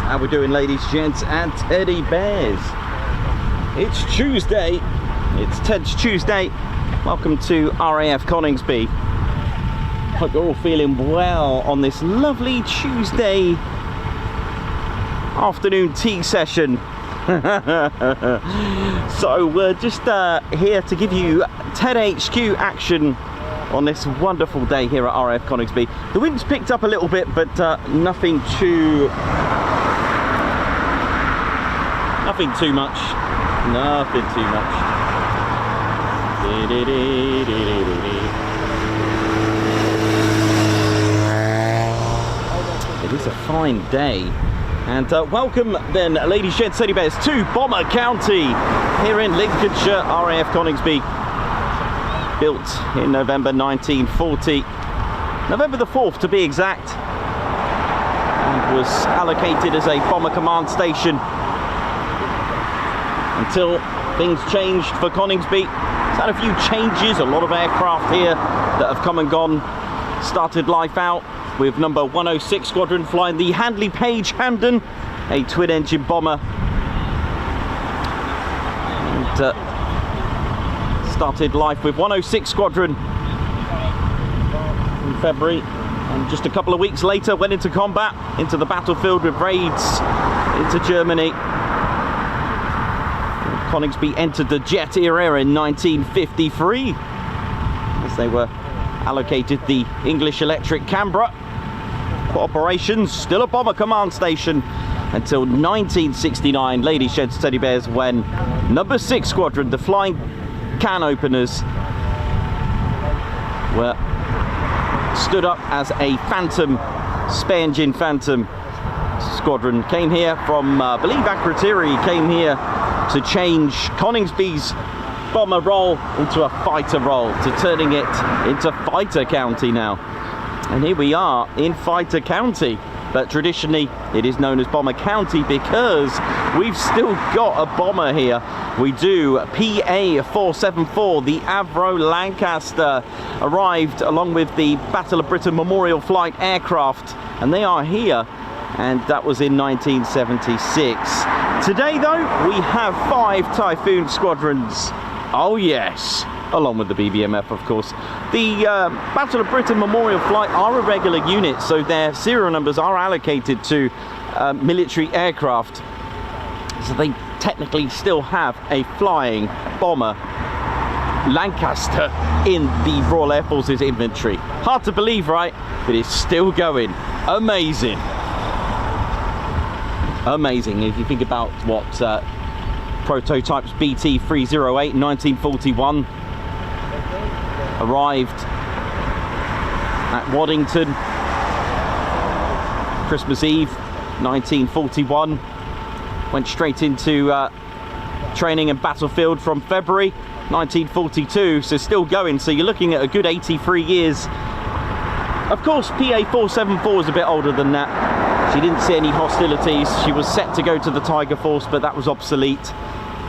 How we doing, ladies, gents, and teddy bears? It's Tuesday. It's Ted's Tuesday. Welcome to RAF Coningsby. Hope you're all feeling well on this lovely Tuesday afternoon tea session. So we're just here to give you TED HQ action on this wonderful day here at RAF Coningsby. The wind's picked up a little bit, but nothing too much. Nothing too much. It is a fine day. And welcome then, ladies, gents, teddy bears, to Bomber County here in Lincolnshire. RAF Coningsby, built in November 1940, November the 4th to be exact, and was allocated as a bomber command station until things changed for Coningsby. It's had a few changes, a lot of aircraft here that have come and gone. Started life out with number 106 Squadron flying the Handley Page Hampden, a twin-engine bomber. And started life with 106 Squadron in February, and just a couple of weeks later went into combat, into the battlefield with raids into Germany. Coningsby entered the jet era in 1953 as they were allocated the English Electric Canberra for operations, still a bomber command station until 1969, ladies, gents, teddy bears, when number 6 Squadron, the flying can openers, were stood up as a Phantom, spare engine Phantom Squadron. Came here from, I believe, Akrotiri, came here to change Coningsby's bomber role into a fighter role, to turning it into Fighter County now. And here we are in Fighter County, but traditionally it is known as Bomber County because we've still got a bomber here. We do. PA474, the Avro Lancaster, arrived along with the Battle of Britain Memorial Flight aircraft, and they are here, and that was in 1976. Today though, we have 5 Typhoon Squadrons. Oh yes, along with the BBMF, of course. The Battle of Britain Memorial Flight are a regular unit, so their serial numbers are allocated to military aircraft. So they technically still have a flying bomber Lancaster in the Royal Air Force's inventory. Hard to believe, right? But it's still going. Amazing. Amazing. If you think about what prototypes BT-308 in 1941 arrived at Waddington Christmas Eve 1941, went straight into training and battlefield from February 1942, so still going. So you're looking at a good 83 years. Of course, PA474 is a bit older than that. She didn't see any hostilities. She was set to go to the Tiger Force, but that was obsolete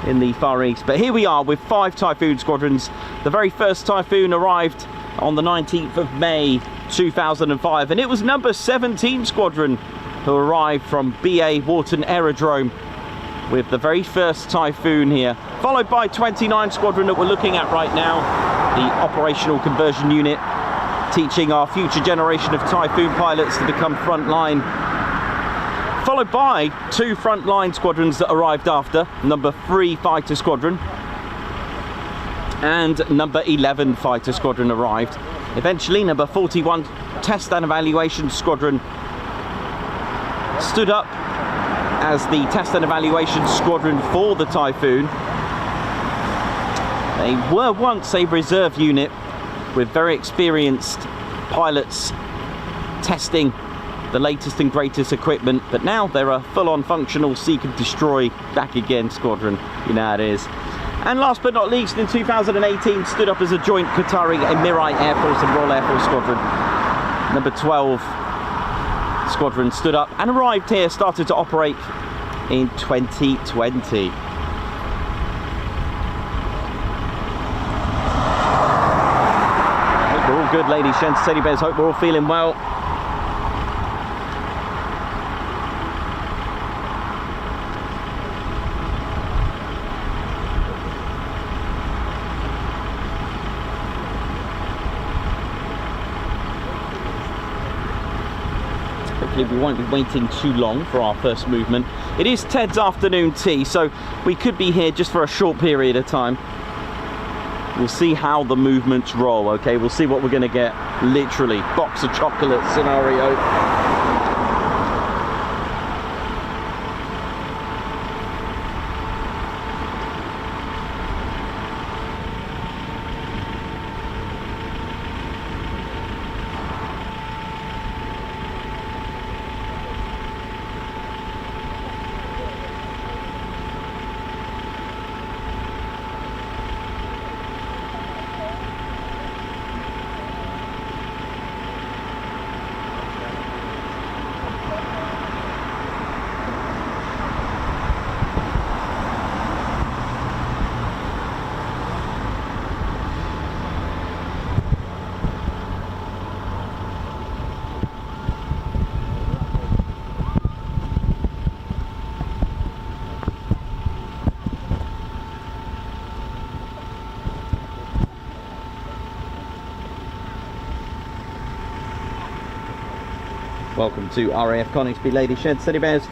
in the Far East. But here we are with 5 Typhoon Squadrons. The very first Typhoon arrived on the 19th of May 2005, and it was number 17 Squadron who arrived from BA Wharton Aerodrome with the very first Typhoon here, followed by 29 Squadron that we're looking at right now, the operational conversion unit, teaching our future generation of Typhoon pilots to become frontline, followed by 2 frontline squadrons that arrived after, number 3 Fighter Squadron and number 11 Fighter Squadron arrived. Eventually number 41 Test and Evaluation Squadron stood up as the Test and Evaluation Squadron for the Typhoon. They were once a reserve unit with very experienced pilots testing the latest and greatest equipment, but now they're a full-on functional seek and destroy back again squadron. You know how it is. And last but not least, in 2018 stood up as a joint Qatari Emirate Air Force and Royal Air Force Squadron. Number 12 Squadron stood up and arrived here, started to operate in 2020. good, ladies, gents, teddy bears. Hope we're all feeling well. We won't be waiting too long for our first movement. It is Ted's afternoon tea, so we could be here just for a short period of time. We'll see how the movements roll, okay? We'll see what we're going to get. Literally, box of chocolate scenario. Welcome to RAF Coningsby, ladies, gents, teddy bears.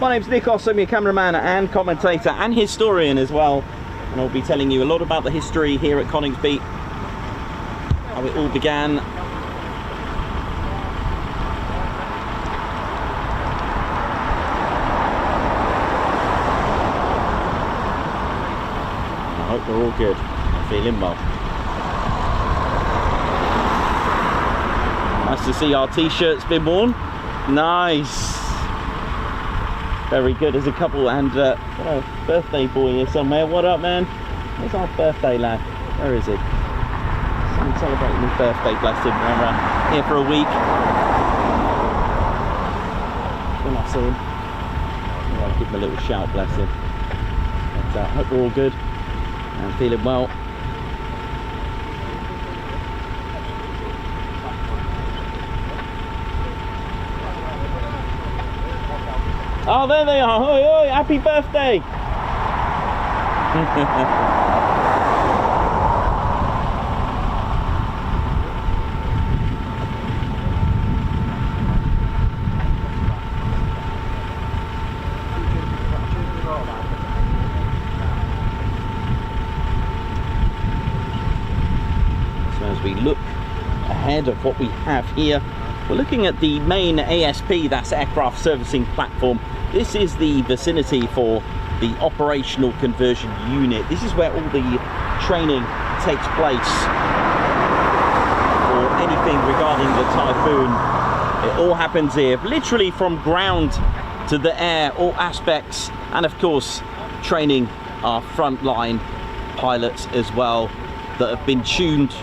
My name's Nick Oss, I'm your cameraman and commentator and historian as well. And I'll be telling you a lot about the history here at Coningsby, how it all began. I hope we're all good. I'm feeling well. Nice to see our t-shirts been worn. Nice. Very good as a couple, and got a birthday boy here somewhere. What up, man? Where's our birthday lad? Where is he? Someone celebrating his birthday, bless him. We're here for a week. When I see him, I'll give him a little shout, bless him. But, hope we're all good and feeling well. Oh, there they are. Oi, oi, happy birthday. So as we look ahead of what we have here, we're looking at the main ASP, that's Aircraft Servicing Platform. This is the vicinity for the Operational Conversion Unit. This is where all the training takes place for anything regarding the Typhoon. It all happens here, literally from ground to the air, all aspects, and of course training our frontline pilots as well that have been tuned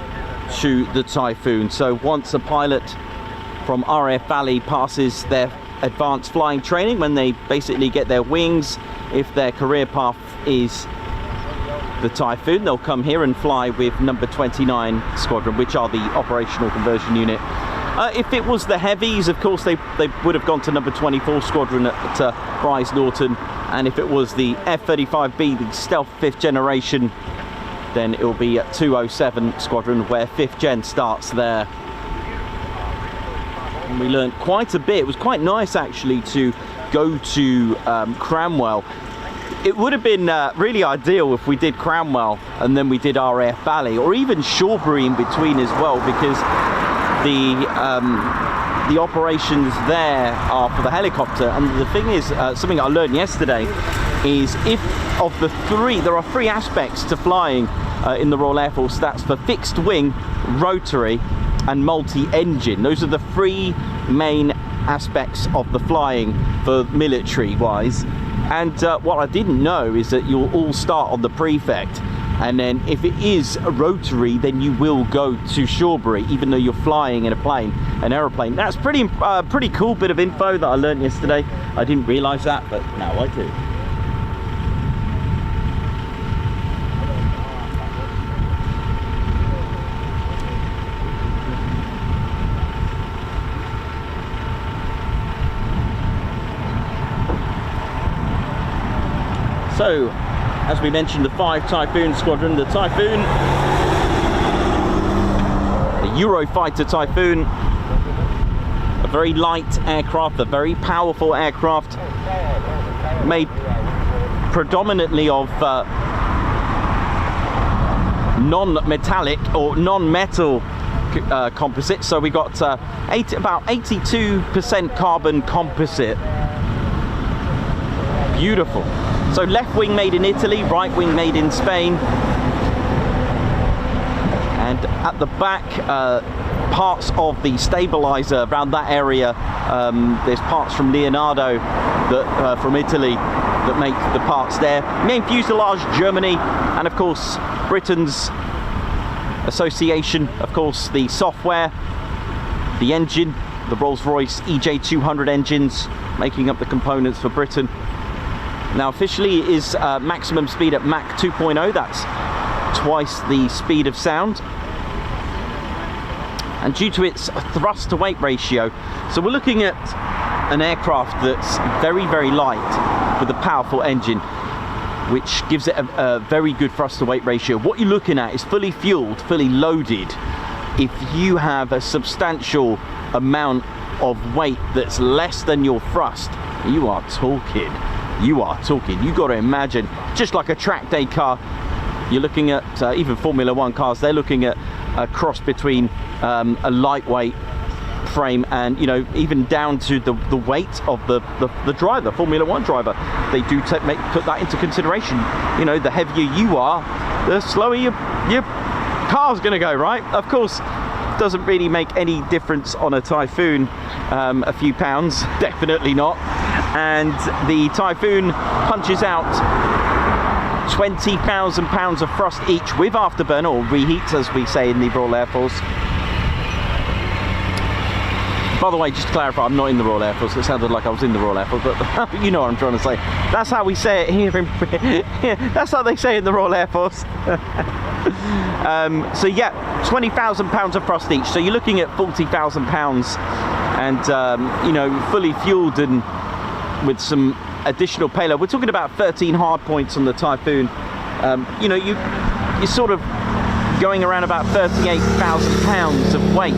to the Typhoon. So once a pilot from RAF Valley passes their advanced flying training, when they basically get their wings, if their career path is the Typhoon, they'll come here and fly with number 29 Squadron, which are the Operational Conversion Unit. If it was the heavies, of course they would have gone to number 24 Squadron at Bryce Norton, and if it was the F-35B, the Stealth 5th generation, then it will be at 207 Squadron, where 5th Gen starts there. And we learned quite a bit. It was quite nice actually to go to Cranwell. It would have been really ideal if we did Cranwell and then we did RAF Valley, or even Shawbury in between as well, because the operations there are for the helicopter. And the thing is, something I learned yesterday is, if of the three, there are three aspects to flying in the Royal Air Force. That's for fixed wing, rotary and multi-engine. Those are the three main aspects of the flying for military wise. And what I didn't know is that you'll all start on the prefect, and then if it is a rotary, then you will go to Shawbury, even though you're flying in a plane, an aeroplane. That's pretty cool bit of info that I learned yesterday. I didn't realize that, but now I do. So, as we mentioned, the 5 Typhoon Squadron, the Typhoon, the Eurofighter Typhoon, a very light aircraft, a very powerful aircraft, made predominantly of non-metallic or non-metal composite. So we got about 82% carbon composite. Beautiful. So left wing made in Italy, right wing made in Spain, and at the back parts of the stabilizer around that area, there's parts from Leonardo that from Italy that make the parts there. Main fuselage Germany, and of course Britain's association, of course the software, the engine, the Rolls-Royce EJ200 engines making up the components for Britain. Now officially it is maximum speed at Mach 2.0, that's twice the speed of sound. And due to its thrust to weight ratio, so we're looking at an aircraft that's very, very light with a powerful engine, which gives it a very good thrust to weight ratio. What you're looking at is fully fueled, fully loaded. If you have a substantial amount of weight that's less than your thrust, you are talking. You are talking. You got to imagine, just like a track day car, you're looking at even Formula One cars. They're looking at a cross between a lightweight frame and, you know, even down to the weight of the driver, Formula One driver. They do put that into consideration. You know, the heavier you are, the slower your car's going to go, right? Of course, doesn't really make any difference on a Typhoon, a few pounds, definitely not. And the Typhoon punches out 20,000 pounds of thrust each with afterburner, or reheat as we say in the Royal Air Force. By the way, just to clarify, I'm not in the Royal Air Force. It sounded like I was in the Royal Air Force, but you know what I'm trying to say. That's how we say it here. That's how they say it in the Royal Air Force. So yeah, 20,000 pounds of thrust each. So you're looking at 40,000 pounds, and you know, fully fueled and with some additional payload. We're talking about 13 hard points on the Typhoon. You know, you're sort of going around about 38,000 pounds of weight,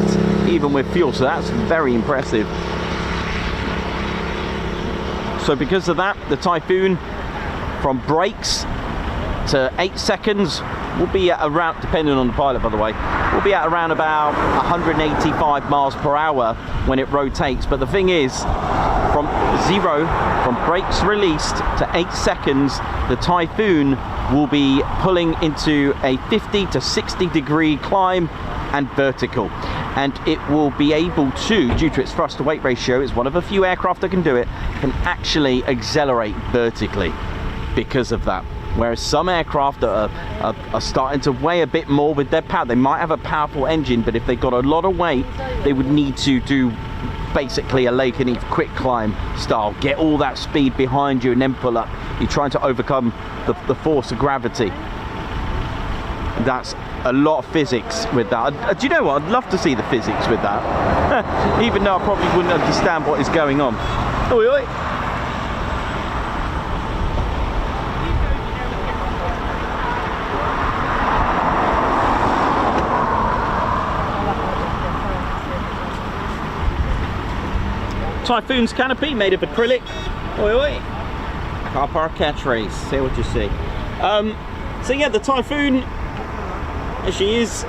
even with fuel, so that's very impressive. So because of that, the Typhoon, from brakes to 8 seconds, will be at around, depending on the pilot by the way, will be at around about 185 miles per hour when it rotates. But the thing is, from brakes released to 8 seconds, the Typhoon will be pulling into a 50 to 60 degree climb and vertical, and it will be able to, due to its thrust to weight ratio, it's one of a few aircraft that can do it, can actually accelerate vertically because of that. Whereas some aircraft that are starting to weigh a bit more with their power, they might have a powerful engine, but if they've got a lot of weight, they would need to do basically a Lake and Eve quick climb style, get all that speed behind you and then pull up. You're trying to overcome the force of gravity. That's a lot of physics with that. Do you know what? I'd love to see the physics with that. Even though I probably wouldn't understand what is going on. Oi, oi. Typhoon's canopy made of acrylic. Oi, oi. Car park catchphrase. Say what you see. So yeah, the Typhoon, as she is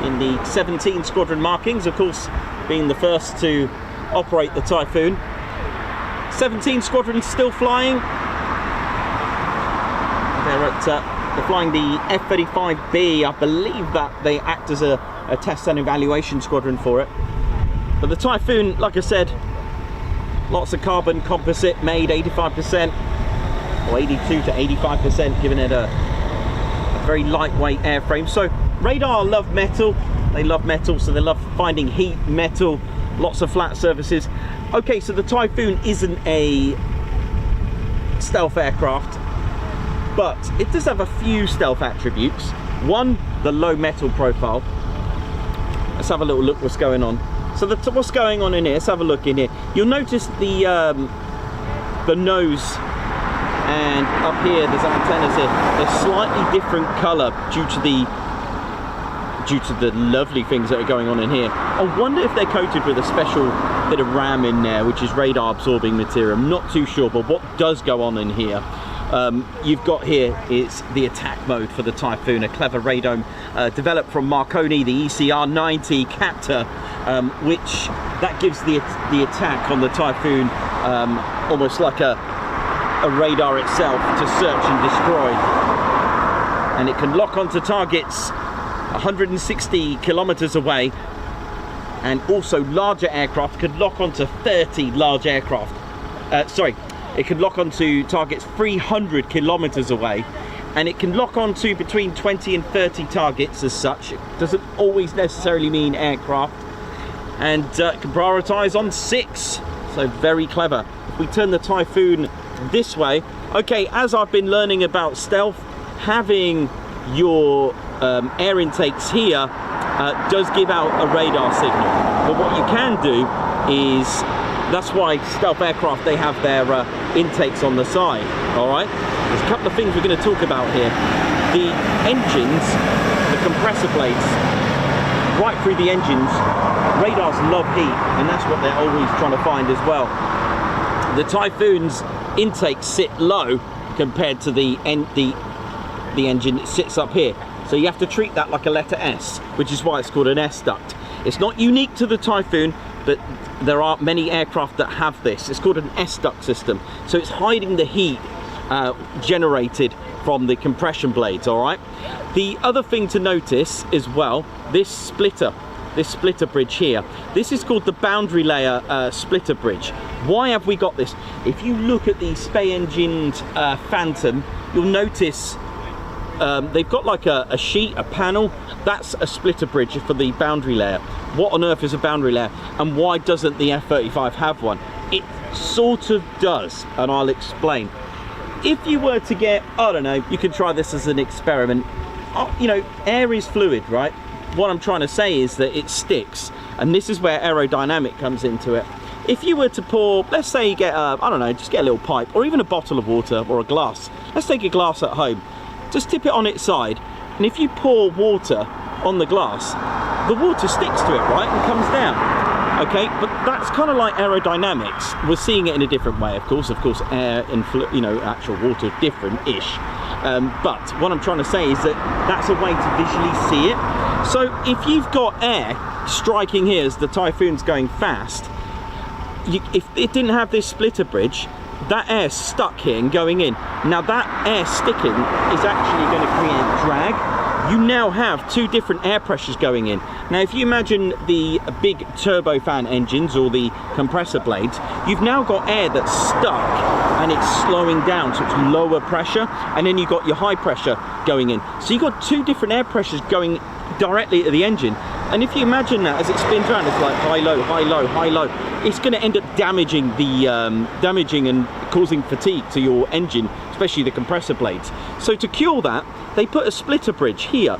in the 17 squadron markings, of course, being the first to operate the Typhoon. 17 squadrons still flying. They're flying the F-35B. I believe that they act as a test and evaluation squadron for it. But the Typhoon, like I said, lots of carbon composite made, 85% or 82 to 85%, giving it a very lightweight airframe. So radar love metal, they love metal, so they love finding heat, metal, lots of flat surfaces. Okay, so the Typhoon isn't a stealth aircraft, but it does have a few stealth attributes. One, the low metal profile. Let's have a little look what's going on. So what's going on in here? Let's have a look in here. You'll notice the the nose, and up here there's antennas here. They're slightly different colour due to the lovely things that are going on in here. I wonder if they're coated with a special bit of RAM in there, which is radar absorbing material. I'm not too sure, but what does go on in here, you've got here is the attack mode for the Typhoon, a clever radome developed from Marconi, the ECR90 captor, which that gives the attack on the Typhoon almost like a radar itself to search and destroy. And it can lock onto targets 160 kilometers away, and also larger aircraft can lock onto 30 large aircraft. It can lock onto targets 300 kilometers away, and it can lock onto between 20 and 30 targets as such. It doesn't always necessarily mean aircraft, and it can prioritize on 6, so very clever. If we turn the Typhoon this way, okay, as I've been learning about stealth, having your air intakes here does give out a radar signal, but what you can do is, that's why stealth aircraft, they have their intakes on the side. All right, there's a couple of things we're going to talk about here. The engines, the compressor blades, right through the engines, radars love heat, and that's what they're always trying to find as well. The Typhoon's intakes sit low compared to the engine. It sits up here, so you have to treat that like a letter S, which is why it's called an S duct. It's not unique to the Typhoon, but there are many aircraft that have this. It's called an S duct system, so it's hiding the heat generated from the compression blades. All right, the other thing to notice as well, this splitter bridge here, this is called the boundary layer splitter bridge. Why have we got this? If you look at the Spey engined Phantom, you'll notice they've got like a sheet, a panel. That's a splitter bridge for the boundary layer. What on earth is a boundary layer, and why doesn't the F-35 have one? It sort of does, and I'll explain. If you were to get, I don't know, you can try this as an experiment. You know, air is fluid, right? What I'm trying to say is that it sticks, and this is where aerodynamic comes into it. If you were to pour, let's say you get I don't know, just get a little pipe, or even a bottle of water, or a glass. Let's take a glass at home. Just tip it on its side, and if you pour water on the glass, the water sticks to it, right, and comes down. Okay, but that's kind of like aerodynamics. We're seeing it in a different way, of course. Air and actual water different-ish. But what I'm trying to say is that that's a way to visually see it. So if you've got air striking here as the Typhoon's going fast, if it didn't have this splitter bridge, that air's stuck here and going in. Now that air sticking is actually going to create drag. You now have two different air pressures going in. Now if you imagine the big turbofan engines or the compressor blades, you've now got air that's stuck and it's slowing down, so it's lower pressure, and then you've got your high pressure going in. So you've got two different air pressures going directly to the engine. And if you imagine that as it spins around, it's like high, low, high, low, high, low. It's going to end up damaging and causing fatigue to your engine, especially the compressor blades. So to cure that, they put a splitter bridge here.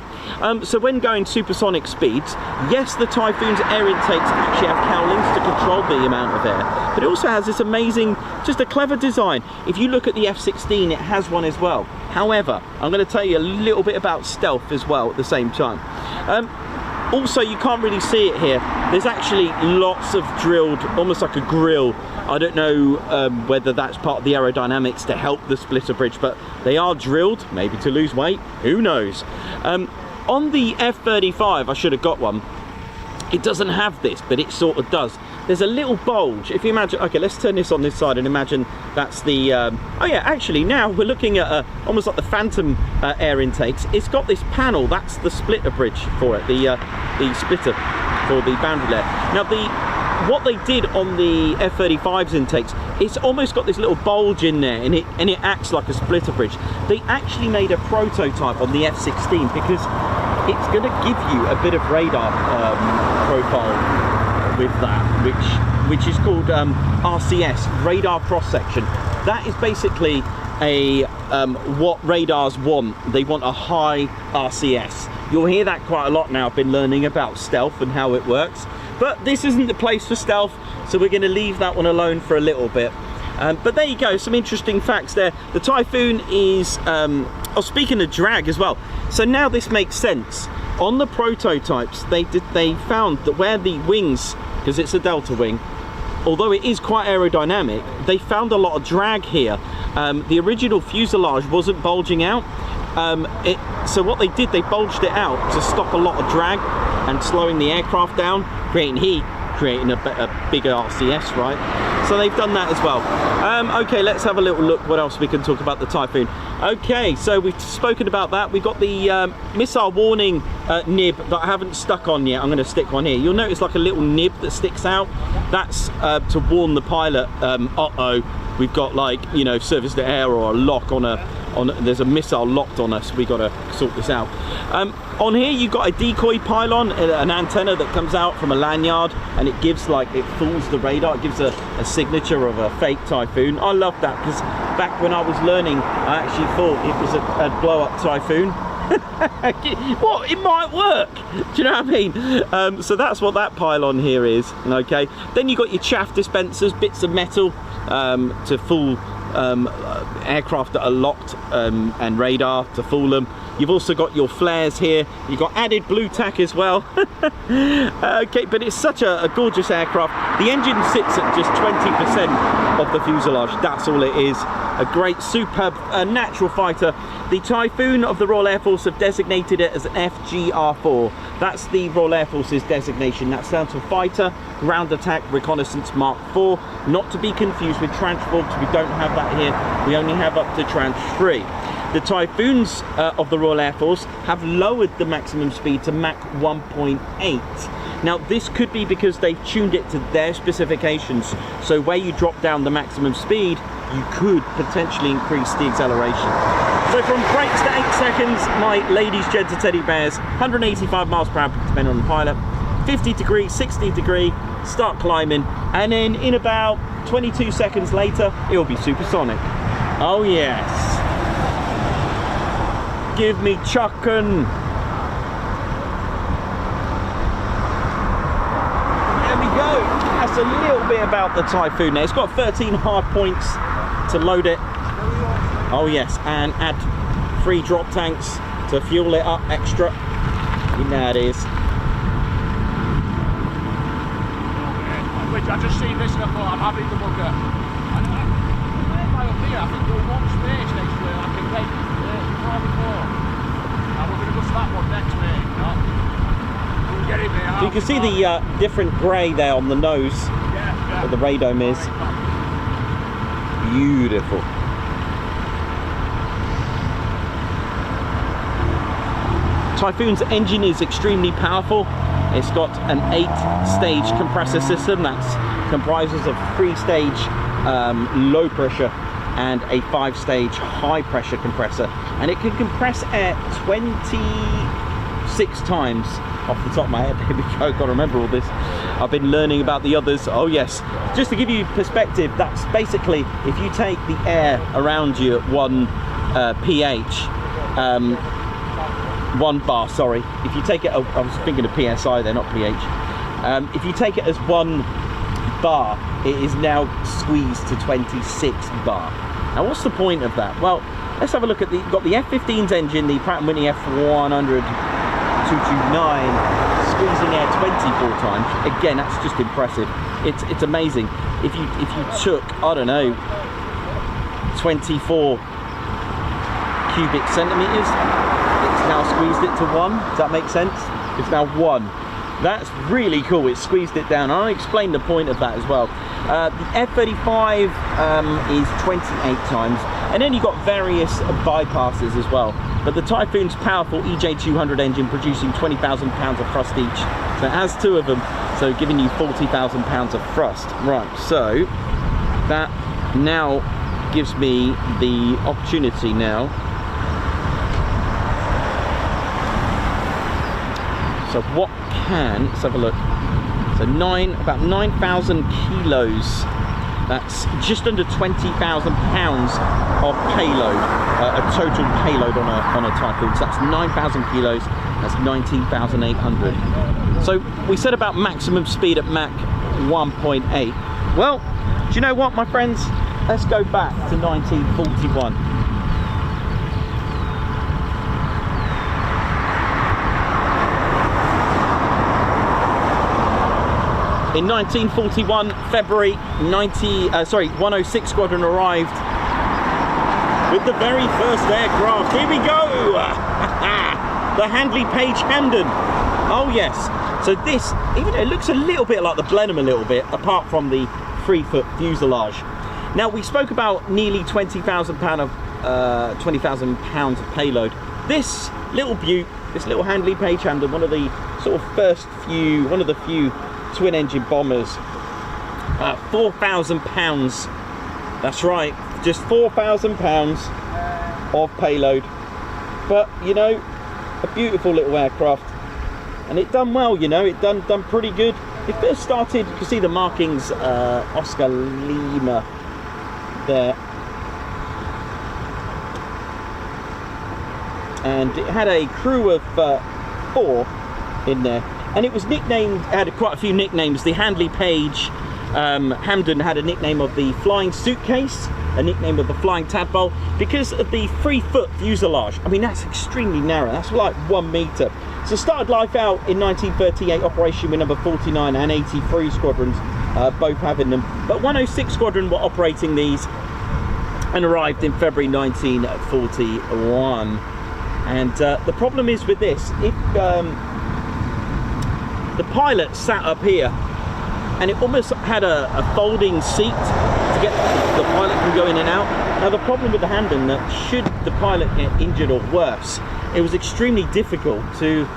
So when going supersonic speeds, yes, the Typhoon's air intakes actually have cowlings to control the amount of air, but it also has this amazing, just a clever design. If you look at the F-16, it has one as well. However, I'm going to tell you a little bit about stealth as well at the same time. Also, you can't really see it here. There's actually lots of drilled, almost like a grill. I don't know whether that's part of the aerodynamics to help the splitter bridge, but they are drilled, maybe to lose weight, who knows. On the F-35, I should have got one. It doesn't have this, but it sort of does. There's a little bulge. If you imagine, okay, let's turn this on this side and imagine that's the, oh yeah, actually now we're looking at almost like the Phantom air intakes. It's got this panel, that's the splitter bridge for it, the splitter for the boundary layer. Now what they did on the F-35's intakes, it's almost got this little bulge in there, and it acts like a splitter bridge. They actually made a prototype on the F-16 because it's going to give you a bit of radar profile with that, which is called RCS, radar cross-section. That is basically a what radars want. They want a high RCS. You'll hear that quite a lot now. I've been learning about stealth and how it works, but this isn't the place for stealth, so we're going to leave that one alone for a little bit. But there you go, some interesting facts there. The Typhoon is, oh, speaking of drag as well, so now this makes sense. On the prototypes, they found that where the wings, because it's a delta wing, although it is quite aerodynamic, they found a lot of drag here. The original fuselage wasn't bulging out, so what they did, they bulged it out to stop a lot of drag and slowing the aircraft down, creating heat, creating a bigger RCS, right? So they've done that as well. Okay, let's have a little look what else we can talk about the Typhoon. Okay, so we've spoken about that. We've got the missile warning nib that I haven't stuck on yet. I'm going to stick one here. You'll notice like a little nib that sticks out. That's to warn the pilot, uh-oh, we've got, like, you know, service to air or a lock on there's a missile locked on us, we got to sort this out. On here you've got a decoy pylon, an antenna that comes out from a lanyard, and it gives, like, it fools the radar, it gives a signature of a fake Typhoon. I love that, because back when I was learning, I actually thought it was a blow-up Typhoon. What, it might work, do you know what I mean? So that's what that pylon here is. Okay, then you've got your chaff dispensers, bits of metal to fool aircraft that are locked and radar to fool them. You've also got your flares here. You've got added blue tack as well. Okay, but it's such a gorgeous aircraft. The engine sits at just 20% of the fuselage. That's all it is. A great, superb, natural fighter. The Typhoon of the Royal Air Force have designated it as an FGR4. That's the Royal Air Force's designation. That's down to Fighter Ground Attack Reconnaissance Mark IV, not to be confused with Tranche 4, because we don't have that here. We only have up to Tranche 3. The Typhoons of the Royal Air Force have lowered the maximum speed to Mach 1.8. Now, this could be because they've tuned it to their specifications. So where you drop down the maximum speed, you could potentially increase the acceleration. So from brakes to 8 seconds, my ladies, gents and teddy bears, 185 miles per hour depending on the pilot, 50 degree, 60 degree, start climbing, and then in about 22 seconds later, it'll be supersonic. Oh yes. Give me chuckin'. There we go. That's a little bit about the Typhoon there. It's got 13 hard points to load it. Oh yes, and add 3 drop tanks to fuel it up extra. You know how it is. I just seen this and I thought I'm having the bugger. And up here, I think there's one space next to it, like a red 44. And we're going to go to that one next, mate. No? We'll get it, mate. So you can see the different grey there on the nose, where the radome is. Beautiful. Typhoon's engine is extremely powerful. It's got an 8-stage compressor system that comprises of 3-stage low pressure and a 5-stage high pressure compressor, and it can compress air 26 times. Off the top of my head, here we go, gotta remember all this. I've been learning about the others. Oh yes, just to give you perspective, that's basically if you take the air around you at 1 pH, 1 bar, sorry. If you take it, I was thinking of PSI there, not pH. If you take it as 1 bar, it is now squeezed to 26 bar. Now what's the point of that? Well, let's have a look at got the F-15's engine, the Pratt & Whitney F100 229, squeezing air 24 times. Again, that's just impressive. It's amazing. If you took, I don't know, 24 cubic centimeters, it's now squeezed it to 1. Does that make sense? It's now 1. That's really cool. It squeezed it down. I'll explain the point of that as well. The F-35 is 28 times, and then you've got various bypasses as well. But the Typhoon's powerful EJ200 engine producing 20,000 pounds of thrust each. So it has 2 of them, so giving you 40,000 pounds of thrust. Right, so that now gives me the opportunity now. So what let's have a look. So about 9,000 kilos. That's just under 20,000 pounds of payload, a total payload on a Typhoon. So that's 9,000 kilos, that's 19,800. So we said about maximum speed at Mach 1.8. Well, do you know what, my friends? let's go back to 1941. In 1941, February 106 Squadron arrived with the very first aircraft. Here we go! The Handley Page Hampden. Oh yes. So this, even though it looks a little bit like the Blenheim a little bit, apart from the 3-foot fuselage. Now we spoke about nearly £20,000 of payload. This little Butte, this little Handley Page Hampden, one of the few twin engine bombers, £4,000. That's right, just £4,000 of payload. But you know, a beautiful little aircraft, and it done well. You know, it done pretty good. It first started, you can see the markings, Oscar Lima there, and it had a crew of 4 in there. And it was nicknamed, had quite a few nicknames. The Handley Page Hampden had a nickname of the Flying Suitcase, a nickname of the Flying Tadpole, because of the 3-foot fuselage. I mean, that's extremely narrow. That's like 1 metre. So started life out in 1938, operation with number 49 and 83 squadrons, both having them. But 106 Squadron were operating these and arrived in February 1941. And the problem is with this, if the pilot sat up here, and it almost had a folding seat to get the pilot from going in and out. Now the problem with the Hampden, that should the pilot get injured or worse, it was extremely difficult to,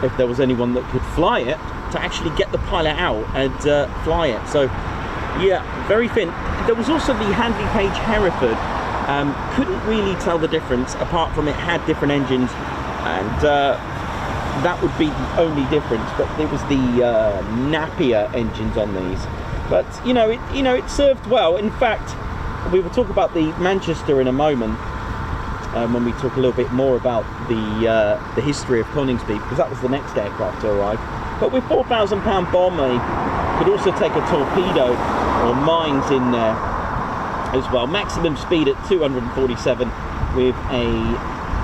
if there was anyone that could fly it, to actually get the pilot out and fly it. So yeah, very thin. There was also the Handley Page Hereford. Couldn't really tell the difference, apart from it had different engines, and that would be the only difference. But it was the Napier engines on these. But you know, it served well. In fact, we will talk about the Manchester in a moment, when we talk a little bit more about the history of Coningsby, because that was the next aircraft to arrive. But with £4,000 bomb, they could also take a torpedo or mines in there as well. Maximum speed at 247 with a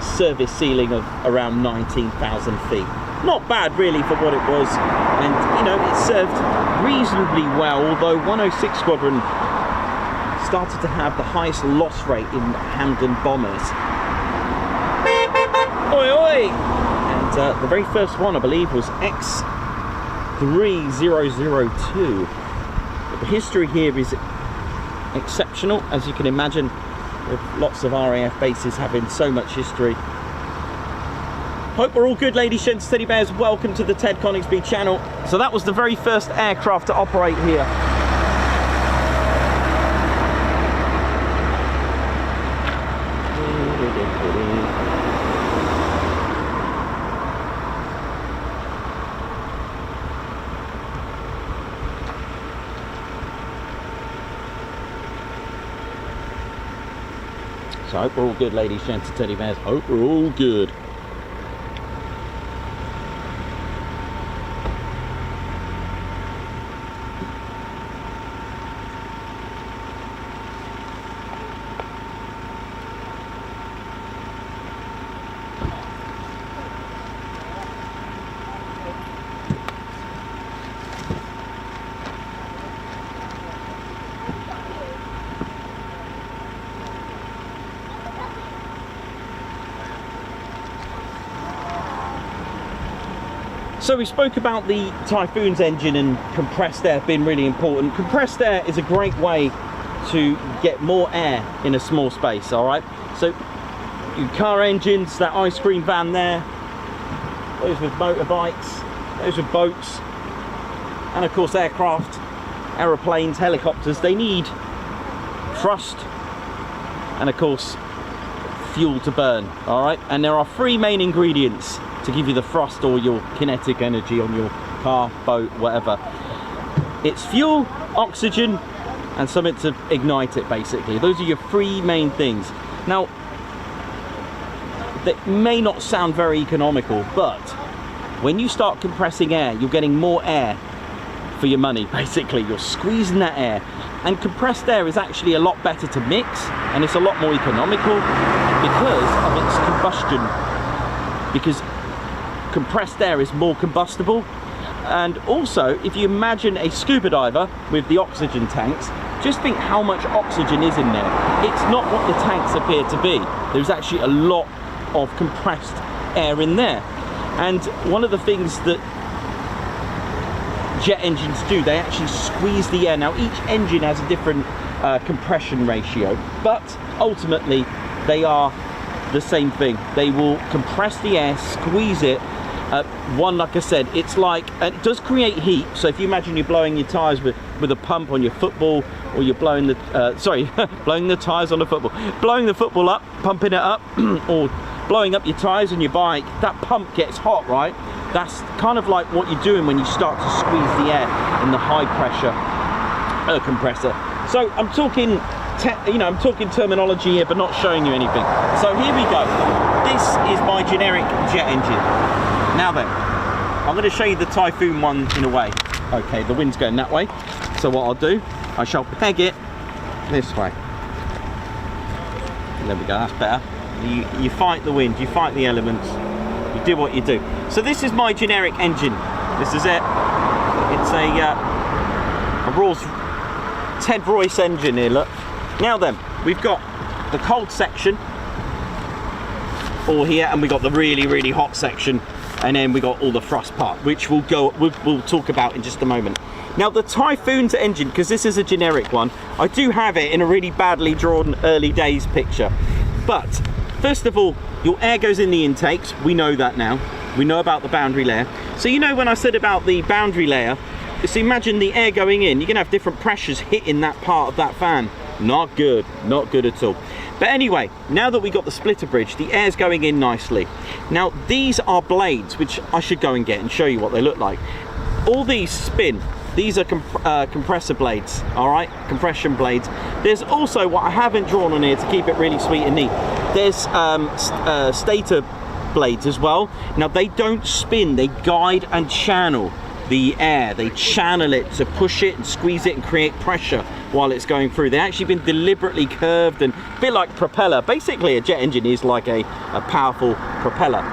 service ceiling of around 19,000 feet. Not bad really for what it was, and you know, it served reasonably well, although 106 Squadron started to have the highest loss rate in Hampden bombers. Oi oi! And the very first one, I believe, was X3002. But the history here is exceptional, as you can imagine, with lots of RAF bases having so much history. Hope we're all good, ladies, gents, teddy bears. Welcome to the Ted Coningsby channel. So that was the very first aircraft to operate here. So I hope we're all good, ladies, gents, and teddy bears. Hope we're all good. So we spoke about the Typhoon's engine and compressed air being really important. Compressed air is a great way to get more air in a small space, all right? So your car engines, that ice cream van there, those with motorbikes, those with boats, and of course aircraft, aeroplanes, helicopters, they need thrust and of course fuel to burn, all right? And there are 3 main ingredients to give you the thrust or your kinetic energy on your car, boat, whatever. It's fuel, oxygen, and something to ignite it, basically. Those are your 3 main things. Now, that may not sound very economical, but when you start compressing air, you're getting more air for your money, basically. You're squeezing that air, and compressed air is actually a lot better to mix, and it's a lot more economical because of its combustion, because compressed air is more combustible. And also, if you imagine a scuba diver with the oxygen tanks, just think how much oxygen is in there. It's not what the tanks appear to be. There's actually a lot of compressed air in there. And one of the things that jet engines do, they actually squeeze the air. Now, each engine has a different compression ratio, but ultimately they are the same thing. They will compress the air, squeeze it. One, like I said, it's like, and it does create heat. So if you imagine you're blowing your tires with a pump on your football, or you're blowing the blowing the tires on the football, blowing the football up, pumping it up, or blowing up your tires on your bike, that pump gets hot, right? That's kind of like what you're doing when you start to squeeze the air in the high pressure compressor. So I'm talking I'm talking terminology here, but not showing you anything. So here we go. This is my generic jet engine. Now then, I'm going to show you the Typhoon one in a way. Okay, the wind's going that way. So what I'll do, I shall peg it this way. There we go, that's better. You fight the wind, you fight the elements, you do what you do. So this is my generic engine. This is it. It's a Rolls Ted Royce engine here, look. Now then, we've got the cold section all here, and we got the really, really hot section, and then we got all the thrust part, which we'll talk about in just a moment. Now the Typhoon's engine, because this is a generic one, I do have it in a really badly drawn early days picture. But first of all, your air goes in the intakes. We know that now. We know about the boundary layer. So you know when I said about the boundary layer, so imagine the air going in, you're gonna have different pressures hitting that part of that fan. Not good, not good at all. But anyway, now that we got the splitter bridge, the air's going in nicely. Now these are blades, which I should go and get and show you what they look like. All these spin. These are compressor blades, all right, compression blades. There's also what I haven't drawn on here to keep it really sweet and neat. There's stator blades as well. Now they don't spin, they guide and channel the air. They channel it to push it and squeeze it and create pressure while it's going through. They've actually been deliberately curved, and a bit like propeller. Basically a jet engine is like a powerful propeller.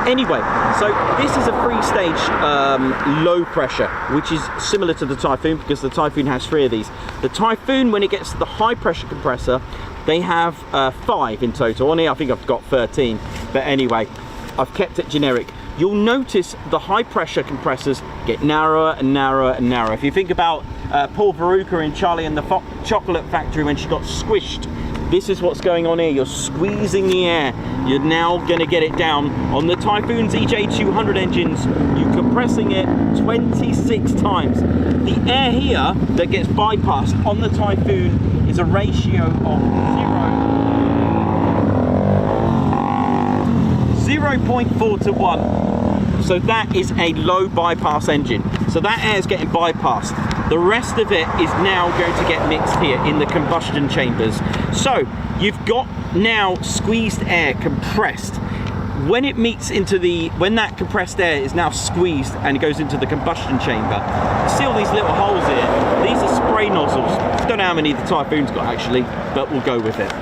Anyway, so this is a three-stage low pressure, which is similar to the Typhoon, because the Typhoon has 3 of these. The Typhoon, when it gets to the high pressure compressor, they have 5 in total. On here I think I've got 13, but anyway, I've kept it generic. You'll notice the high pressure compressors get narrower and narrower and narrower. If you think about Paul Veruca in Charlie and the Chocolate Factory when she got squished, this is what's going on here. You're squeezing the air. You're now going to get it down. On the Typhoon's EJ200 engines, you're compressing it 26 times. The air here that gets bypassed on the Typhoon is a ratio of 0.4 to 1. So that is a low bypass engine. So that air is getting bypassed. The rest of it is now going to get mixed here in the combustion chambers. So you've got now squeezed air compressed. When it meets into when that compressed air is now squeezed and it goes into the combustion chamber, you see all these little holes here? These are spray nozzles. I don't know how many the Typhoon's got actually, but we'll go with it.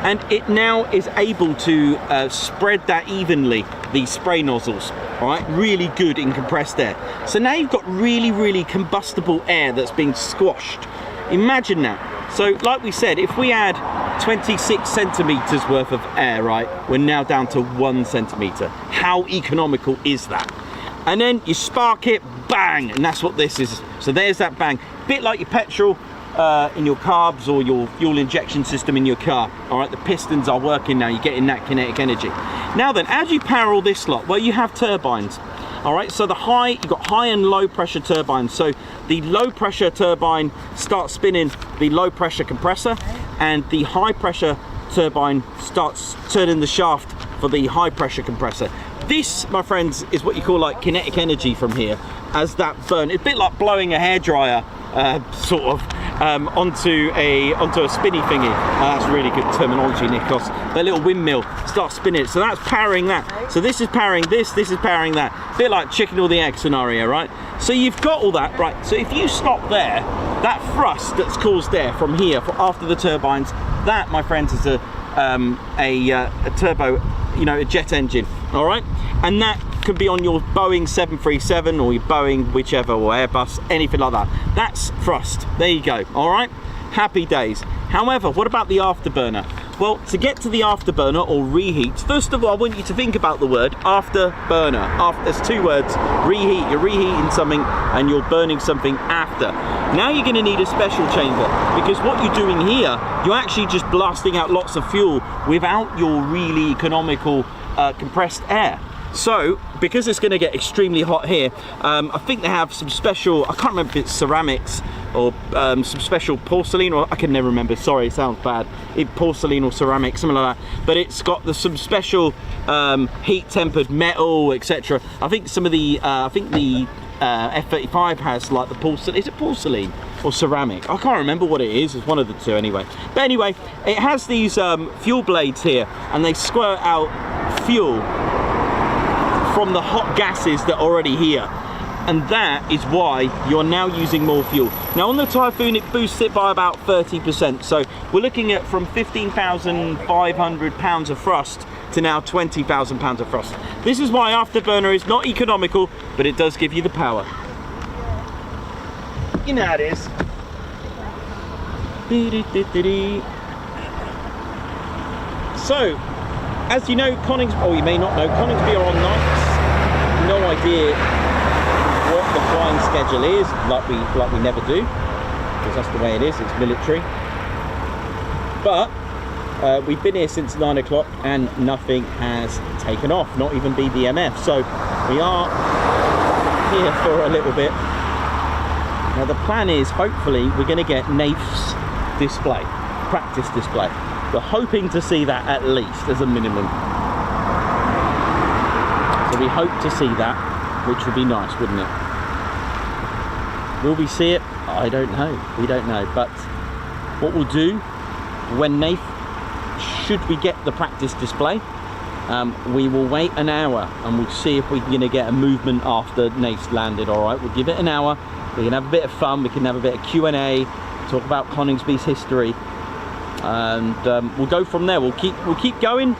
And it now is able to spread that evenly, these spray nozzles, all right? Really good in compressed air. So now you've got really, really combustible air that's being squashed. Imagine that. So like we said, if we add 26 centimeters worth of air, right, we're now down to 1 centimeter. How economical is that? And then you spark it, bang, and that's what this is. So there's that bang. Bit like your petrol in your carbs or your fuel injection system in your car. All right, the pistons are working now. You're getting that kinetic energy. Now then, how do you power all this lot? Well, you have turbines. All right, so you've got high and low pressure turbines. So the low pressure turbine starts spinning the low pressure compressor, and the high pressure turbine starts turning the shaft for the high pressure compressor. This, my friends, is what you call like kinetic energy from here as that burn. It's a bit like blowing a hairdryer sort of onto a spinny thingy. That's really good terminology, Nikos. That little windmill starts spinning it. So that's powering that. So this is powering this is powering that. A bit like chicken or the egg scenario, right? So you've got all that, right? So if you stop there, that thrust that's caused there from here, after the turbines, that, my friends, is a turbo, you know, a jet engine, all right? And that could be on your Boeing 737 or your Boeing whichever, or Airbus, anything like that. That's thrust. There you go, all right? Happy days. However, what about the afterburner? Well, to get to the afterburner or reheats, first of all, I want you to think about the word afterburner. There's two words, reheat. You're reheating something and you're burning something after. Now you're going to need a special chamber, because what you're doing here, you're actually just blasting out lots of fuel without your really economical compressed air. So, because it's going to get extremely hot here, I think they have some special, I can't remember if it's ceramics or some special porcelain, or I can never remember, sorry, it sounds bad, porcelain or ceramic, something like that, but it's got some special heat tempered metal, etc. I think some of the, F-35 has like the porcelain, is it porcelain or ceramic? I can't remember what it is, it's one of the two anyway. But anyway, it has these fuel blades here, and they squirt out fuel from the hot gases that are already here, and that is why you're now using more fuel. Now on the Typhoon, it boosts it by about 30%, so we're looking at from 15,500 pounds of thrust to now 20,000 pounds of thrust. This is why afterburner is not economical, but it does give you the power. You know how it is. So, as you know, Coningsby, or you may not know, Coningsby are on nights. No idea what the flying schedule is, like we never do, because that's the way it is. It's military. But we've been here since 9 o'clock and nothing has taken off, not even BBMF. So we are here for a little bit. Now the plan is, hopefully, we're going to get NAF's display, practice display. We're hoping to see that at least as a minimum. So we hope to see that, which would be nice, wouldn't it? Will we see it? I don't know. We don't know. But what we'll do, when NAF, should we get the practice display, we will wait an hour and we'll see if we're going to get a movement after NAF's landed. All right, we'll give it an hour. We can have a bit of fun. We can have a bit of Q&A, talk about Coningsby's history. And we'll go from there. We'll keep going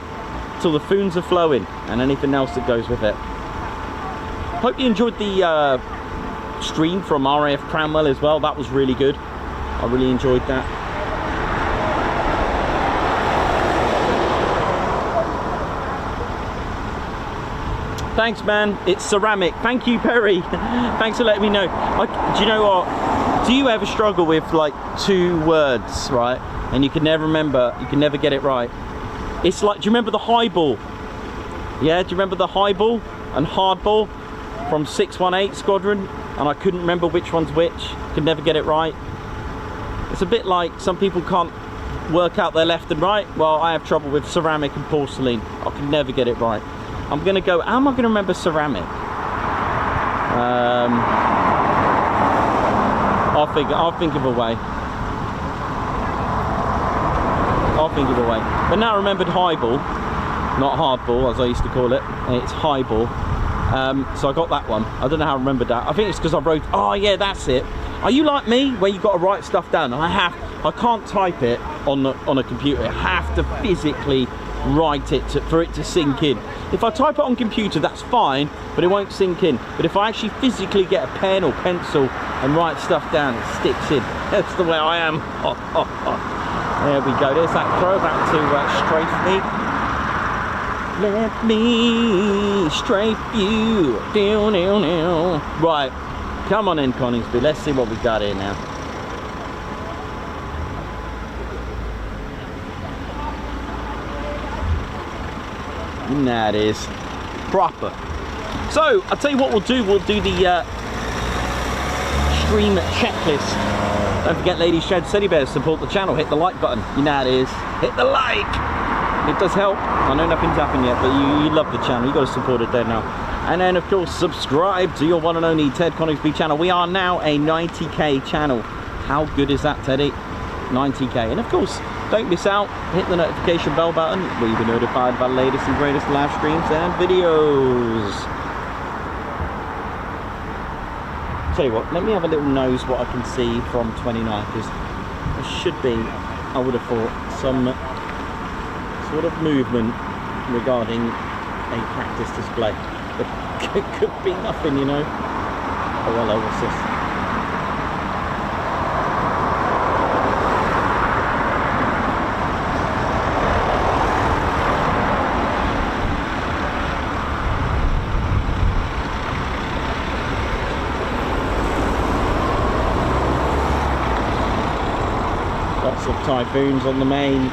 till the foons are flowing and anything else that goes with it. Hope you enjoyed the stream from RAF Cranwell as well. That was really good. I really enjoyed that. Thanks, man. It's ceramic. Thank you, Perry. Thanks for letting me know. Do you know what? Do you ever struggle with like two words, right? And you can never remember, you can never get it right. It's like, do you remember the highball? Yeah, do you remember the highball and hardball from 618 Squadron? And I couldn't remember which one's which, could never get it right. It's a bit like some people can't work out their left and right. Well, I have trouble with ceramic and porcelain. I can never get it right. I'm gonna go, how am I gonna remember ceramic? I'll think of a way. I'll think of a way. But now I remembered highball, not hardball as I used to call it. It's highball. So I got that one. I don't know how I remembered that. I think it's because I wrote, oh yeah, that's it. Are you like me, where you've got to write stuff down? I can't type it on a computer. I have to physically write it for it to sink in. If I type it on computer, that's fine, but it won't sink in. But if I actually physically get a pen or pencil and write stuff down, it sticks in. That's the way I am. There we go. There's that throwback to Strafe Me. Let me strafe you. Right, come on in, Coningsby. Let's see what we got here now. And that is proper. So I'll tell you what we'll do the stream checklist. Don't forget, ladies, sheds, teddy bears, support the channel, hit the like button. You know how it is, hit the like. It does help. I know nothing's happened yet, but you love the channel, you got to support it there now. And then of course subscribe to your one and only Ted Coningsby channel. We are now a 90k channel. How good is that, Teddy? 90k. And of course, don't miss out, hit the notification bell button where you'll be notified of our latest and greatest live streams and videos. tell you what, let me have a little nose what I can see from 29, because there should be, I would have thought, some sort of movement regarding a practice display. But it could be nothing, you know. Oh, hello, what's this? Lots of Typhoons on the main.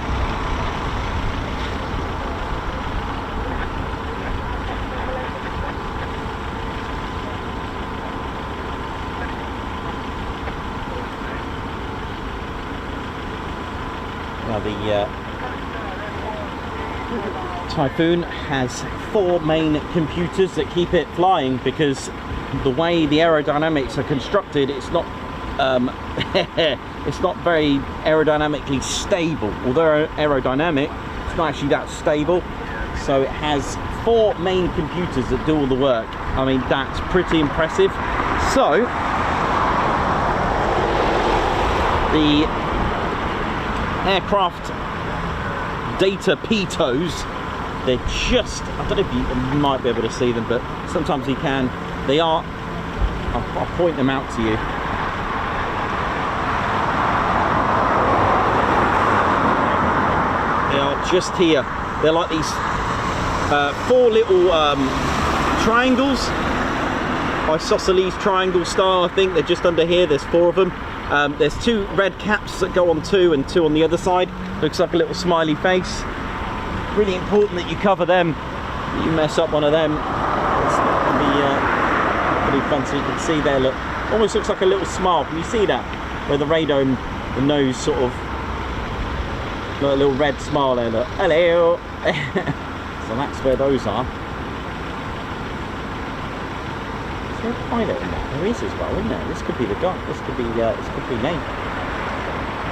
Now the Typhoon has 4 main computers that keep it flying, because the way the aerodynamics are constructed, it's not it's not very aerodynamically stable. Although aerodynamic, it's not actually that stable. So it has 4 main computers that do all the work. I mean, that's pretty impressive. So the aircraft data pitos, they're just, I don't know if you might be able to see them, but sometimes you can. They are, I'll point them out to you. They are just here. They're like these 4 little triangles, isosceles triangle style, I think. They're just under here. There's 4 of them. There's 2 red caps that go on 2 and 2 on the other side. Looks like a little smiley face. Really important that you cover them. You mess up one of them, it's going to be pretty fun. So you can see there, look, almost looks like a little smile. Can you see that? Where the radome, the nose sort of, got a little red smile there, look. Hello! So that's where those are. Is there a pilot in that? There is as well, isn't there? This could be the guy. This could be Nate.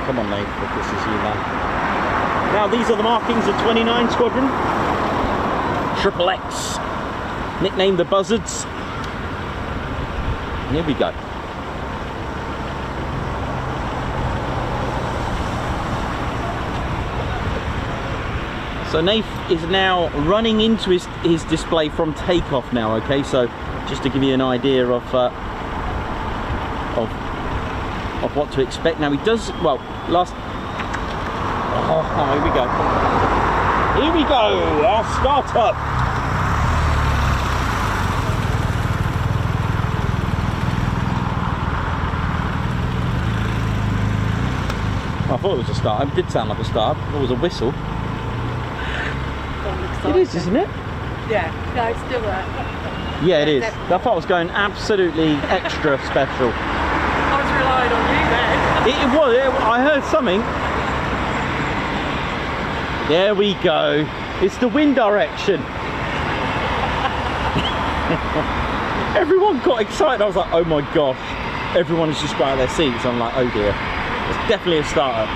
Come on, Nate, if this is you, man. Now these are the markings of 29 Squadron. Triple X, nicknamed the Buzzards. And here we go. So Nath is now running into his display from takeoff now, okay? So just to give you an idea of what to expect. Now he does, well, last, oh, here we go. Here we go, our start up. I thought it was a start. It did sound like a start. It was a whistle. It is, isn't it? Yeah, no, it's still there. Yeah, it is. I thought it was going absolutely extra special. I was relying on you then. It was. I heard something. There we go. It's the wind direction. Everyone got excited. I was like, oh my gosh. Everyone has just got out of their seats. I'm like, oh dear. It's definitely a startup.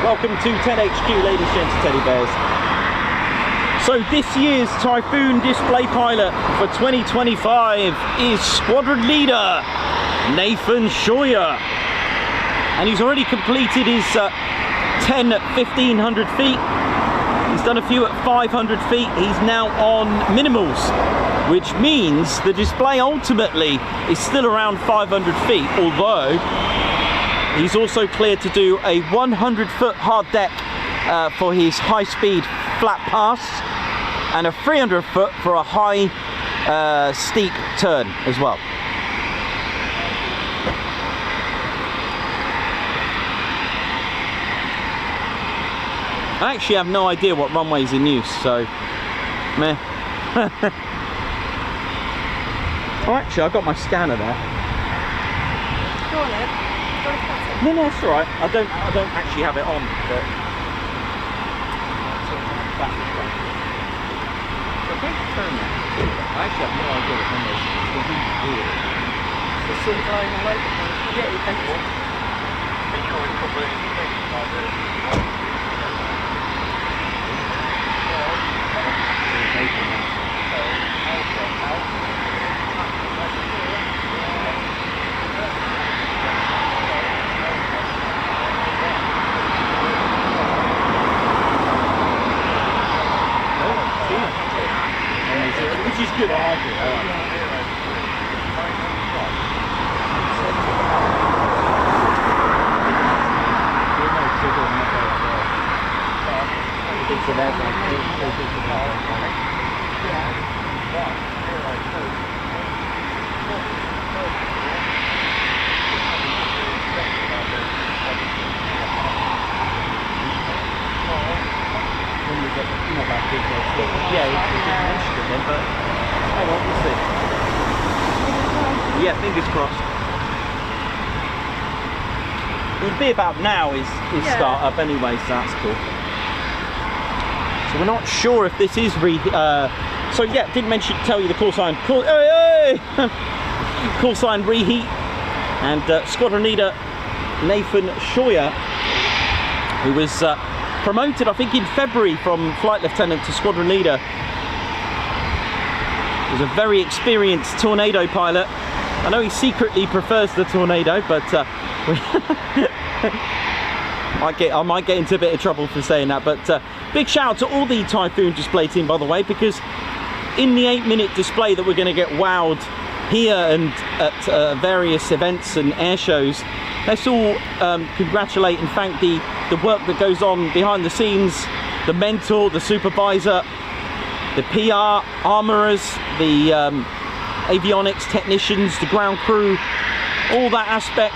Welcome to 10HQ, ladies and gents, teddy bears. So this year's Typhoon display pilot for 2025 is Squadron Leader Nathan Scheuer. And he's already completed his 10 at 1500 feet. He's done a few at 500 feet. He's now on minimals, which means the display ultimately is still around 500 feet, although he's also cleared to do a 100-foot hard deck for his high-speed flat pass, and a 300-foot for a high steep turn as well. I actually have no idea what runway's in use, so meh. Oh, actually, I've got my scanner there. Go on then. No, no, it's all right. I don't actually have it on, but okay, turn that. I actually have no idea what runway is. It's weird. It's sort of flying all over the place. Yeah, you can walk. is good. I like it. Yeah, fingers crossed. It'll be about now is start up anyway, so that's cool. So we're not sure if this is so yeah, didn't tell you the call sign. Call sign reheat, and squadron leader Nathan Scheuer, who was promoted I think in February from flight lieutenant to squadron leader. He's a very experienced Tornado pilot. I know he secretly prefers the Tornado, but I might get into a bit of trouble for saying that. But big shout out to all the Typhoon Display Team, by the way, because in the 8-minute display that we're going to get wowed here and at various events and air shows, let's all congratulate and thank the work that goes on behind the scenes, the mentor, the supervisor, the PR, armourers, the avionics technicians, the ground crew, all that aspect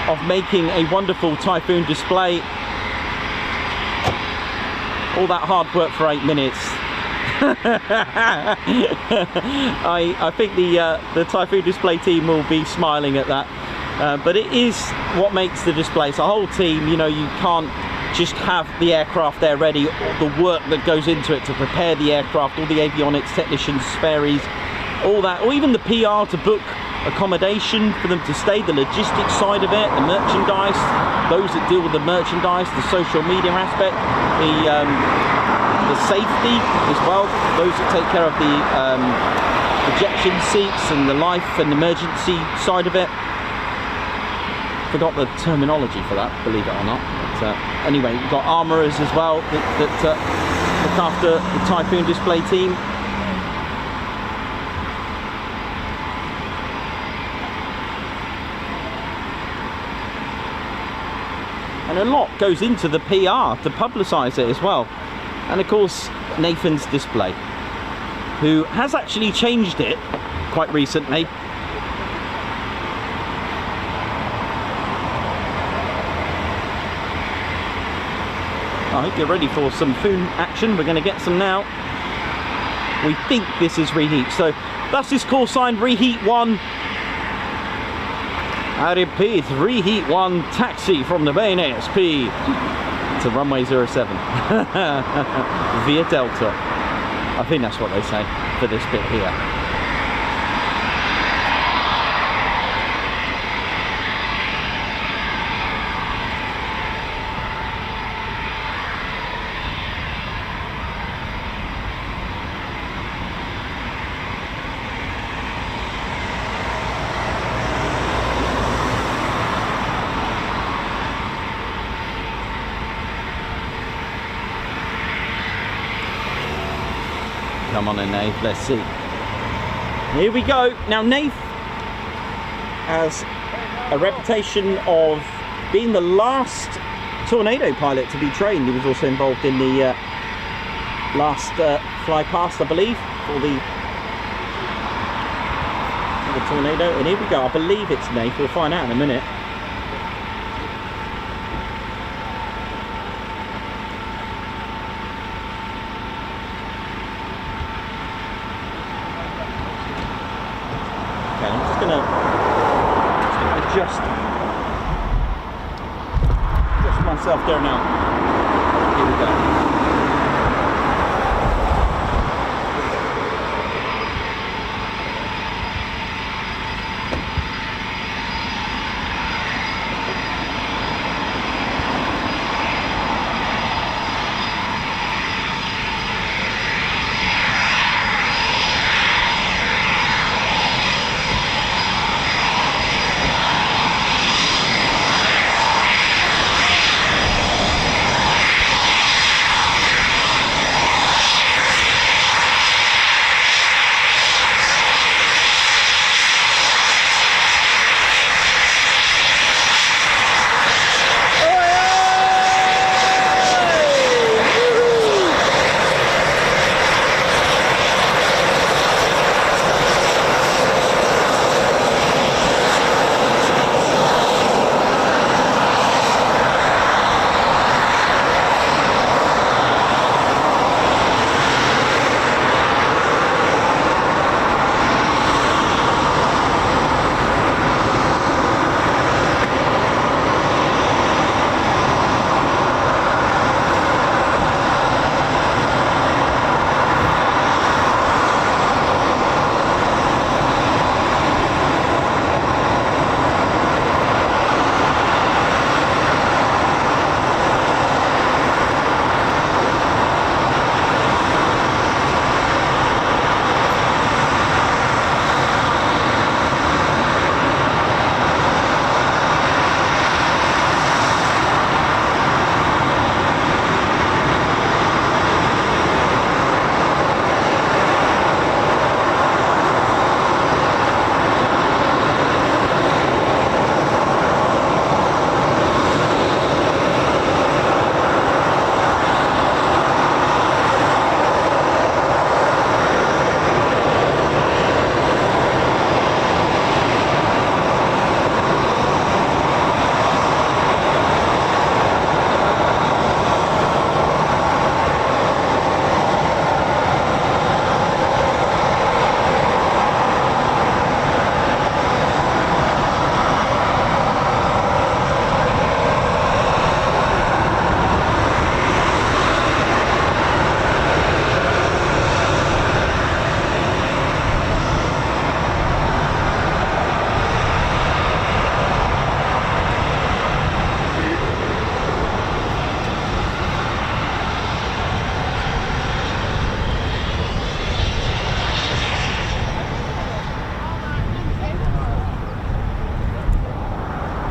of making a wonderful Typhoon display. All that hard work for 8 minutes. I think the Typhoon Display Team will be smiling at that. But it is what makes the display. It's a whole team, you know, you can't just have the aircraft there ready, the work that goes into it to prepare the aircraft, all the avionics technicians, sparies, all that, or even the PR to book accommodation for them to stay, the logistics side of it, the merchandise, those that deal with the merchandise, the social media aspect, the safety as well, those that take care of the ejection seats and the life and emergency side of it. Forgot the terminology for that, believe it or not. But anyway, we've got armourers as well that look after the Typhoon Display Team. And a lot goes into the PR to publicise it as well. And of course, Nathan's display, who has actually changed it quite recently. I hope you're ready for some Foon action. We're going to get some now. We think this is reheat. So that's his call sign, reheat 1. I repeat, reheat 1 taxi from the main ASP to runway 07 via Delta. I think that's what they say for this bit here. Come on in, Nave, let's see. Here we go. Now, Nave has a reputation of being the last Tornado pilot to be trained. He was also involved in the last fly past, I believe, for the Tornado. And here we go. I believe it's Nave. We'll find out in a minute. Just myself there now. Here we go.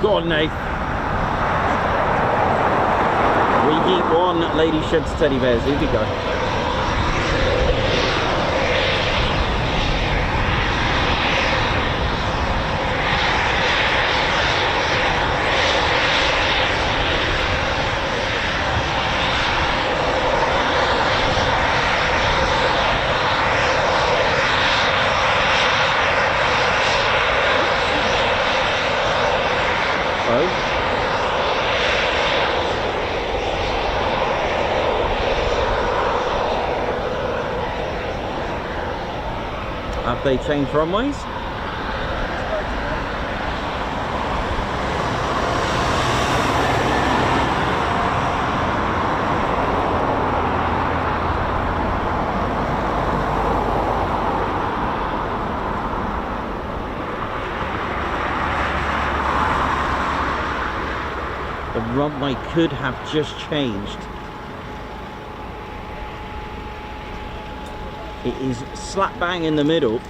Go on, Nate. Reheat 1, Lady Sheds Teddy Bears. Here we go. Have they changed runways? The runway could have just changed. It is slap bang in the middle.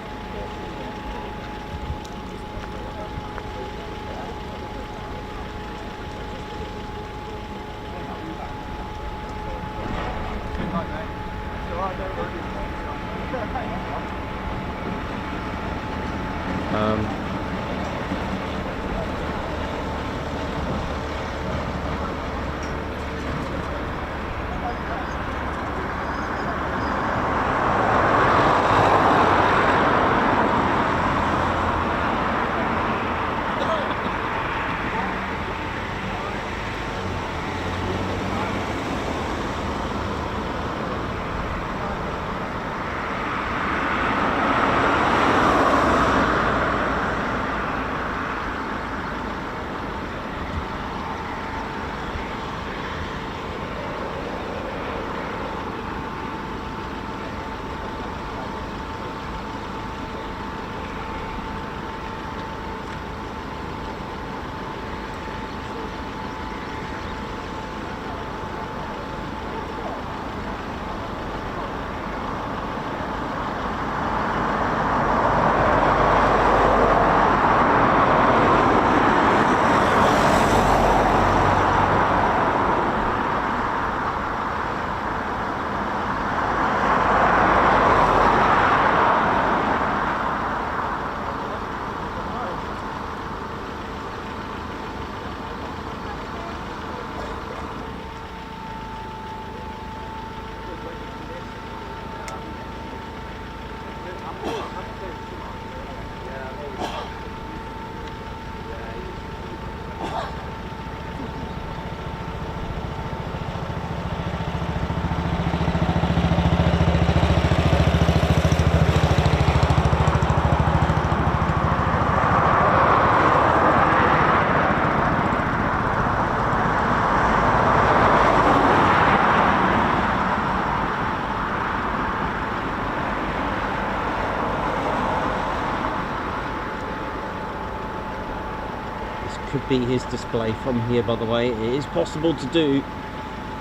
Could be his display from here, by the way. It is possible to do.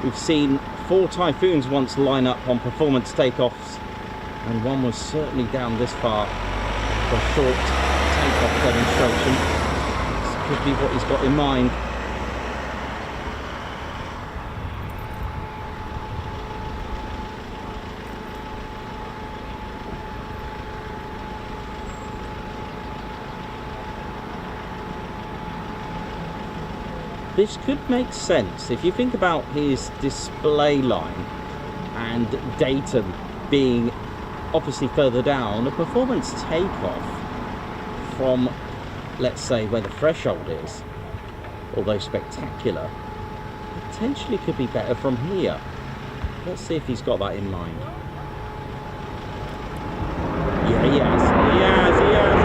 We've seen 4 Typhoons once line up on performance takeoffs, and one was certainly down this far for a short takeoff demonstration. This could be what he's got in mind. This could make sense if you think about his display line and datum being obviously further down. A performance takeoff from, let's say, where the threshold is, although spectacular, potentially could be better from here. Let's see if he's got that in mind. Yeah, he has. He has. He has.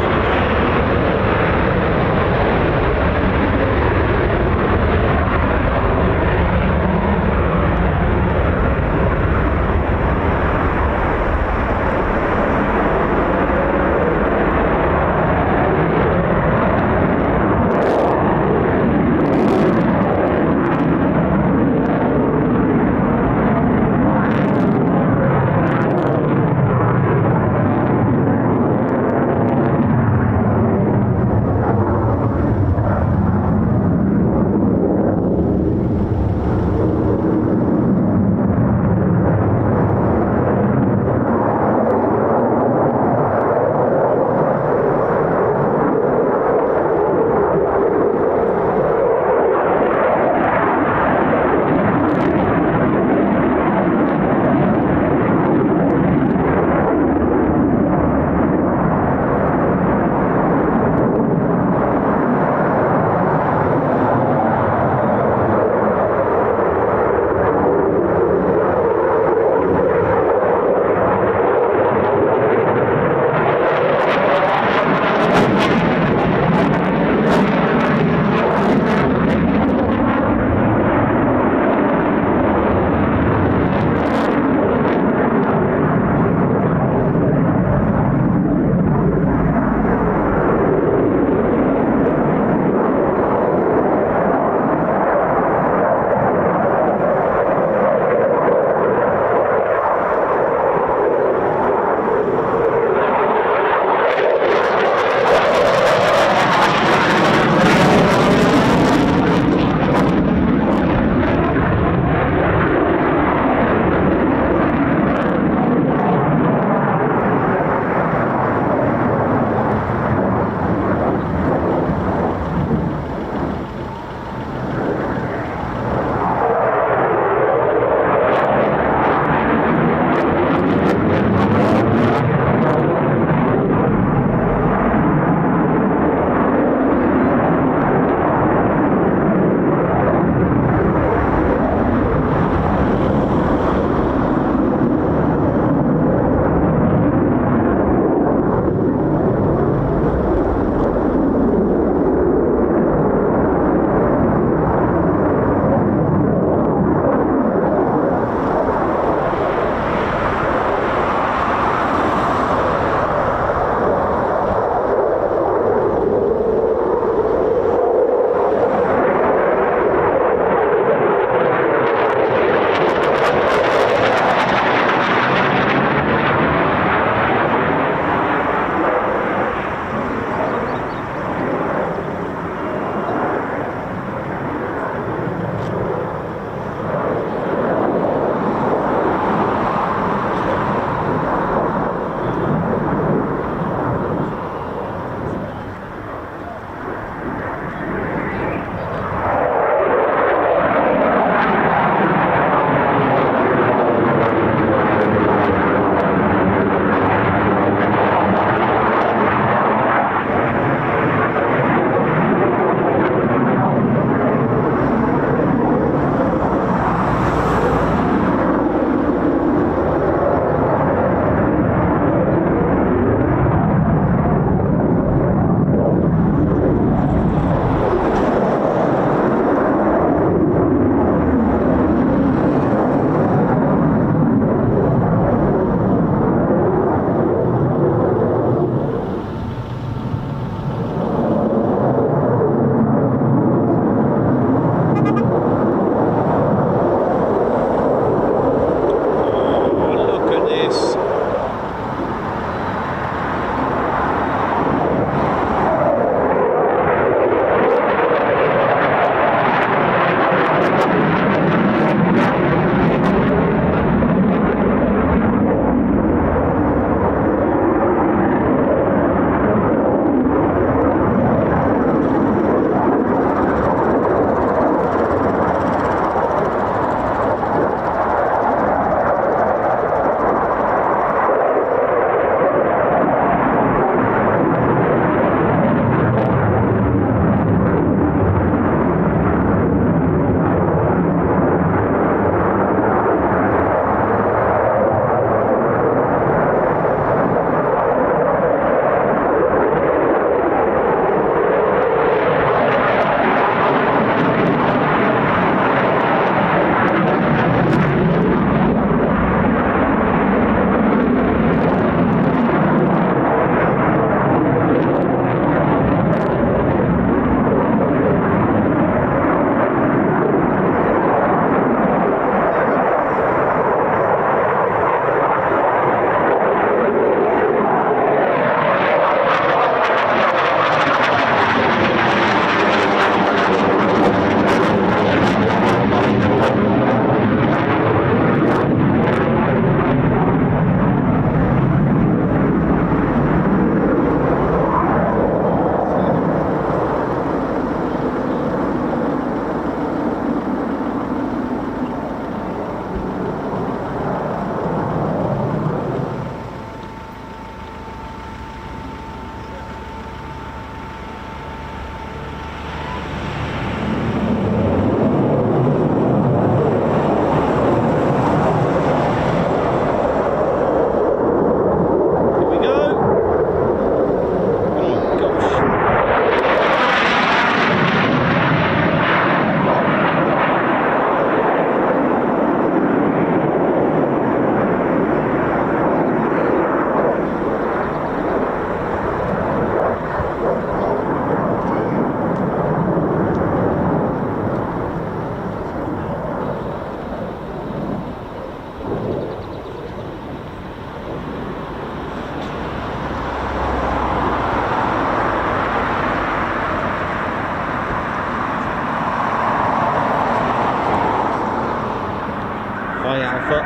By Alpha.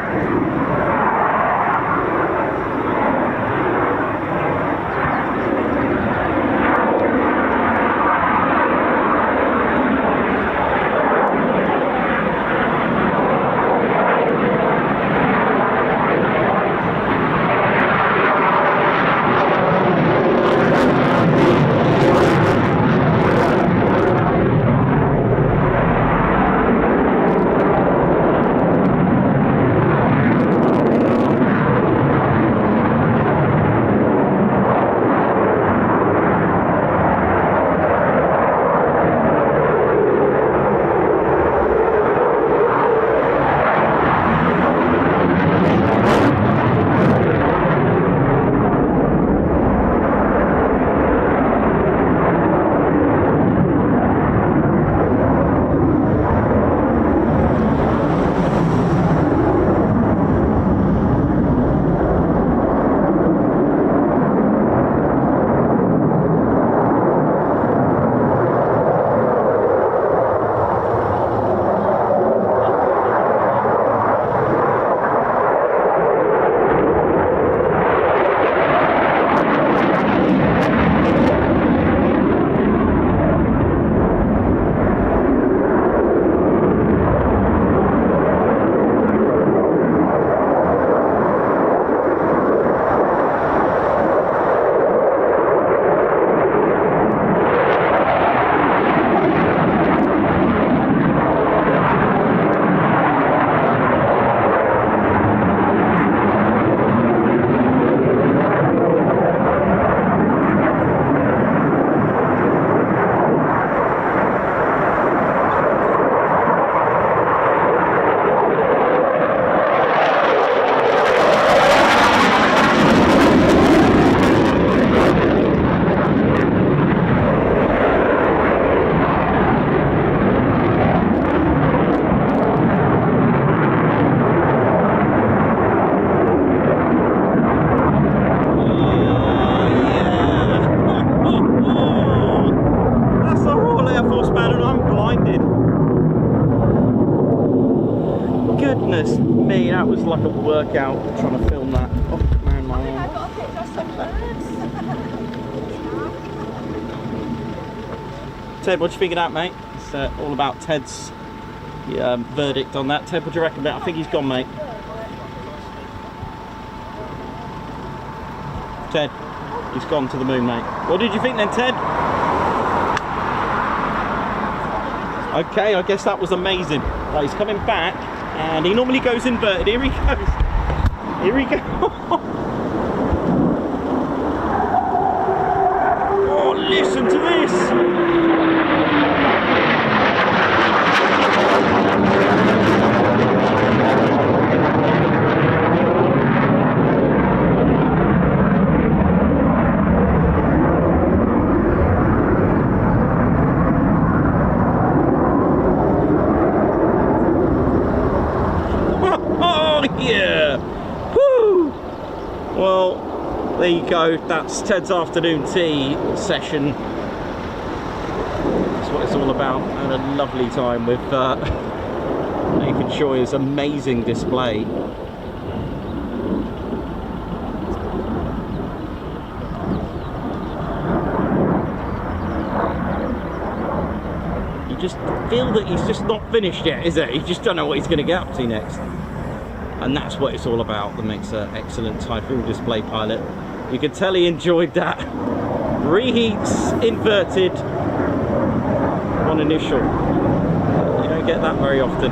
Goodness me, that was like a workout trying to film that. Oh man, my arm. I got a picture of some birds. Ted, what do you think of that, mate? It's all about Ted's verdict on that. Ted, what do you reckon about it? I think he's gone, mate. Ted, he's gone to the moon, mate. What did you think then, Ted? Okay, I guess that was amazing. Right, he's coming back, and he normally goes inverted. Here he goes. Here he goes. Oh, listen to this. Yeah, woo! Well, there you go. That's Ted's afternoon tea session. That's what it's all about. I had a lovely time with Nathan Shoyer's amazing display. You just feel that he's just not finished yet, is it? You just don't know what he's going to get up to next. And that's what it's all about. That makes an excellent Typhoon display pilot. You can tell he enjoyed that. Reheats inverted on initial. You don't get that very often.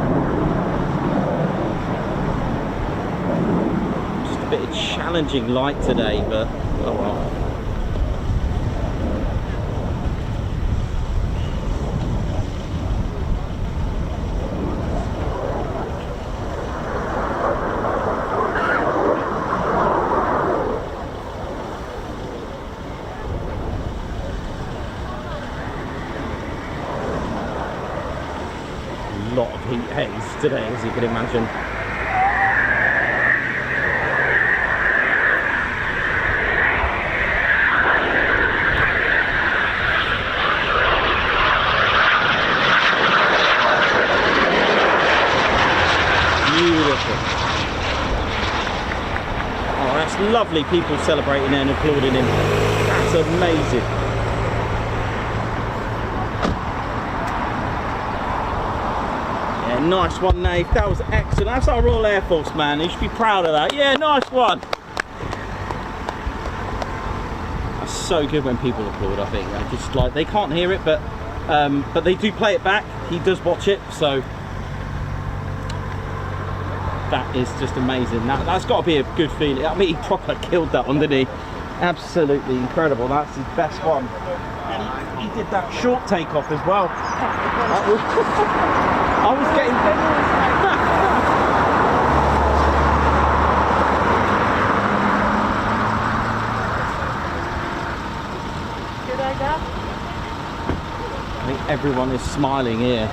Just a bit of challenging light today, but oh well. Lot of heat haze today, as you can imagine. Beautiful. Oh, that's lovely, people celebrating and applauding him. That's amazing. Yeah, nice one, Nate. That was excellent. That's our Royal Air Force, man. You should be proud of that. Yeah, nice one. That's so good when people applaud, I think. I just like, they can't hear it, but they do play it back. He does watch it, so that is just amazing. That's got to be a good feeling. I mean, he proper killed that one, didn't he? Absolutely incredible. That's his best one. And he did that short takeoff as well. That was I was getting I think everyone is smiling here.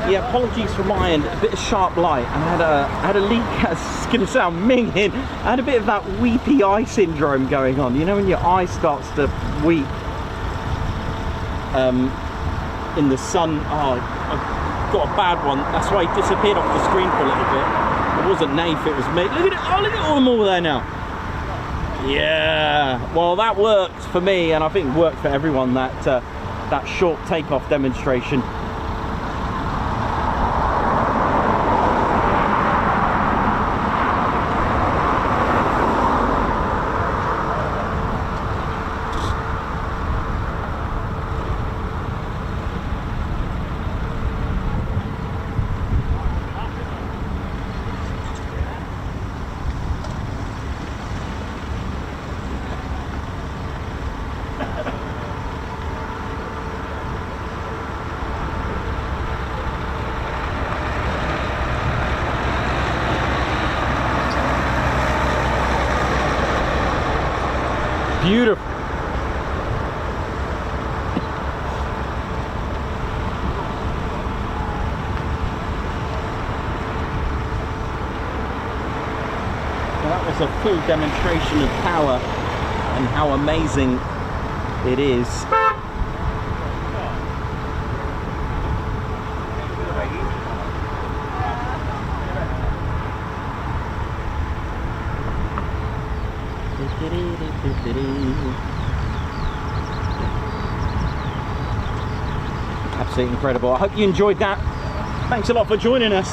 Yeah, apologies for my end, a bit of sharp light. I had a leak, it's going to sound minging. I had a bit of that weepy eye syndrome going on. You know when your eye starts to weep in the sun? Oh, I've got a bad one. That's why he disappeared off the screen for a little bit. It wasn't Nath, it was me. Look at it, oh look at all them all there now. Yeah, well that worked for me, and I think worked for everyone, that short takeoff demonstration. Beautiful. Well, that was a full demonstration of power and how amazing it is. Absolutely incredible. I hope you enjoyed that. Thanks a lot for joining us.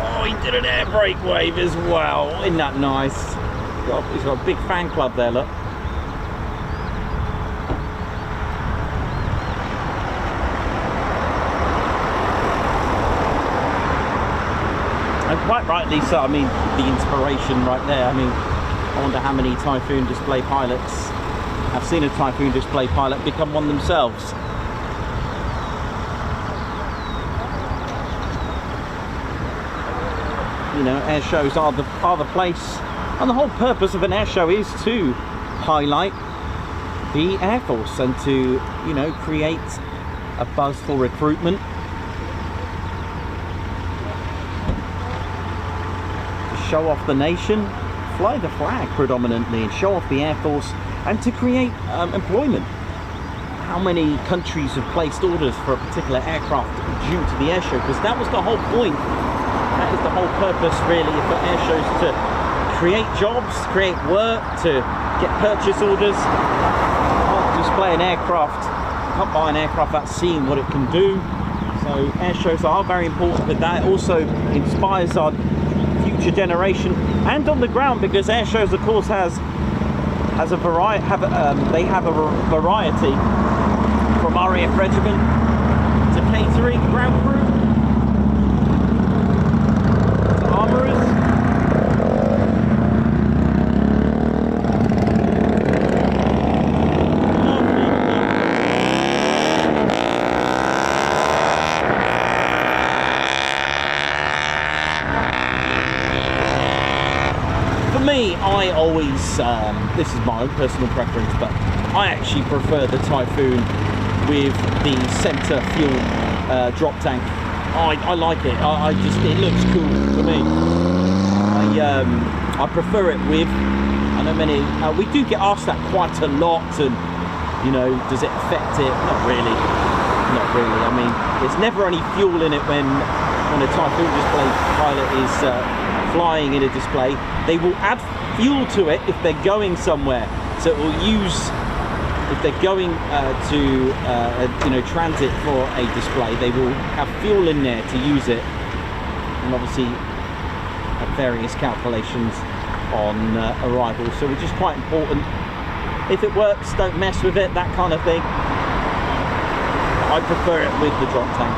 Oh, he did an air brake wave as well. Isn't that nice? He's got a big fan club there, look. And quite rightly so. I mean, the inspiration right there. I mean, I wonder how many Typhoon display pilots have seen a Typhoon display pilot become one themselves. You know, air shows are the place, and the whole purpose of an air show is to highlight the Air Force and to, you know, create a buzz for recruitment. Show off the nation, fly the flag predominantly, and show off the Air Force, and to create employment. How many countries have placed orders for a particular aircraft due to the air show? Because that was the whole point. That is the whole purpose, really, for air shows, to create jobs, create work, to get purchase orders. You can't display an aircraft, you can't buy an aircraft without seeing what it can do. So air shows are very important with that. It also inspires our future generation, and on the ground, because air shows of course has a variety, they have a variety from RAF regiment to catering, ground crew to armourers. always, this is my own personal preference, but I actually prefer the Typhoon with the centre fuel drop tank. I like it. I just, it looks cool for me. I prefer it with. I know many. We do get asked that quite a lot, and you know, does it affect it? Not really. Not really. I mean, there's never any fuel in it when a Typhoon display pilot is flying in a display. They will add fuel to it if they're going somewhere. So it will use, if they're going to you know, transit for a display, they will have fuel in there to use it, and obviously have various calculations on arrival. So which is quite important. If it works, don't mess with it, that kind of thing. I prefer it with the drop tank.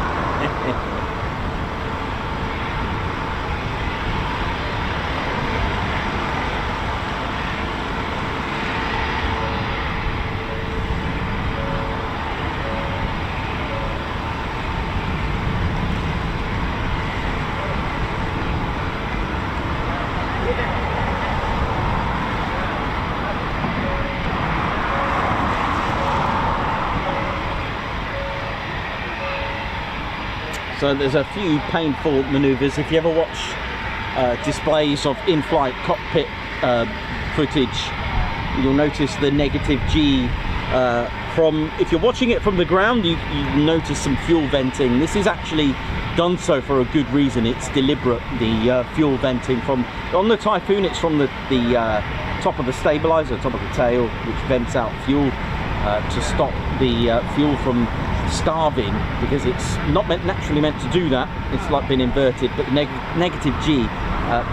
So there's a few painful manoeuvres. If you ever watch displays of in-flight cockpit footage, you'll notice the negative G from, if you're watching it from the ground, you notice some fuel venting. This is actually done so for a good reason. It's deliberate, the fuel venting from, on the Typhoon, it's from the top of the stabilizer, top of the tail, which vents out fuel to stop the fuel from starving, because it's not naturally meant to do that. It's like been inverted, but the negative G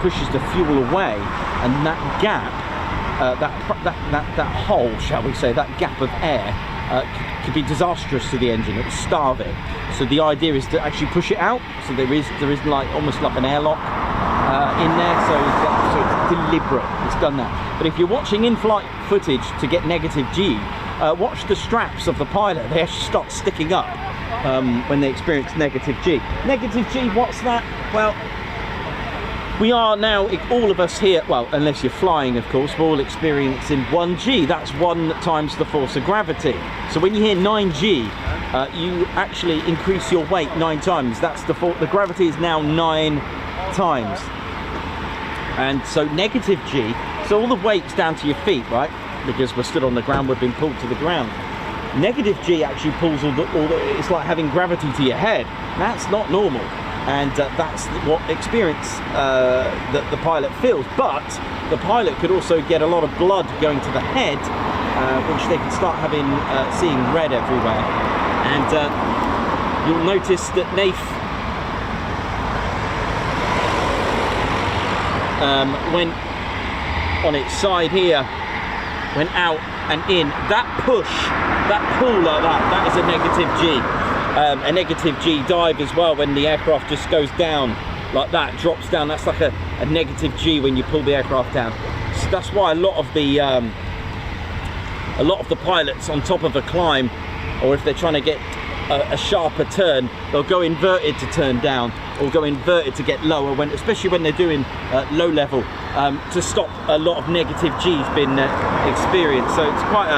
pushes the fuel away, and that gap, that hole, shall we say, that gap of air could be disastrous to the engine. It will starve it. So the idea is to actually push it out. So there is like almost like an airlock in there. So it's deliberate. It's done that. But if you're watching in-flight footage to get negative G, watch the straps of the pilot. They actually start sticking up when they experience negative G. Negative G, what's that? Well, we are now, all of us here, well, unless you're flying, of course, we're all experiencing 1G. That's 1 times the force of gravity. So when you hear 9G, you actually increase your weight 9 times. That's the gravity is now 9 times. And so negative G, so all the weight's down to your feet, right? Because we're stood on the ground, we're being pulled to the ground. Negative G actually pulls all the, it's like having gravity to your head. That's not normal. And that's what experience that the pilot feels. But the pilot could also get a lot of blood going to the head, which they could start having seeing red everywhere. And you'll notice that NAF went on its side here, went out and in. That push, that pull like that is a negative G. A negative G dive as well, when the aircraft just goes down like that, drops down. That's like a negative G when you pull the aircraft down. So that's why a lot of the pilots on top of a climb, or if they're trying to get a sharper turn, they'll go inverted to turn down, or go inverted to get lower, when, especially when they're doing low level, to stop a lot of negative G's being experienced. So it's quite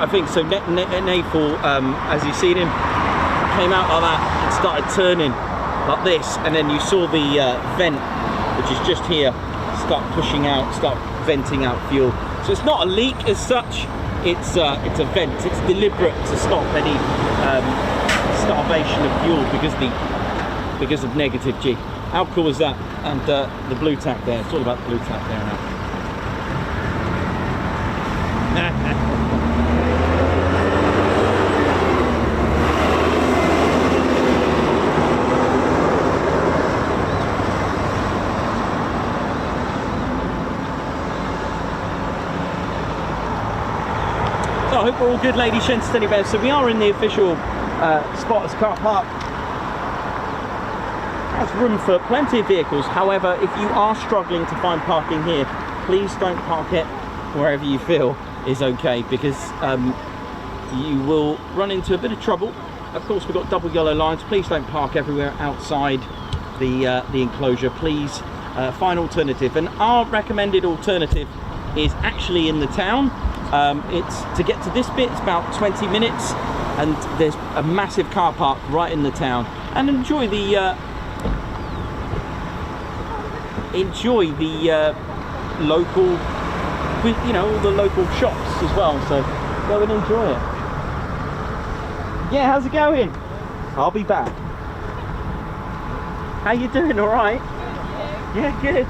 a thing. So Naval, as you've seen him, came out like that and started turning like this, and then you saw the vent, which is just here, start pushing out, start venting out fuel. So it's not a leak as such, it's a vent. It's deliberate to stop any starvation of fuel because of negative G. How cool is that? And the blue tack there, it's all about the blue tack there now. So I hope we're all good, ladies, gents, teddy bears. So we are in the official spotters car park. There's room for plenty of vehicles. However, if you are struggling to find parking here, please don't park it wherever you feel is okay, because you will run into a bit of trouble. Of course, we've got double yellow lines. Please don't park everywhere outside the enclosure. Please find alternative. And our recommended alternative is actually in the town. It's to get to this bit, it's about 20 minutes, and there's a massive car park right in the town. And enjoy the local, you know, all the local shops as well. So go and enjoy it. Yeah, how's it going? I'll be back. How you doing? All right? Yeah, good.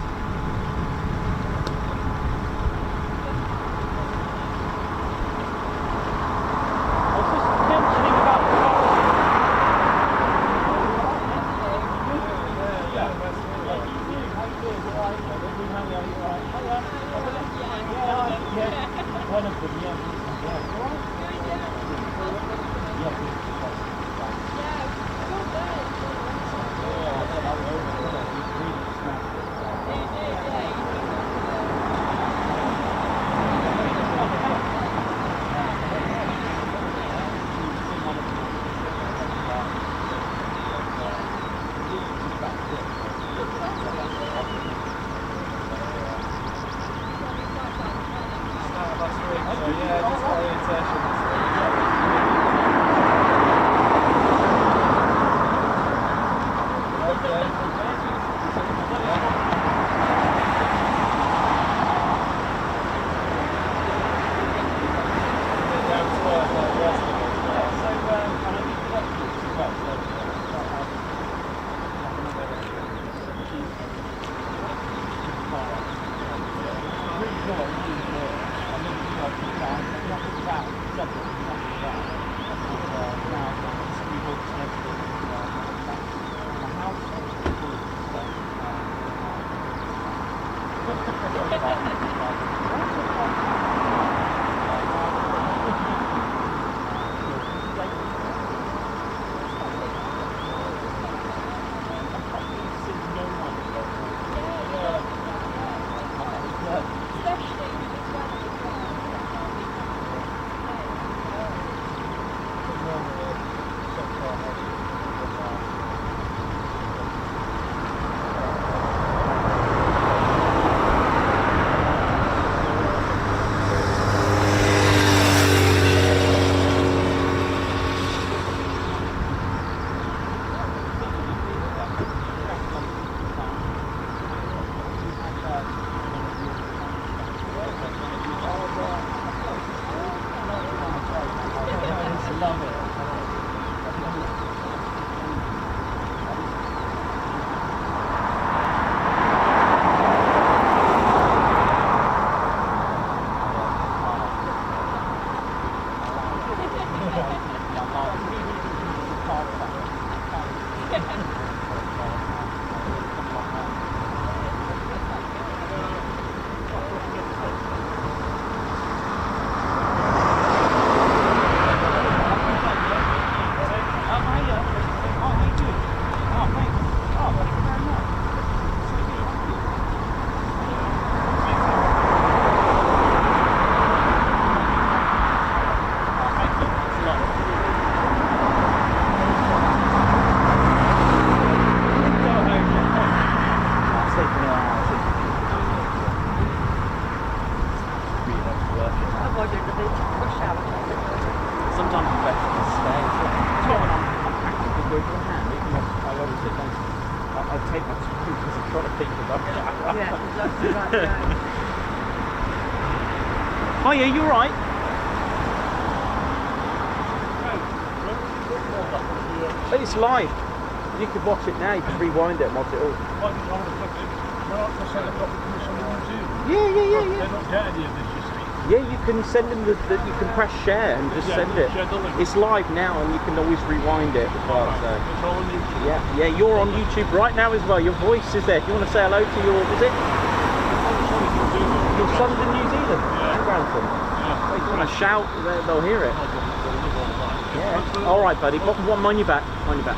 Hiya, you alright? It's live. You could watch it now, you can rewind it and watch it all. Yeah. They're not getting any of this, you see. Yeah, you can send them you can press share and just send it. It's live now and you can always rewind it as well. So. It's all on YouTube. Yeah, you're on YouTube right now as well. Your voice is there. Do you want to say hello to your, is it? Your son's in New Zealand? Yeah. Grantham. Yeah. If you want to shout, they'll hear it. Yeah. All right, buddy. Mind your back. Mind your back.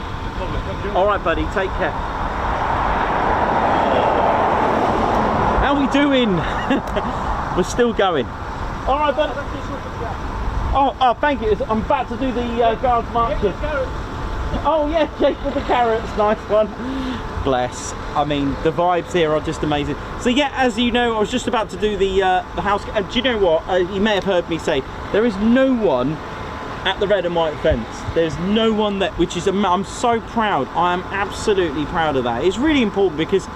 All right, buddy. Take care. How we doing? We're still going. All right, buddy. Oh, thank you. I'm about to do the guards marches. Oh yeah, Jake with the carrots, nice one. Bless. I mean, the vibes here are just amazing. So yeah, as you know, I was just about to do the house. And do you know what? You may have heard me say there is no one at the red and white fence. There's no one that, which is, I'm so proud. I am absolutely proud of that. It's really important because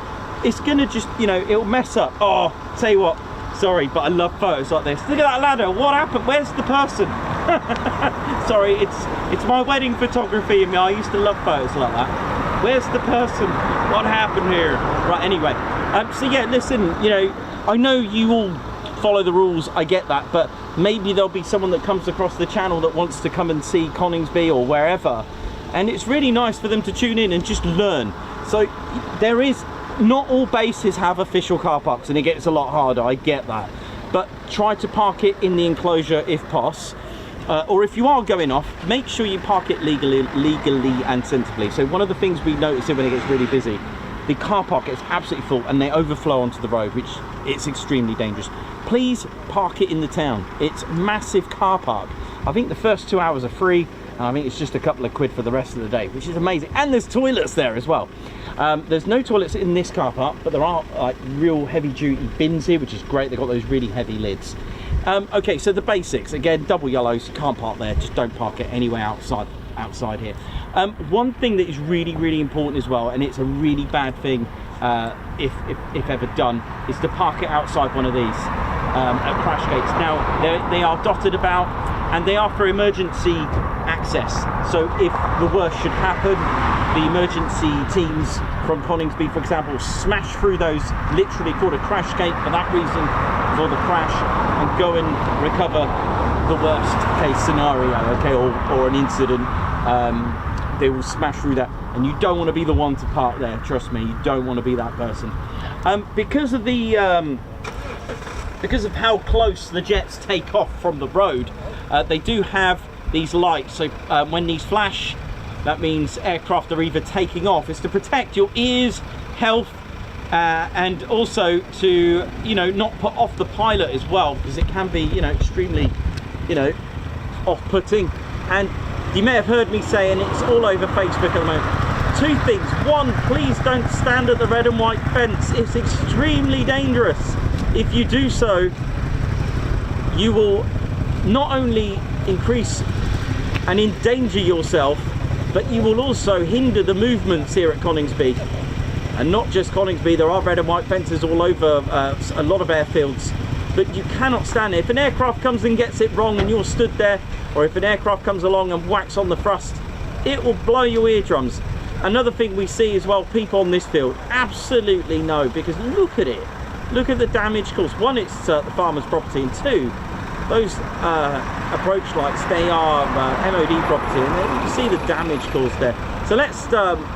it's gonna just, you know, it'll mess up. Oh, tell you what, sorry, but I love photos like this. Look at that ladder. What happened? Where's the person? Sorry, it's my wedding photography and I used to love photos like that. Where's the person? What happened here? Right, anyway. So yeah, listen, you know, I know you all follow the rules, I get that, but maybe there'll be someone that comes across the channel that wants to come and see Coningsby or wherever, and it's really nice for them to tune in and just learn. So there is, not all bases have official car parks, and it gets a lot harder, I get that, but try to park it in the enclosure if possible. Or if you are going off, make sure you park it legally and sensibly. So one of the things we notice when it gets really busy, the car park gets absolutely full and they overflow onto the road, which it's extremely dangerous. Please park it in the town. It's massive car park. I think the first 2 hours are free, and I think it's just a couple of quid for the rest of the day, which is amazing. And there's toilets there as well. There's no toilets in this car park, but there are like real heavy duty bins here, which is great. They've got those really heavy lids. Okay, so the basics, again, double yellows, you can't park there, just don't park it anywhere outside here. One thing that is really important as well, and it's a really bad thing if ever done, is to park it outside one of these at crash gates. Now, they are dotted about, and they are for emergency access. So if the worst should happen, the emergency teams from Coningsby, for example, smash through those, literally called a crash gate for that reason, for the crash, and go and recover the worst case scenario, okay, or an incident. They will smash through that, and you don't want to be the one to park there, trust me, you don't want to be that person. Because of the because of how close the jets take off from the road, they do have these lights, so when these flash, that means aircraft are either taking off. It's to protect your ears, health, and also to, you know, not put off the pilot as well, because it can be, you know, extremely, you know, off-putting. And you may have heard me say, and it's all over Facebook at the moment, two things. One, please don't stand at the red and white fence. It's extremely dangerous. If you do so, you will not only increase and endanger yourself, but you will also hinder the movements here at Coningsby. And not just Coningsby, there are red and white fences all over a lot of airfields, but you cannot stand there. If an aircraft comes and gets it wrong and you're stood there, or if an aircraft comes along and whacks on the thrust, it will blow your eardrums. Another thing we see as well, people on this field absolutely know, because look at it. Look at the damage caused. One, it's the farmer's property, and two, those approach lights, they are MOD property, and you can see the damage caused there. So let's,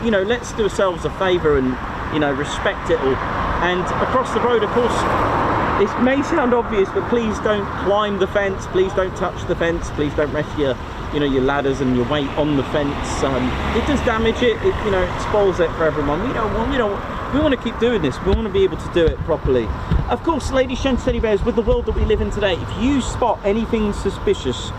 you know, let's do ourselves a favour and, you know, respect it all. And across the road, of course, this may sound obvious, but please don't climb the fence. Please don't touch the fence. Please don't rest your, you know, your ladders and your weight on the fence. It does damage it. It, you know, it spoils it for everyone. We want to keep doing this. We want to be able to do it properly. Of course, ladies, gents, teddy bears, with the world that we live in today, if you spot anything suspicious,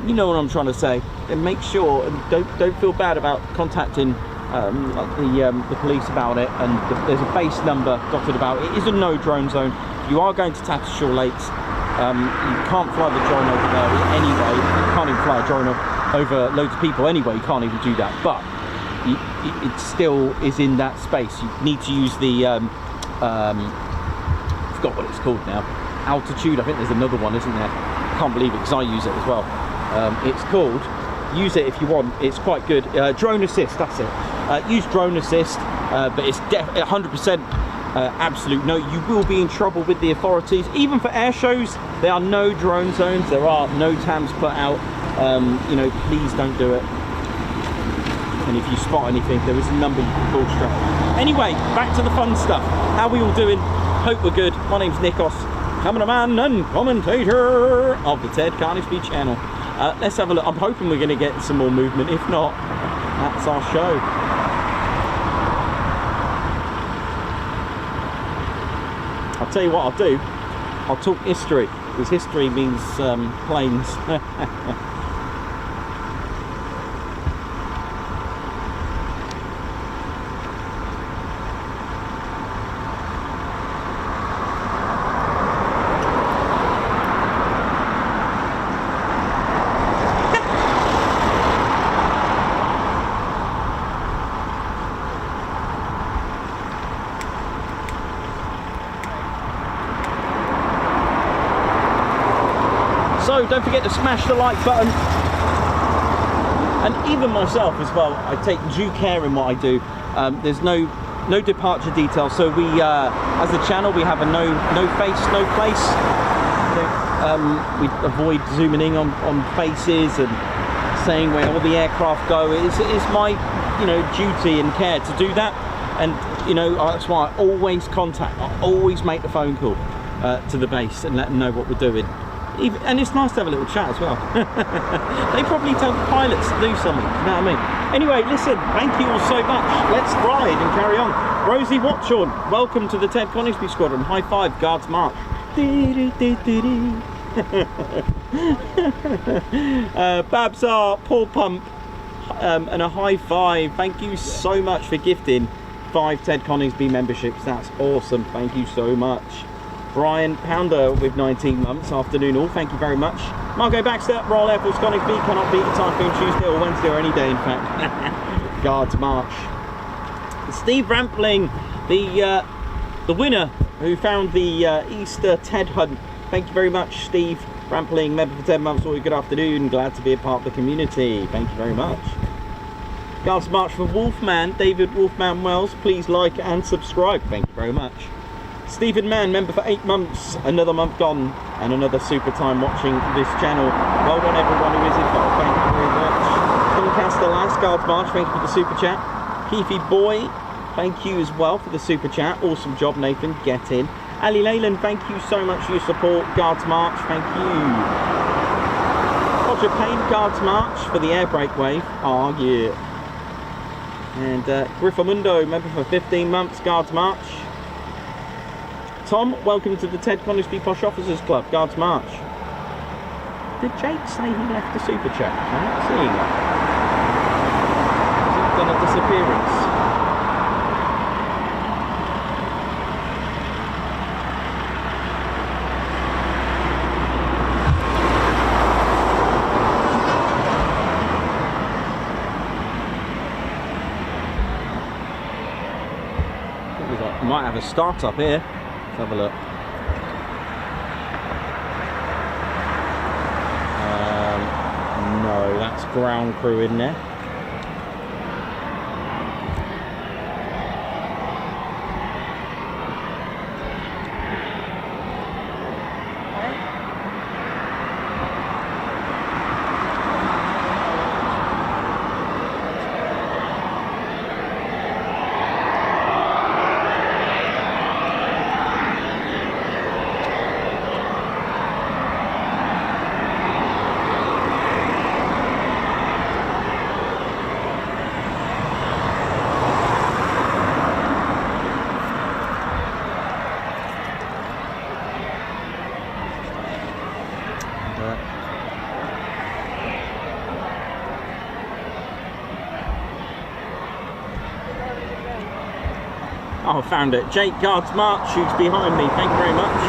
you know what I'm trying to say, then make sure and don't feel bad about contacting the police about it. And there's a base number dotted about. It is a no drone zone. If you are going to Tattershall Lakes, you can't fly the drone over there anyway. You can't even fly a drone over loads of people anyway. You can't even do that. But it still is in that space. You need to use the I forgot what it's called now, altitude. I think there's another one, isn't there? I can't believe it, because I use it as well. It's called, use it if you want, it's quite good, drone assist, that's it. Use drone assist, but it's 100% absolute no. You will be in trouble with the authorities. Even for air shows, there are no drone zones, there are no TAMs put out. You know, please don't do it. And if you spot anything, there is a number you can call straight away. Anyway, back to the fun stuff. How are we all doing? Hope we're good. My name's Nikos, cameraman and commentator of the Ted Coningsby channel. Let's have a look. I'm hoping we're going to get some more movement. If not, that's our show. I'll tell you what I'll do. I'll talk history, because history means planes. So don't forget to smash the like button. And even myself as well, I take due care in what I do. There's no departure details, so we as a channel we have a no face, no place. We avoid zooming in on faces and saying where all the aircraft go. It's my duty and care to do that, and that's why I always always make the phone call to the base and let them know what we're doing. And it's nice to have a little chat as well. They probably tell the pilots to do something, you know what I mean? Anyway, listen, thank you all so much. Let's ride and carry on. Rosie Watchorn, welcome to the Ted Coningsby Squadron. High five, guards march. Babsar, Paul Pump, and a high five. Thank you so much for gifting 5 Ted Coningsby memberships. That's awesome. Thank you so much. Brian Pounder with 19 months. Afternoon all, thank you very much. Margot Baxter, Royal Air Force Coningsby, cannot beat a Typhoon Tuesday or Wednesday or any day in fact. Guards march. Steve Rampling, the winner who found the Easter Ted hunt. Thank you very much, Steve Rampling, member for 10 months. Good afternoon, glad to be a part of the community. Thank you very much. Guards march for Wolfman, David Wolfman Wells. Please like and subscribe. Thank you very much. Stephen Mann, member for 8 months, another month gone, and another super time watching this channel. Well done everyone who is involved, thank you very much. Doncaster Lass, Guards March, thank you for the super chat. Keithy Boy, thank you as well for the super chat. Awesome job, Nathan, get in. Ali Leyland, thank you so much for your support. Guards March, thank you. Roger Payne, Guards March for the air brake wave. Oh yeah. And Griffamundo, member for 15 months, Guards March. Tom, welcome to the Ted Coningsby Posh Officers Club, Guards March. Did Jake say he left a super chat? I'm not seeing that. Has it done a disappearance? I might have a start up here. Let's have a look. No, that's ground crew in there. Oh, I found it. Jake Guards March, who's behind me. Thank you very much.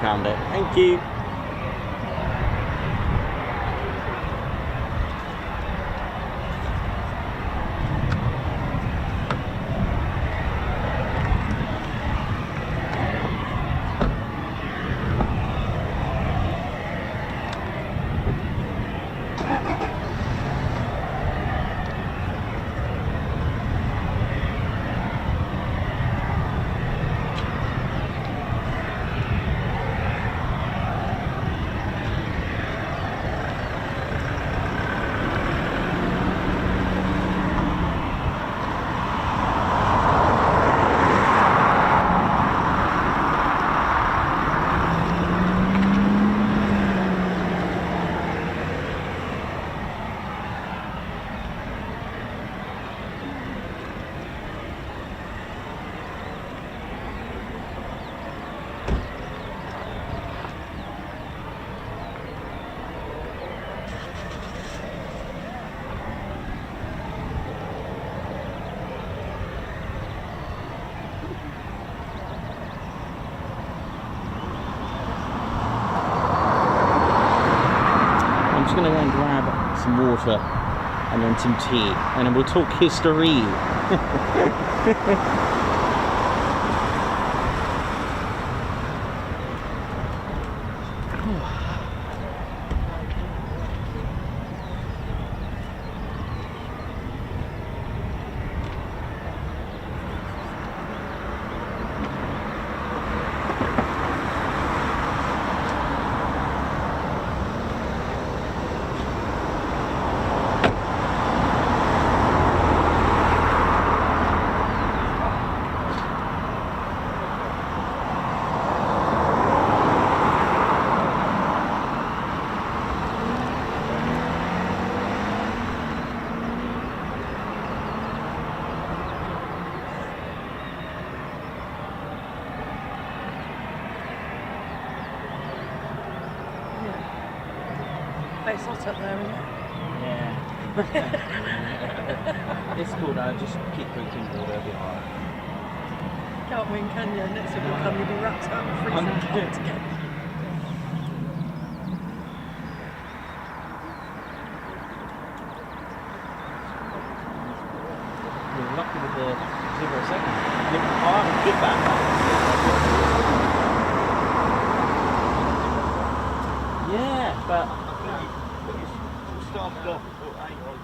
Found it. Thank you. Going to go and grab some water and then some tea, and then we'll talk history. It's hot up there, isn't it? Yeah. It's cool now, just keep drinking water, it'll be alright. Can't win, can you? Next time you come, you'll be wrapped up and freezing cold again. You're lucky with the 0 seconds. I haven't did that. Yeah, but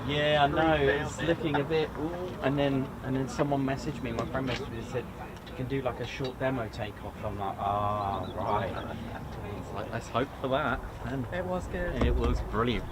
yeah, I know. It's looking a bit. Ooh, and then someone messaged me. My friend messaged me and said, "You can do like a short demo takeoff." I'm like, "Ah, oh, right." It's like, let's hope for that. And it was good. it was brilliant.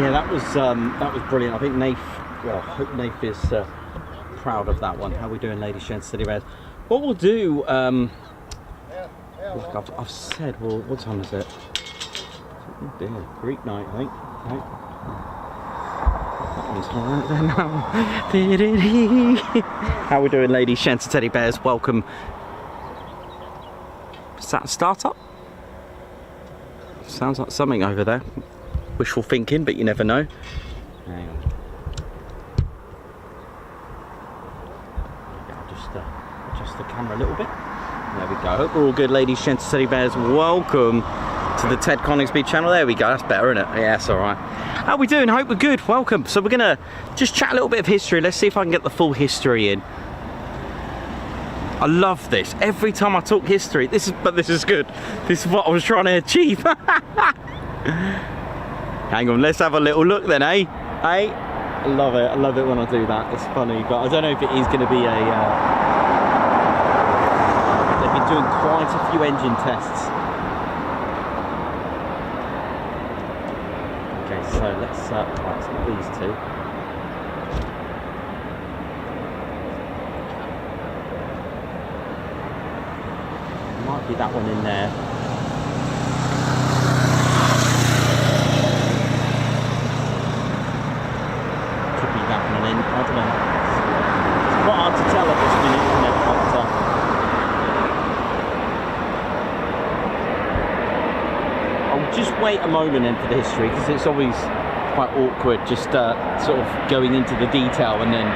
Yeah, that was brilliant. I think Nath, well, I hope Nath is proud of that one. How are we doing, ladies, gents, steady bears? What we'll do, look, I've said, well, what time is it? Oh dear, Greek night, I think. Right. That one's alright there now. How are we doing, ladies, gents, teddy bears? Welcome. Is that a startup? Sounds like something over there. Wishful thinking, but you never know. Hang on. I'll just adjust the camera a little bit. There we go. Hope we're all good, ladies, gents, teddy bears. Welcome to the Ted Coningsby channel. There we go. That's better, isn't it? Yeah, that's all right. How we doing? Hope we're good. Welcome. So we're gonna just chat a little bit of history. Let's see if I can get the full history in. I love this. Every time I talk history, this is good. This is what I was trying to achieve. Hang on, let's have a little look then, eh? Hey, I love it when I do that. It's funny, but I don't know if it is going to be a... they've been doing quite a few engine tests. Okay, so let's these two. Might be that one in there. I don't know. It's quite hard to tell at this minute, isn't it? But, I'll just wait a moment into the history because it's always quite awkward just sort of going into the detail and then...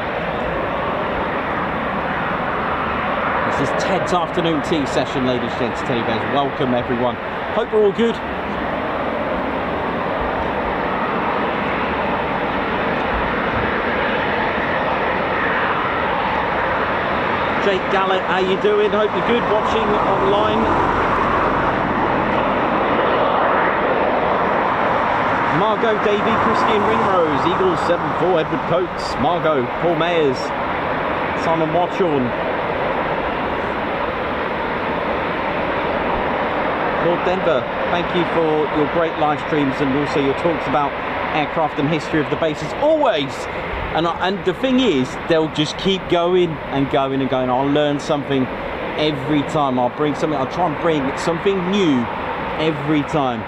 This is Ted's afternoon tea session, ladies and gents, teddy bears. Welcome everyone. Hope we're all good. Jake Gallet, how you doing? Hope you're good watching online. Margot, Davey, Christian Ringrose, Eagles 7-4, Edward Coates, Margot, Paul Mayers, Simon Watchorn, Lord Denver, thank you for your great live streams and also your talks about aircraft and history of the bases. Always! And the thing is, they'll just keep going and going and going. I'll learn something every time. I'll try and bring something new every time.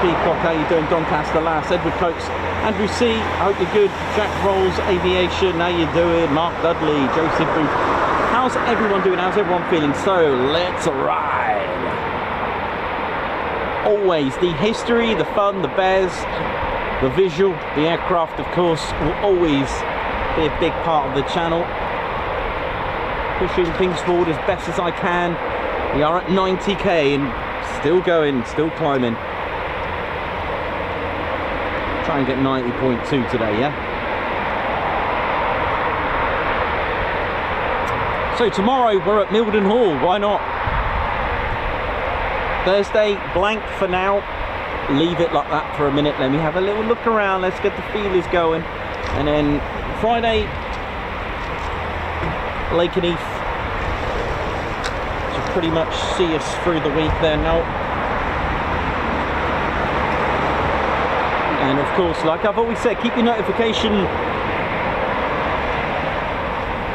Peacock, how you doing? Doncaster Lass, Edward Coates, Andrew C, I hope you're good. Jack Rolls, Aviation, how you doing? Mark Dudley, Joseph Booth. How's everyone doing? How's everyone feeling? So let's ride. Always the history, the fun, the bears, the visual, the aircraft, of course, will always be a big part of the channel. Pushing things forward as best as I can. We are at 90k and still going, still climbing. Try and get 90.2 today, yeah? So tomorrow we're at Milden Hall, why not? Thursday, blank for now. leave it like that for a minute. Let me have a little look around. Let's get the feelers going. And then Friday, Lakenheath to pretty much see us through the week there now. And of course, like I've always said, keep your notification,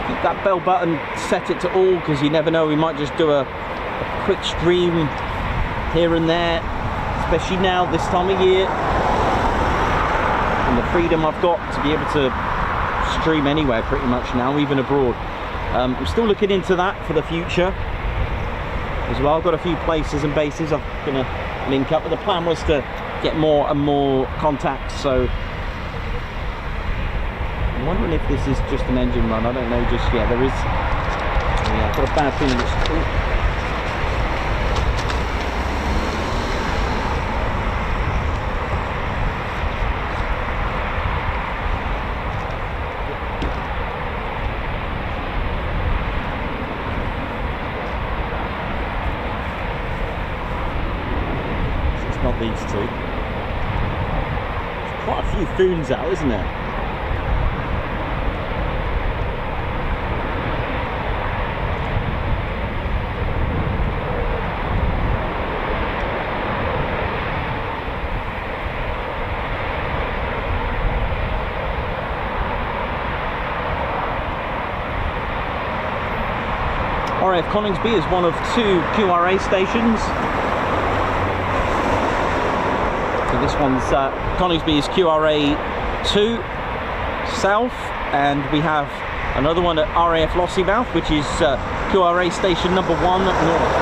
keep that bell button, set it to all, because you never know, we might just do a quick stream here and there, especially now this time of year, and the freedom I've got to be able to stream anywhere pretty much now, even abroad. I'm still looking into that for the future as well. I've got a few places and bases I'm going to link up, but the plan was to get more and more contacts. So I'm wondering if this is just an engine run. I don't know just yet. There is, yeah, I've got a bad feeling it's, it's not these two. There's quite a few Foons out, isn't there? RAF Coningsby is one of 2 QRA stations. So this one's Coningsby is QRA 2 south, and we have another one at RAF Lossiemouth, which is QRA station number 1 north.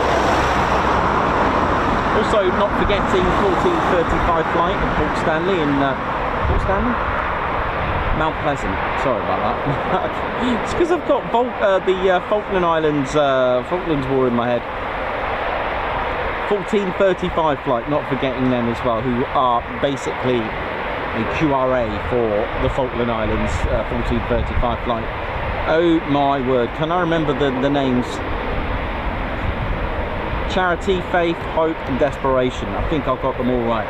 Also, not forgetting 1435 flight at Port Stanley in Port Stanley? Mount Pleasant. Sorry about that. It's because I've got the Falkland Islands, Falklands War in my head. 1435 flight, not forgetting them as well, who are basically a QRA for the Falkland Islands 1435 flight. Oh my word, can I remember the names? Charity, Faith, Hope and Desperation. I think I've got them all right.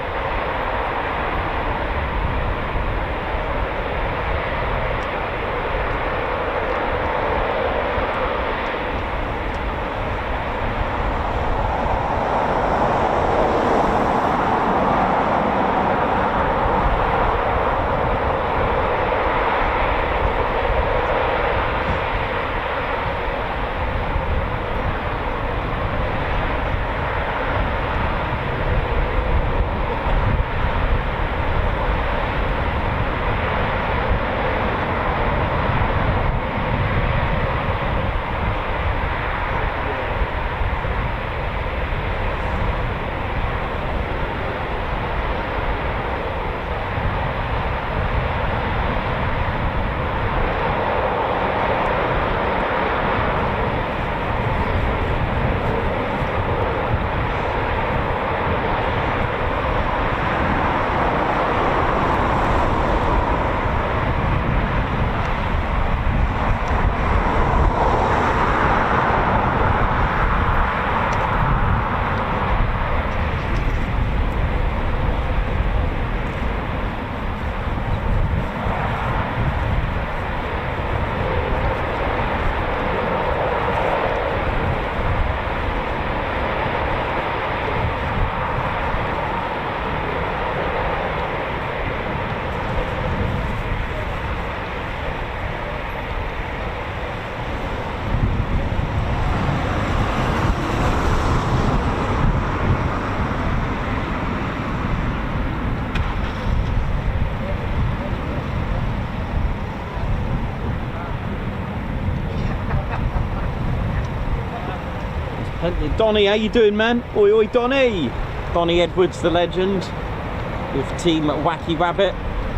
Donny, how you doing, man? Oi, oi, Donny! Donny Edwards, the legend, with Team Wacky Rabbit,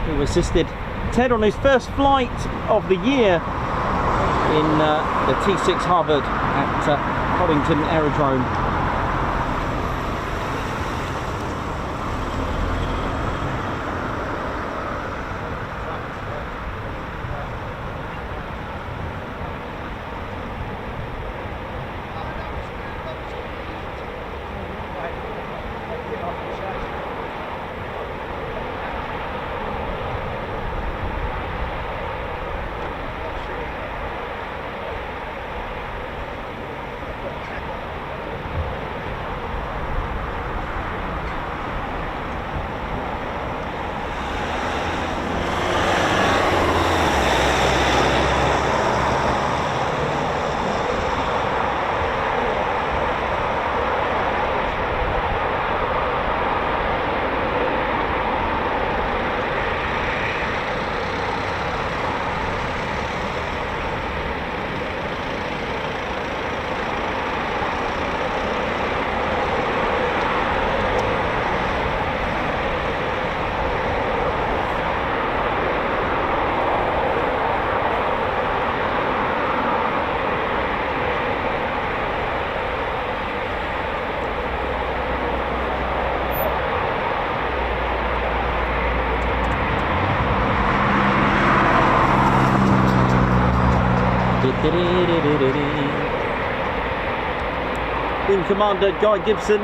who assisted Ted on his first flight of the year in the T6 Harvard at Coddington Aerodrome. Wing Commander Guy Gibson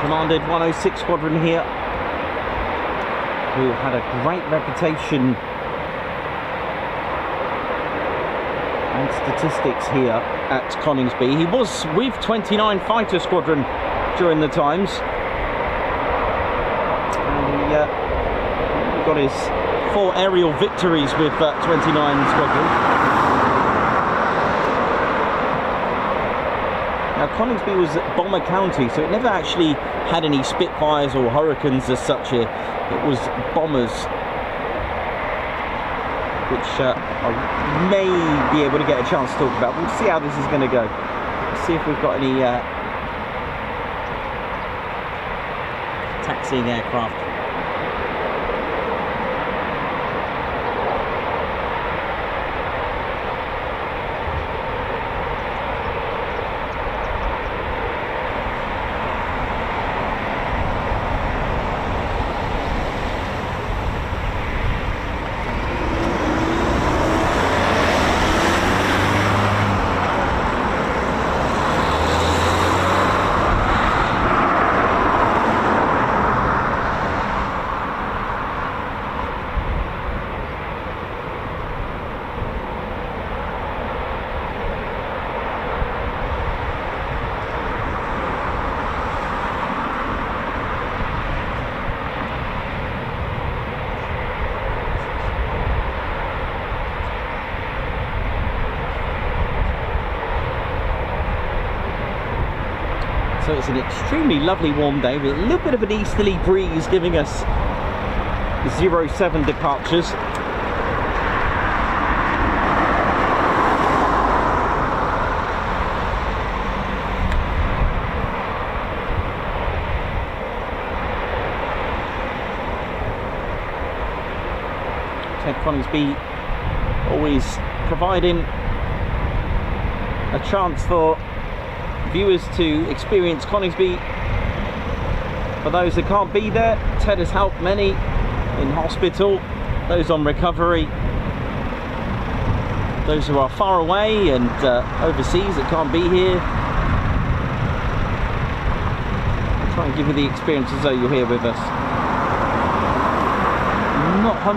commanded 106 Squadron here, who had a great reputation and statistics here at Coningsby. He was with 29 Fighter Squadron during the times, and he got his 4 aerial victories with 29 Squadron. Now, Coningsby was Bomber County, so it never actually had any Spitfires or Hurricanes as such here. It was bombers, which I may be able to get a chance to talk about. We'll see how this is going to go. Let's see if we've got any taxiing aircraft. So it's an extremely lovely warm day with a little bit of an easterly breeze giving us 07 departures. Ted Coningsby always providing a chance for viewers to experience Coningsby. For those that can't be there, Ted has helped many in hospital, those on recovery, those who are far away and overseas that can't be here. I'll try and give you the experience as though you're here with us. I'm not 100%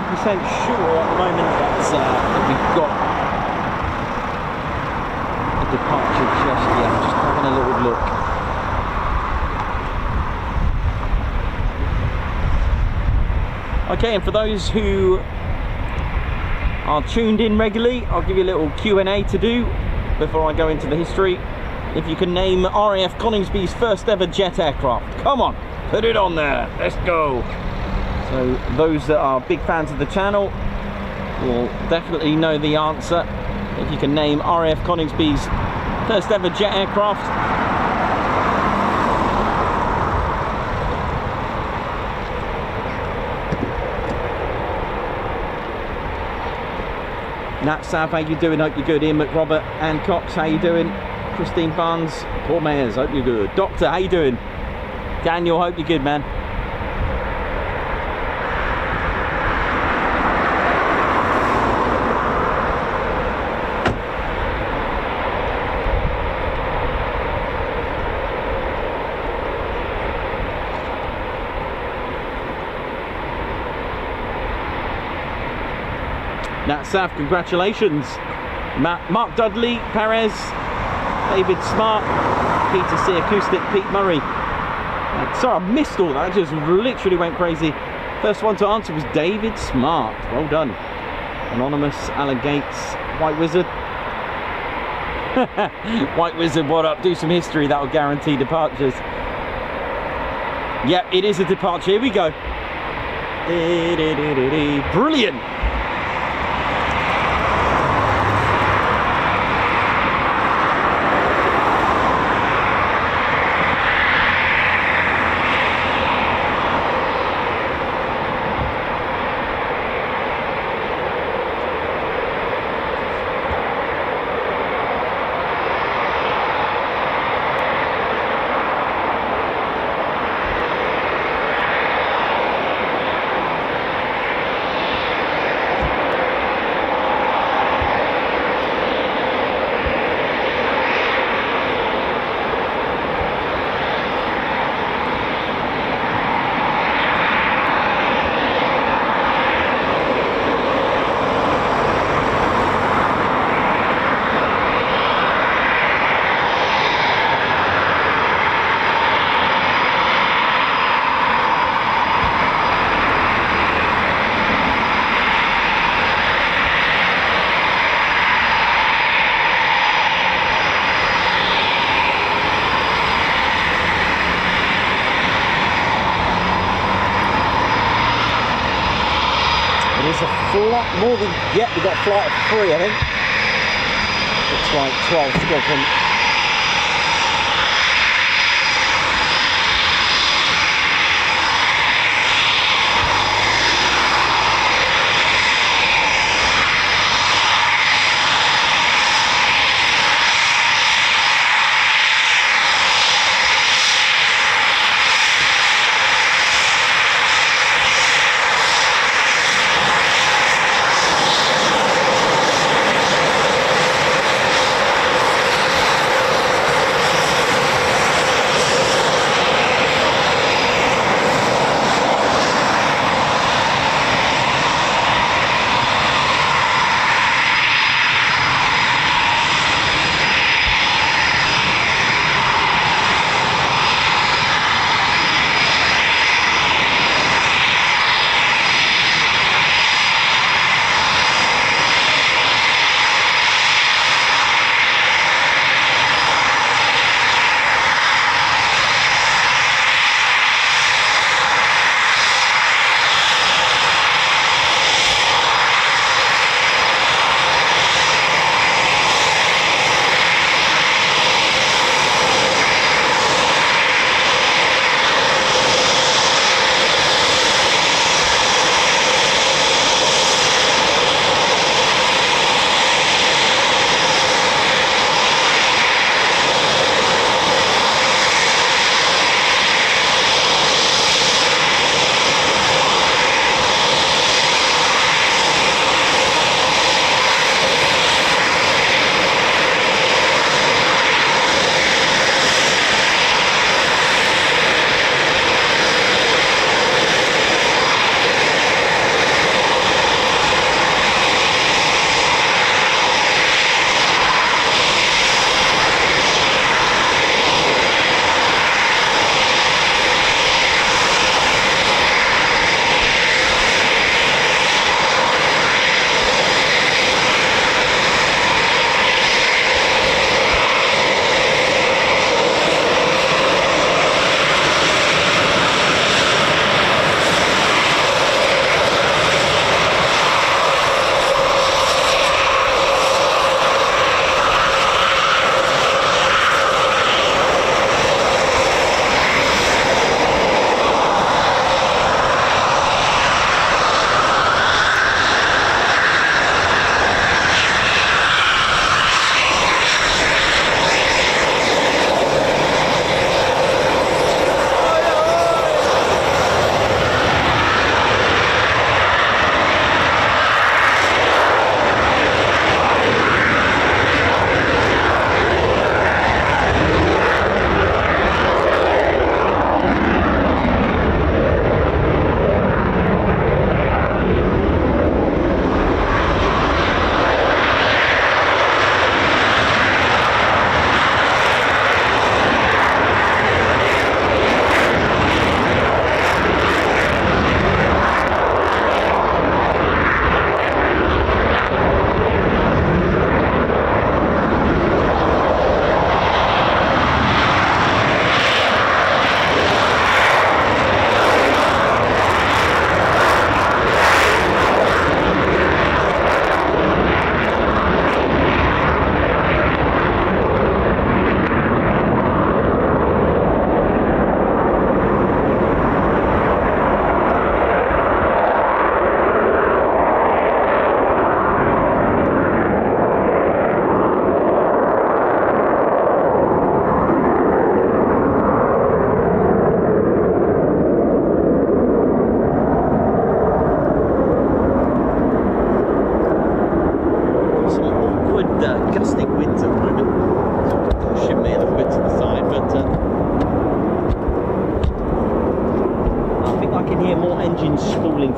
sure at the moment that we've got a departure just yet. I'm just having a little look. Okay, and for those who are tuned in regularly, I'll give you a little Q&A to do before I go into the history. If you can name RAF Coningsby's first ever jet aircraft. Come on, put it on there. Let's go. So those that are big fans of the channel will definitely know the answer. If you can name RAF Coningsby's first ever jet aircraft. Nat Sav, how you doing? Hope you're good. Ian McRobert, Ann Cox, how you doing? Christine Barnes, Paul Mayers, hope you're good. Doctor, how you doing? Daniel, hope you're good, man. Nat Sav, congratulations. Mark Dudley, Perez, David Smart, Peter C. Acoustic, Pete Murray. Sorry, I missed all that. I just literally went crazy. First one to answer was David Smart. Well done. Anonymous, Alan Gates, White Wizard. White Wizard, what up? Do some history, that will guarantee departures. Yep, it is a departure. Here we go. Brilliant. 4, more than yet. We've got a flight of 3, I think. Looks like 12 Squadron.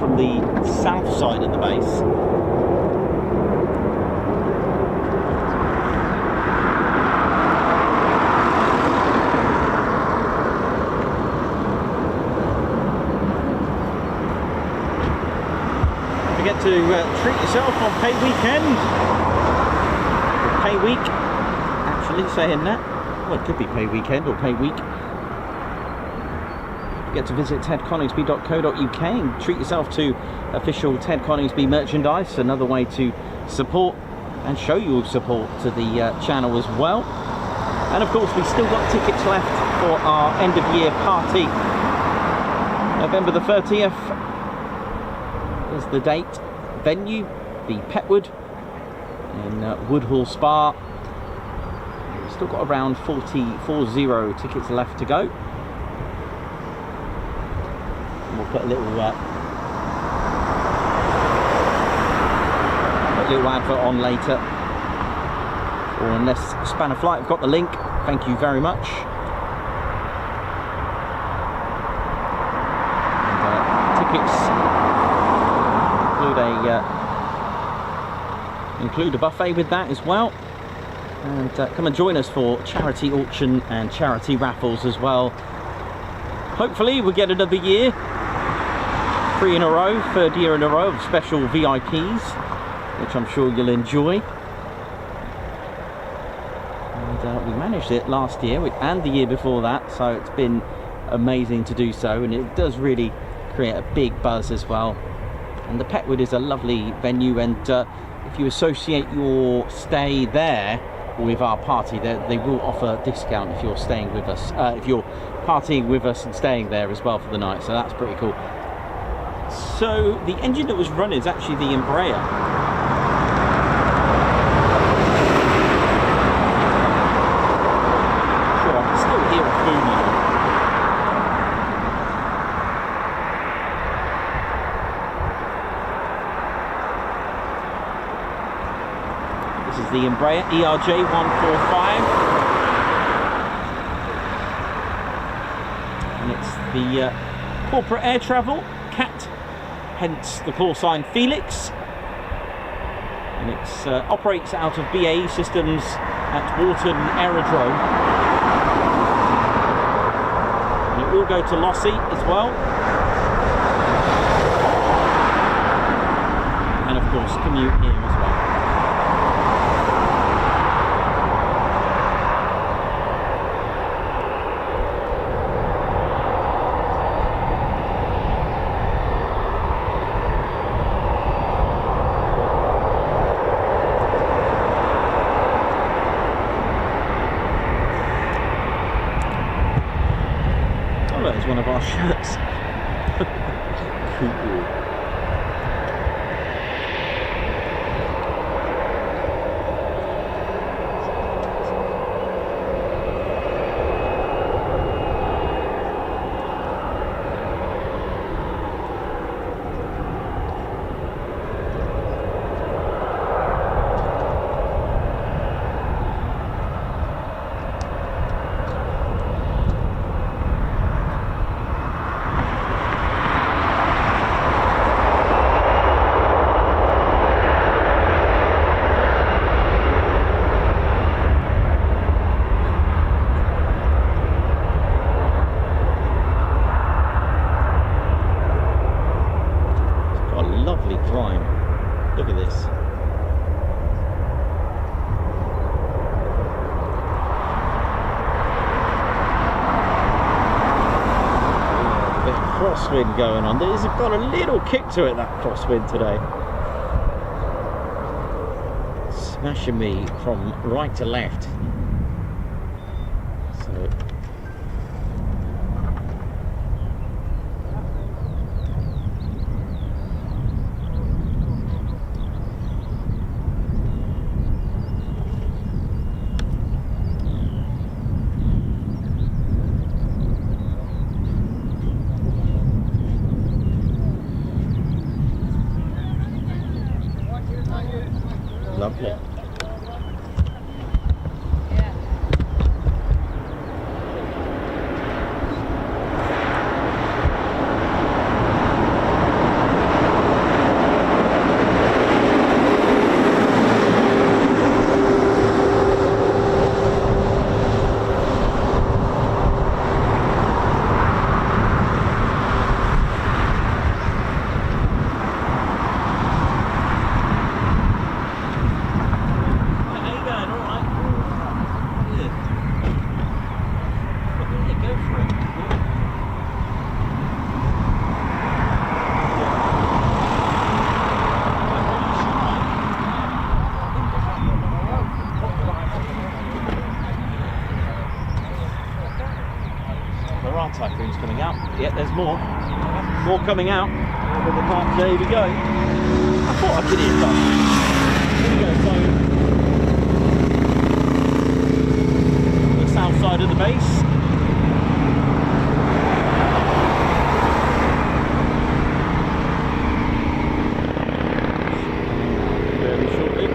from the south side of the base. Forget to treat yourself on pay weekend. Pay week, actually saying that. Well, it could be pay weekend or pay week. Get to visit tedconingsby.co.uk and treat yourself to official Ted Coningsby merchandise, another way to support and show your support to the channel as well. And of course, we've still got tickets left for our end of year party. November the 30th is the date. Venue, the Petwood in Woodhall Spa. We've still got around 40 tickets left to go. And we'll put a little advert on later. Or unless Spanner Flight have got the link, thank you very much. And, tickets include a buffet with that as well. And come and join us for charity auction and charity raffles as well. Hopefully we'll get another year, 3 in a row, 3rd year in a row of special VIPs, which I'm sure you'll enjoy. And we managed it last year and the year before that, so it's been amazing to do so, and it does really create a big buzz as well. And the Petwood is a lovely venue, and if you associate your stay there with our party, they will offer a discount if you're staying with us, if you're partying with us and staying there as well for the night, so that's pretty cool. So the engine that was running is actually the Embraer. Sure, I can still hear it booming. This is the Embraer ERJ145, and it's the corporate air travel CAT, hence the call sign Felix, and it operates out of BAE Systems at Warton Aerodrome, and it will go to Lossy as well, and of course commute here as well. One of our shirts. Cool. Climb. Look at this. A bit of crosswind going on. There's got a little kick to it, that crosswind today. Smashing me from right to left. So lovely. Yeah, there's more. More coming out. Over the top. There we go. I thought I could hear something. Here we go, so the south side of the base. Very shortly.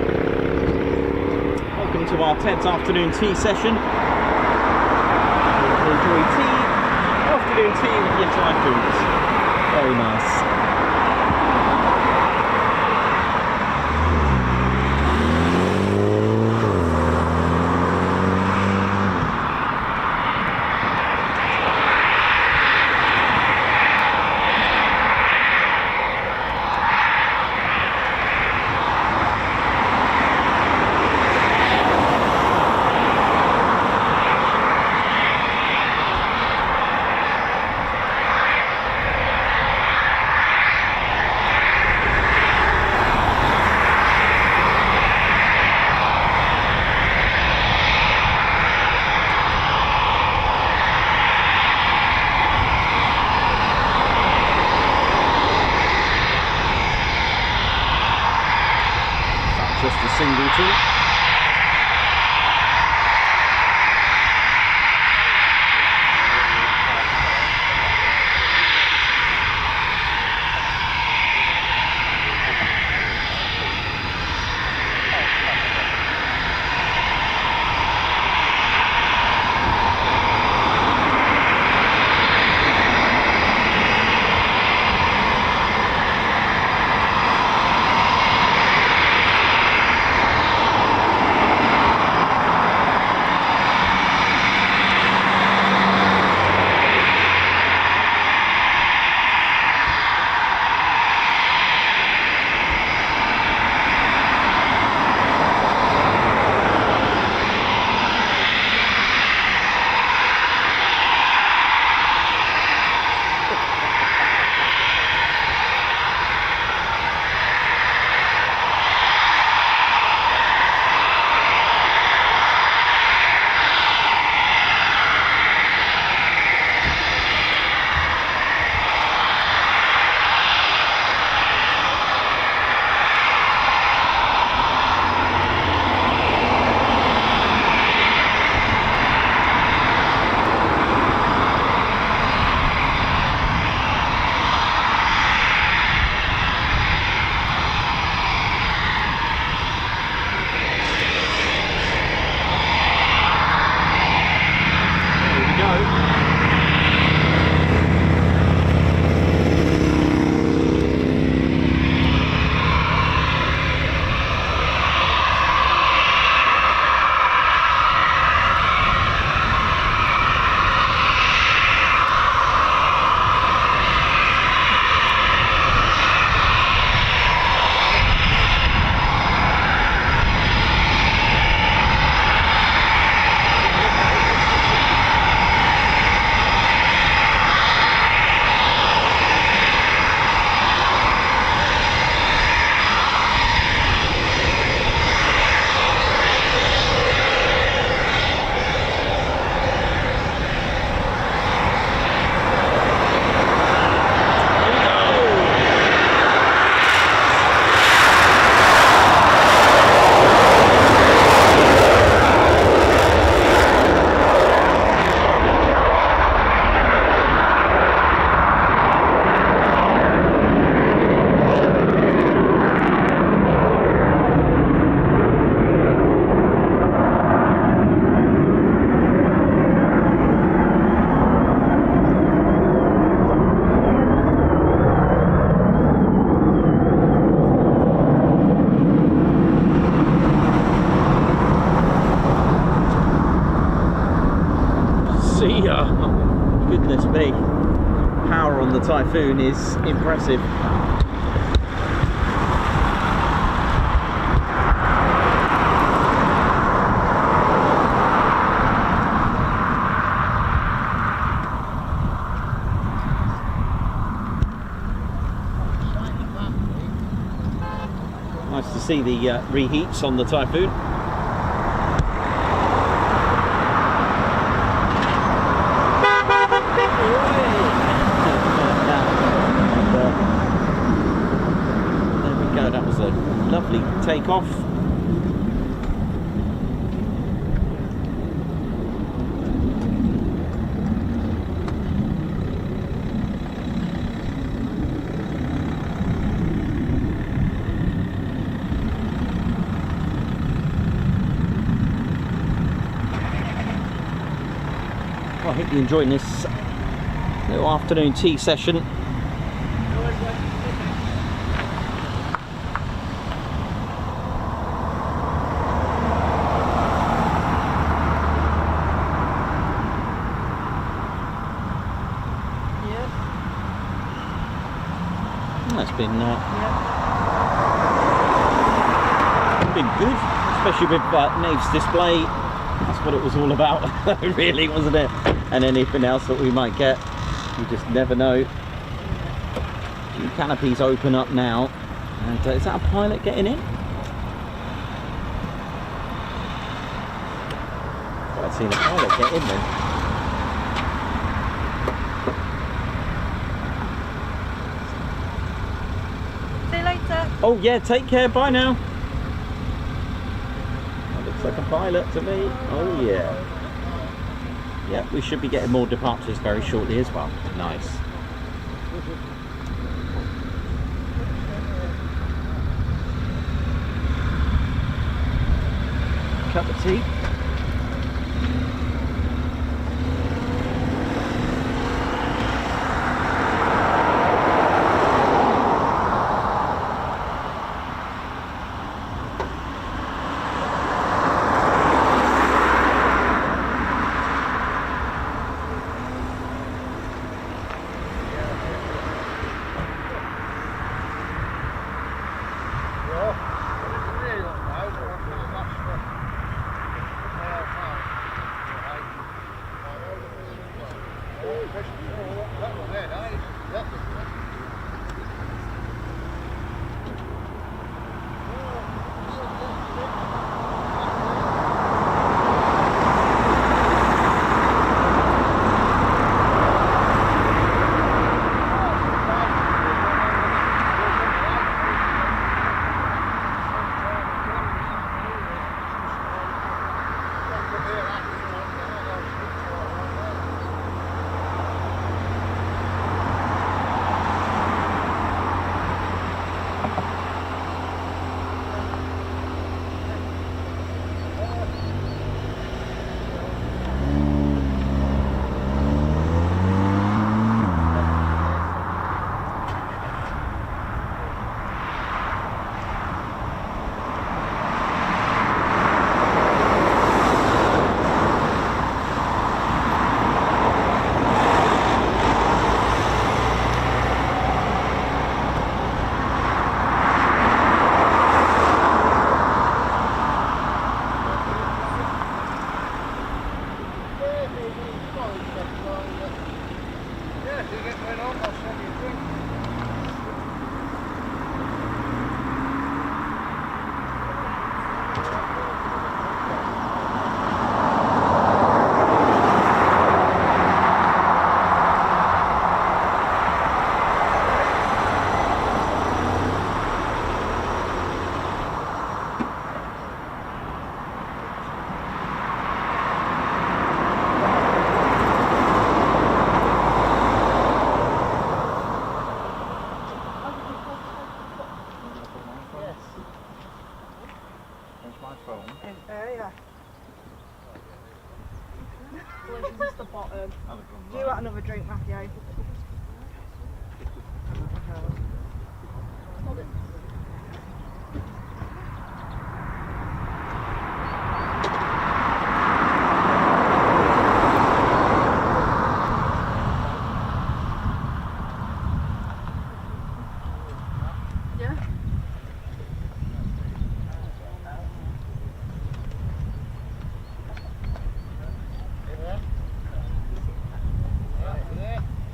Welcome to our 10th afternoon tea session. Enjoy tea. Afternoon tea with your Typhoons. Very nice. Just a single tool. Goodness me, power on the Typhoon is impressive. Nice to see the reheats on the Typhoon. take off. Well, I hope you're enjoying this little afternoon tea session. That's been good, especially with Nave's display. That's what it was all about, really, wasn't it? And anything else that we might get, you just never know. The canopies open up now, and is that a pilot getting in? I've seen a pilot get in then. Oh yeah, take care, bye now. That looks like a pilot to me. Oh yeah. Yeah, we should be getting more departures very shortly as well. Nice. Cup of tea. Do you want another drink, Matthew?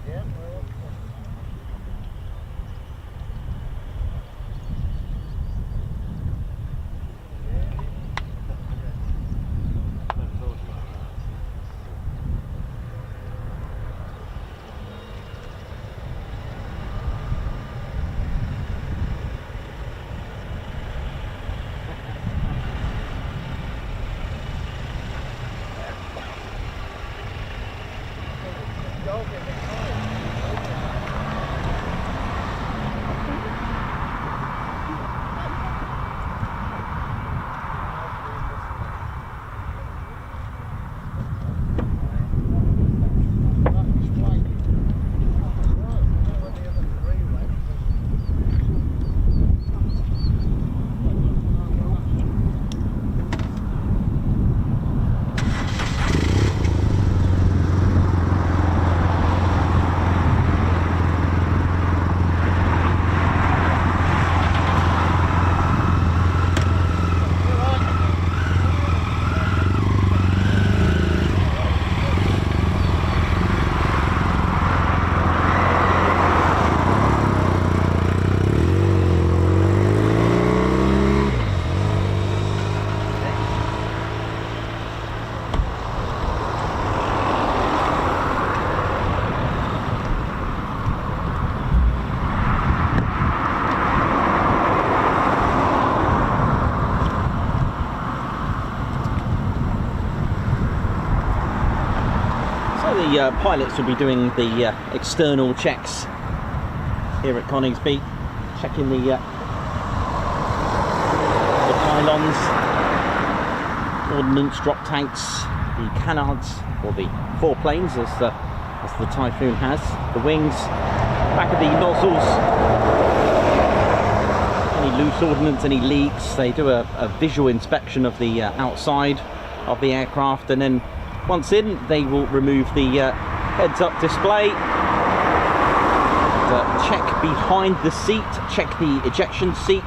Yeah. the pilots will be doing the external checks here at Coningsby, checking the pylons, ordnance drop tanks, the canards, or the foreplanes as the Typhoon has, the wings, back of the nozzles, any loose ordnance, any leaks. They do a visual inspection of the outside of the aircraft, and then once in, they will remove the heads-up display, check behind the seat, check the ejection seat.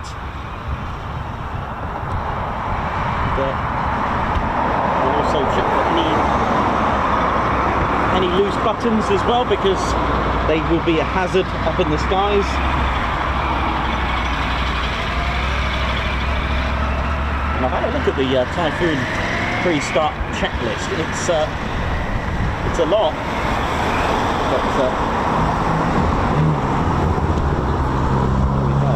We'll also check for any loose buttons as well, because they will be a hazard up in the skies. And I've had a look at the Typhoon pre-start checklist. It's a lot, but there we go.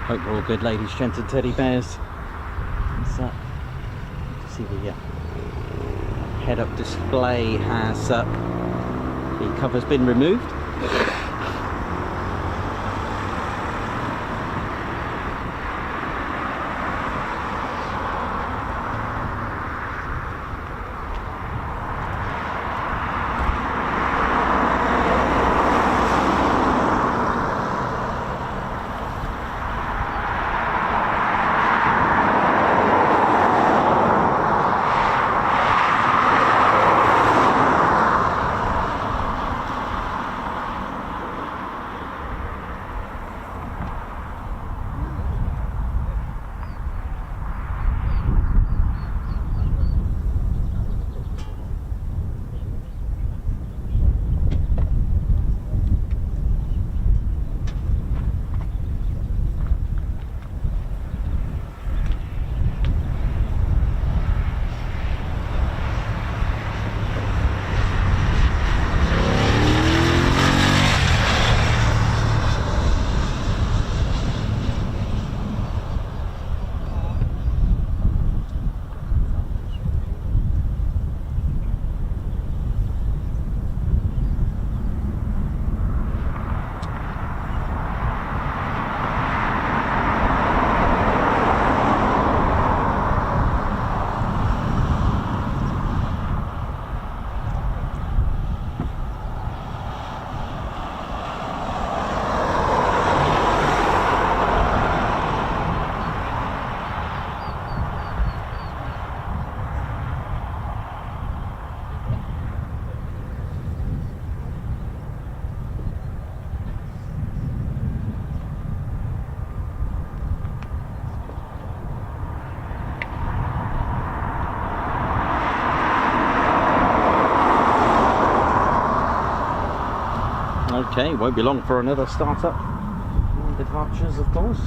Hope we're all good, ladies, gents and teddy bears. So, see the head-up display has the cover's been removed. Okay, won't be long for another startup and departures, of course.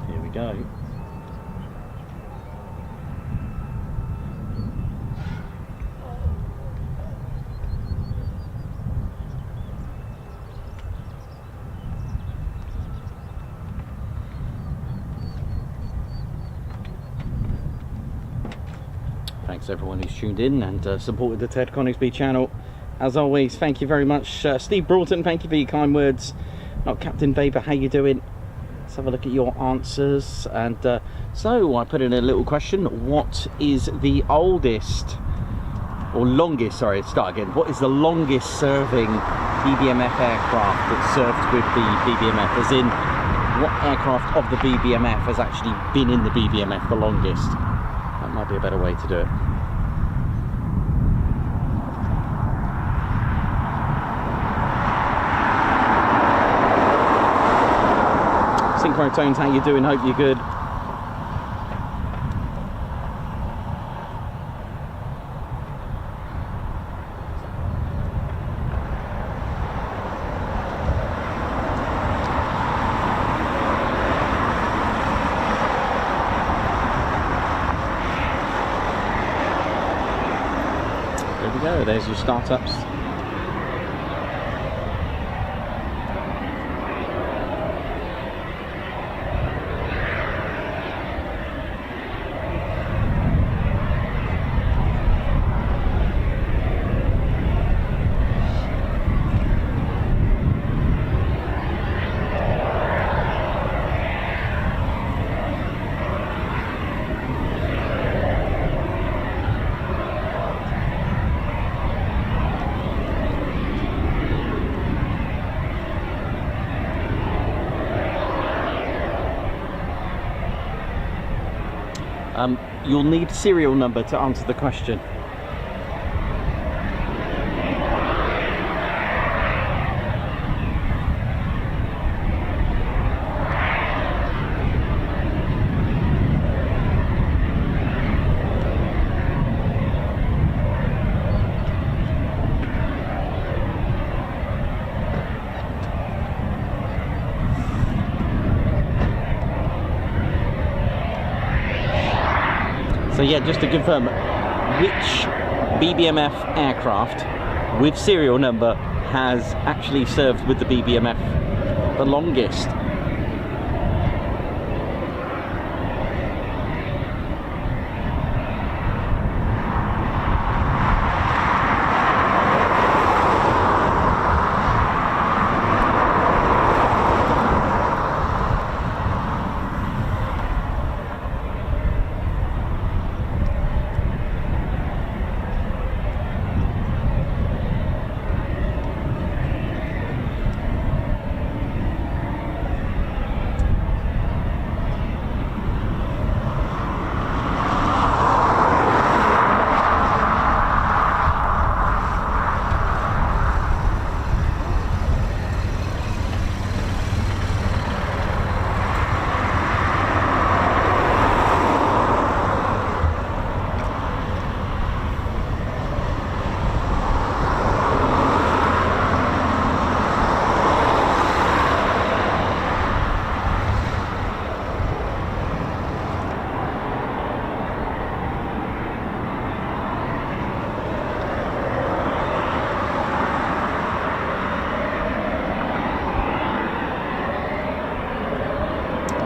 Here we go. Thanks everyone who's tuned in and supported the Ted Coningsby channel. As always, thank you very much. Steve Broughton, thank you for your kind words. Not Captain Baber, how you doing? Let's have a look at your answers. And so I put in a little question. What is the oldest, or longest, sorry, start again. What is the longest serving BBMF aircraft that served with the BBMF? As in, what aircraft of the BBMF has actually been in the BBMF the longest? That might be a better way to do it. Synchrotones, how you doing? Hope you're good. There we go, there's your startups. You'll need serial number to answer the question. So yeah, just to confirm, which BBMF aircraft with serial number has actually served with the BBMF the longest?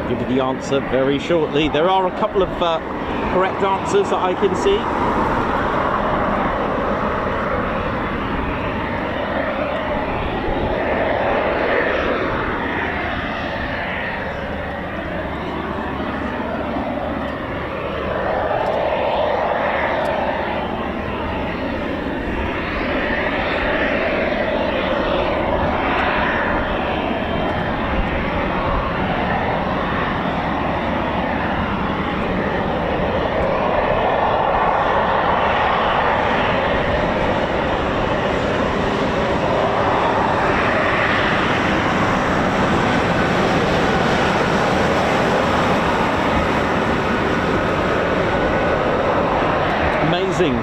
Give you the answer very shortly. There are a couple of correct answers that I can see.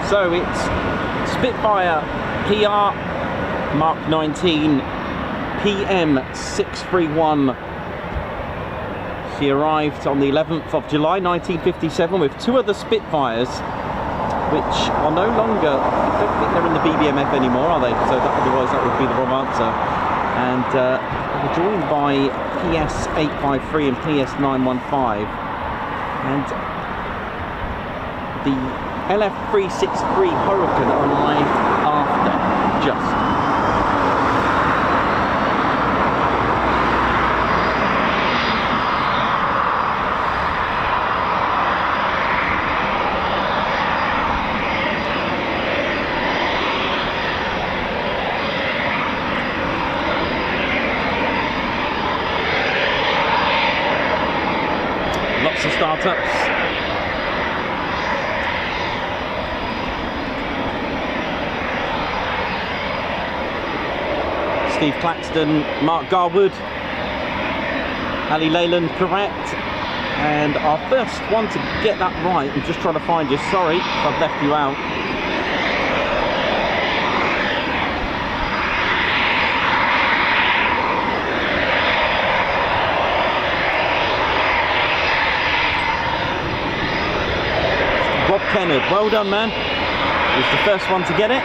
So it's Spitfire PR Mark 19 PM 631. She arrived on the 11th of July 1957 with two other Spitfires, which are no longer, I don't think they're in the BBMF anymore, are they? So otherwise that would be the wrong answer. And they were joined by PS 853 and PS 915. And the LF 363 Hurricane arrived after, just. Lots of startups. Steve Claxton, Mark Garwood, Ali Leyland correct, and our first one to get that right. I'm just trying to find you, sorry if I've left you out. Rob Kennard, well done man, he was the first one to get it.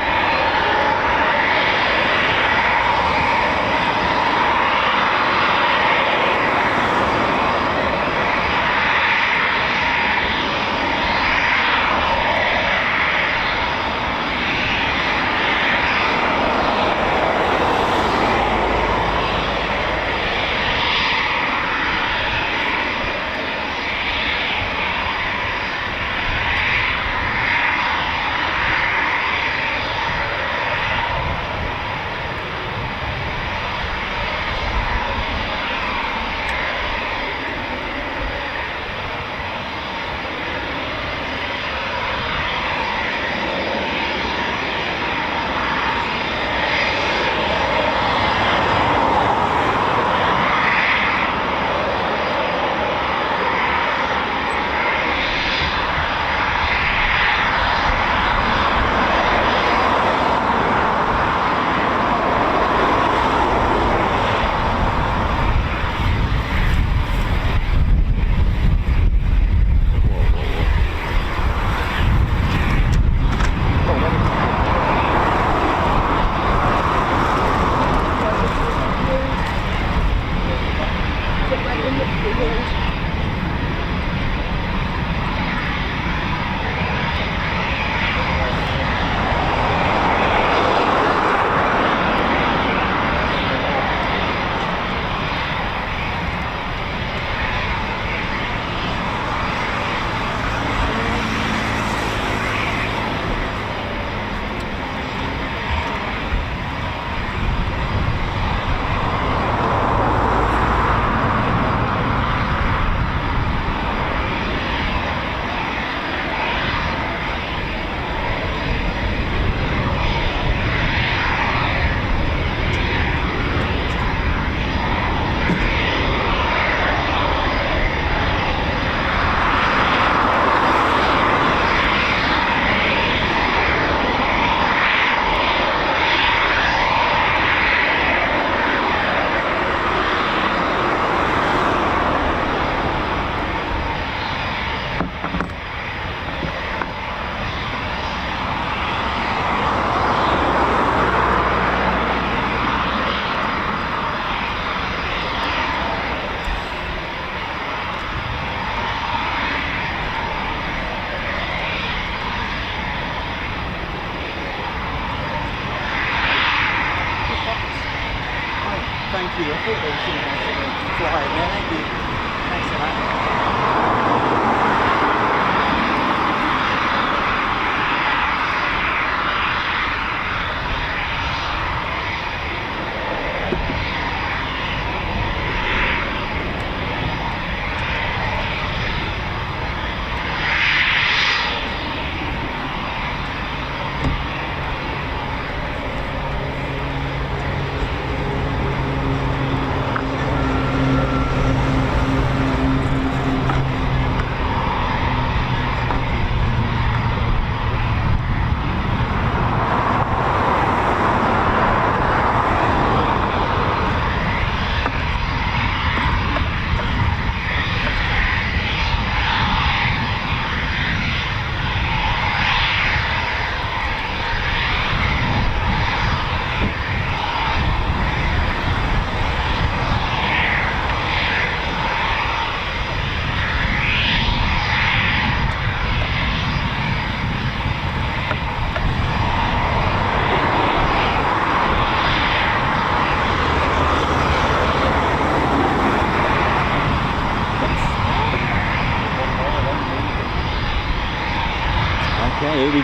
Thank you. I thought there was something flying there. Thank you. Thanks for that.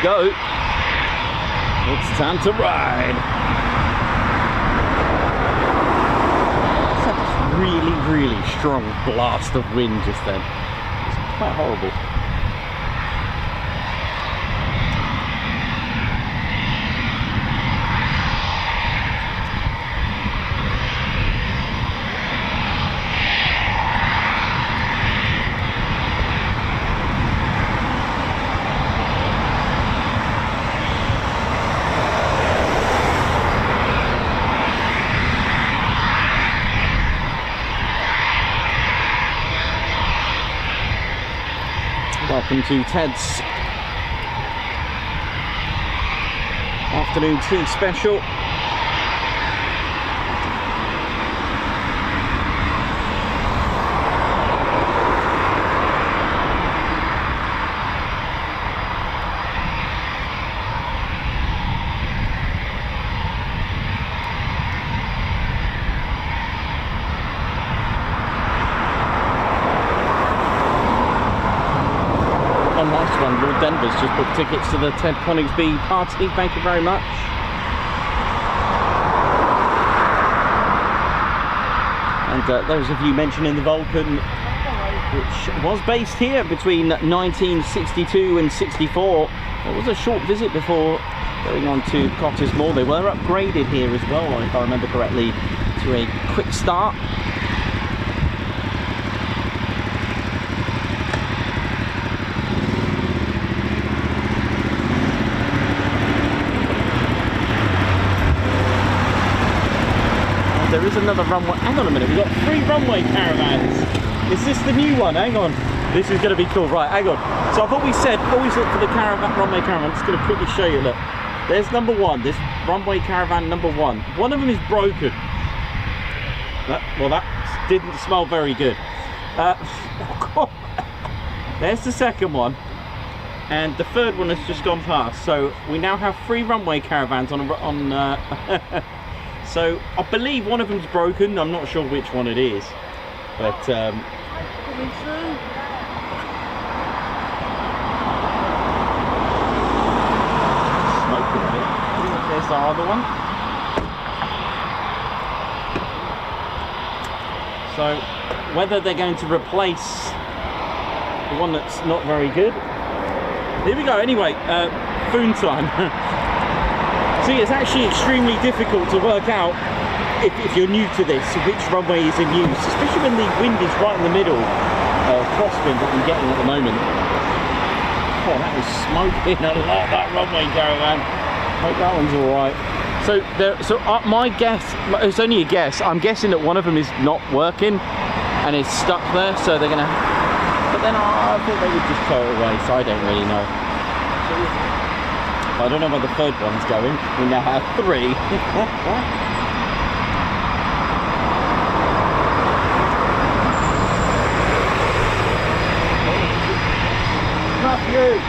go. It's time to ride. That's a really, really strong blast of wind just then. It's quite horrible. Welcome to Ted's afternoon tea special. Nice one, Lord Denver's just booked tickets to the Ted Coningsby party, thank you very much. And those of you mentioning the Vulcan, which was based here between 1962 and 64, there was a short visit before going on to Cottesmore. They were upgraded here as well, if I remember correctly, to a quick start. There is another runway. Hang on a minute, we've got 3 runway caravans. Is this the new one? Hang on. This is going to be cool. Right, hang on. So I thought we said always look for the runway caravan. I'm just going to quickly show you. Look, there's number 1. This runway caravan number 1. One of them is broken. Well, that didn't smell very good. There's the second one. And the third one has just gone past. So we now have 3 runway caravans on so I believe one of them's broken. I'm not sure which one it is, but smoke a bit. There's the other one. So whether they're going to replace the one that's not very good. Here we go. Anyway, foon time. See, it's actually extremely difficult to work out if you're new to this, which runway is in use, especially when the wind is right in the middle, crosswind that I'm getting at the moment. Oh, that was smoking a lot, that runway caravan. Hope that one's alright. My guess, it's only a guess, I'm guessing that one of them is not working and it's stuck there, so they're going to, but then I thought they would just throw it away, so I don't really know. I don't know where the third one's going. We now have 3. Matthew!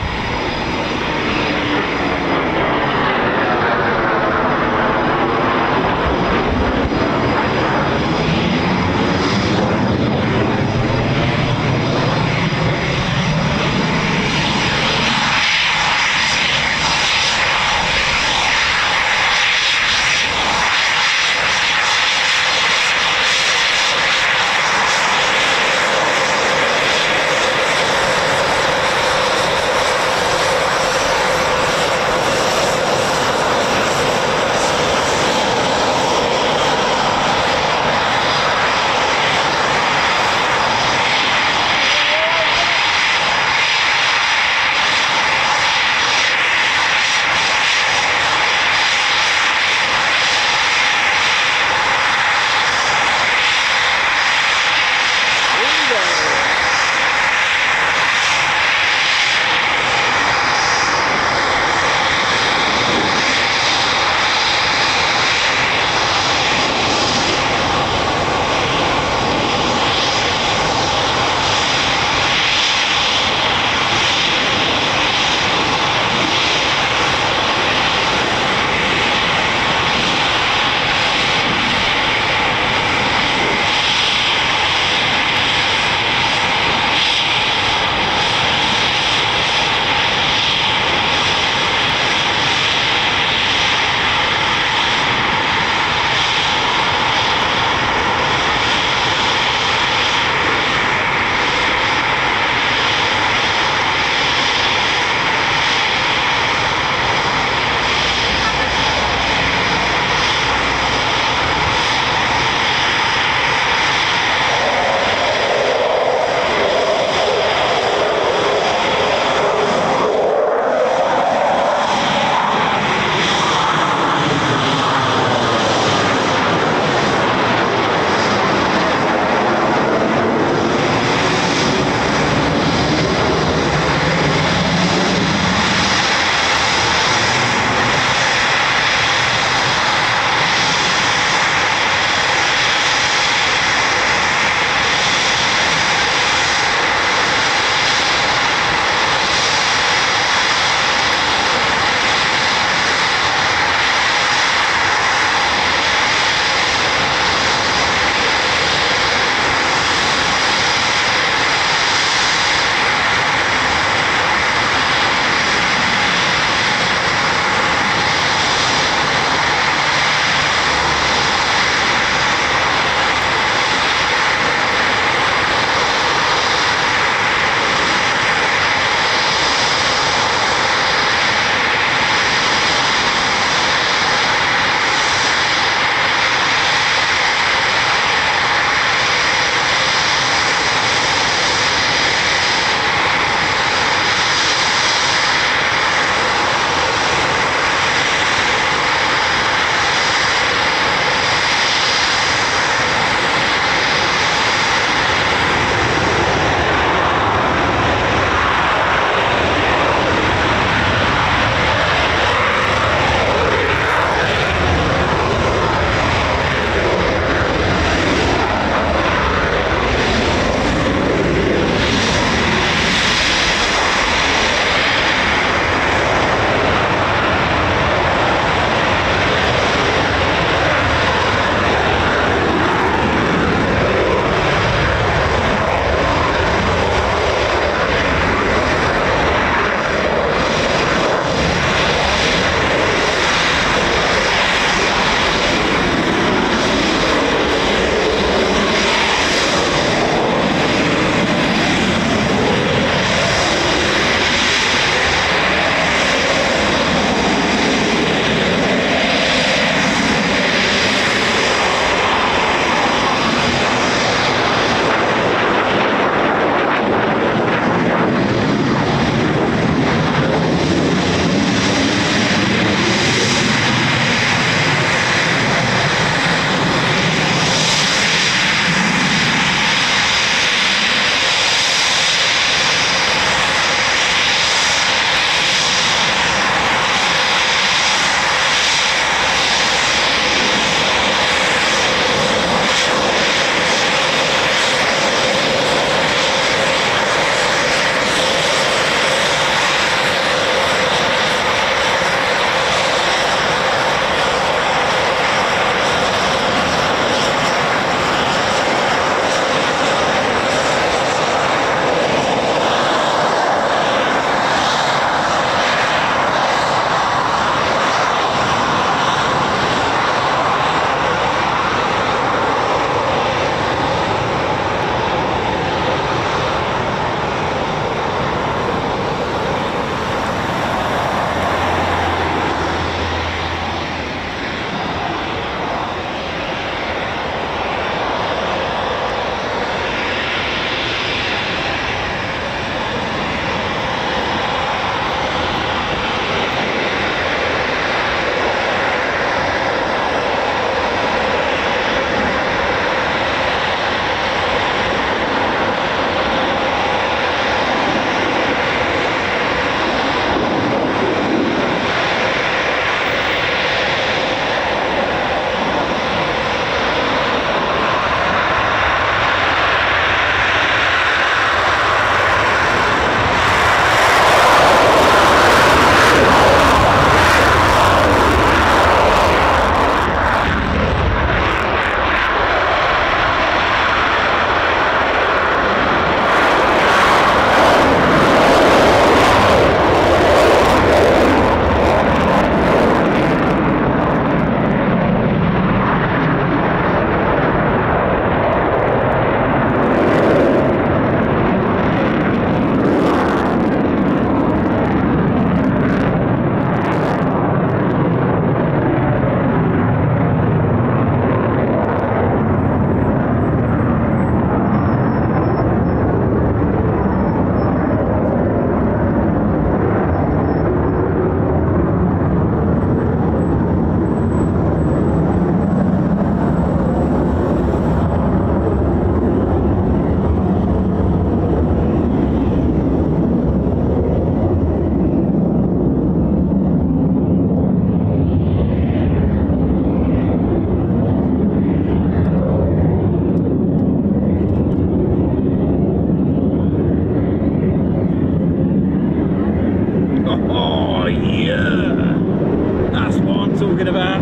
talking about.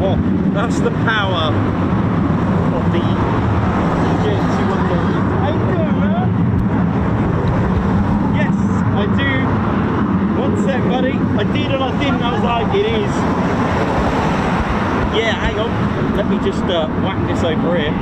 Oh, that's the power of the EJ210. How you doing, man? Yes, I do. One sec, buddy. I did and I didn't. I was like, it is. Yeah, hang on. Let me just whack this over here.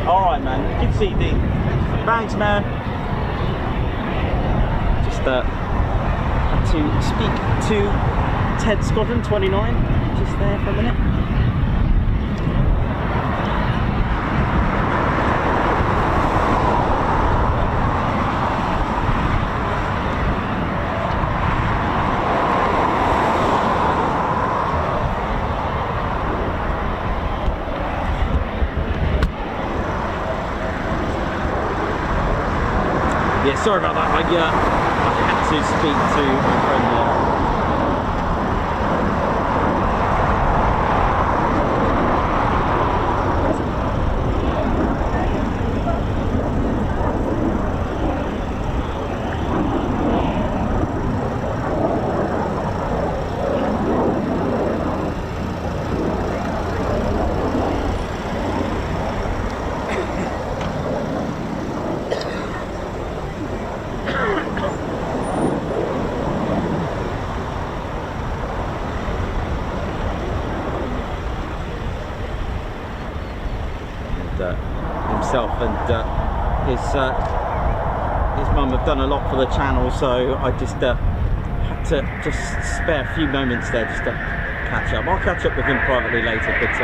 Alright, man, good to see you. Thanks, man. Just had to speak to Ted Squadron 29, just there for a minute. Yeah, sorry about that. I had to speak to my friend there. Himself and his mum have done a lot for the channel, so I just had to just spare a few moments there just to catch up. I'll catch up with him privately later, but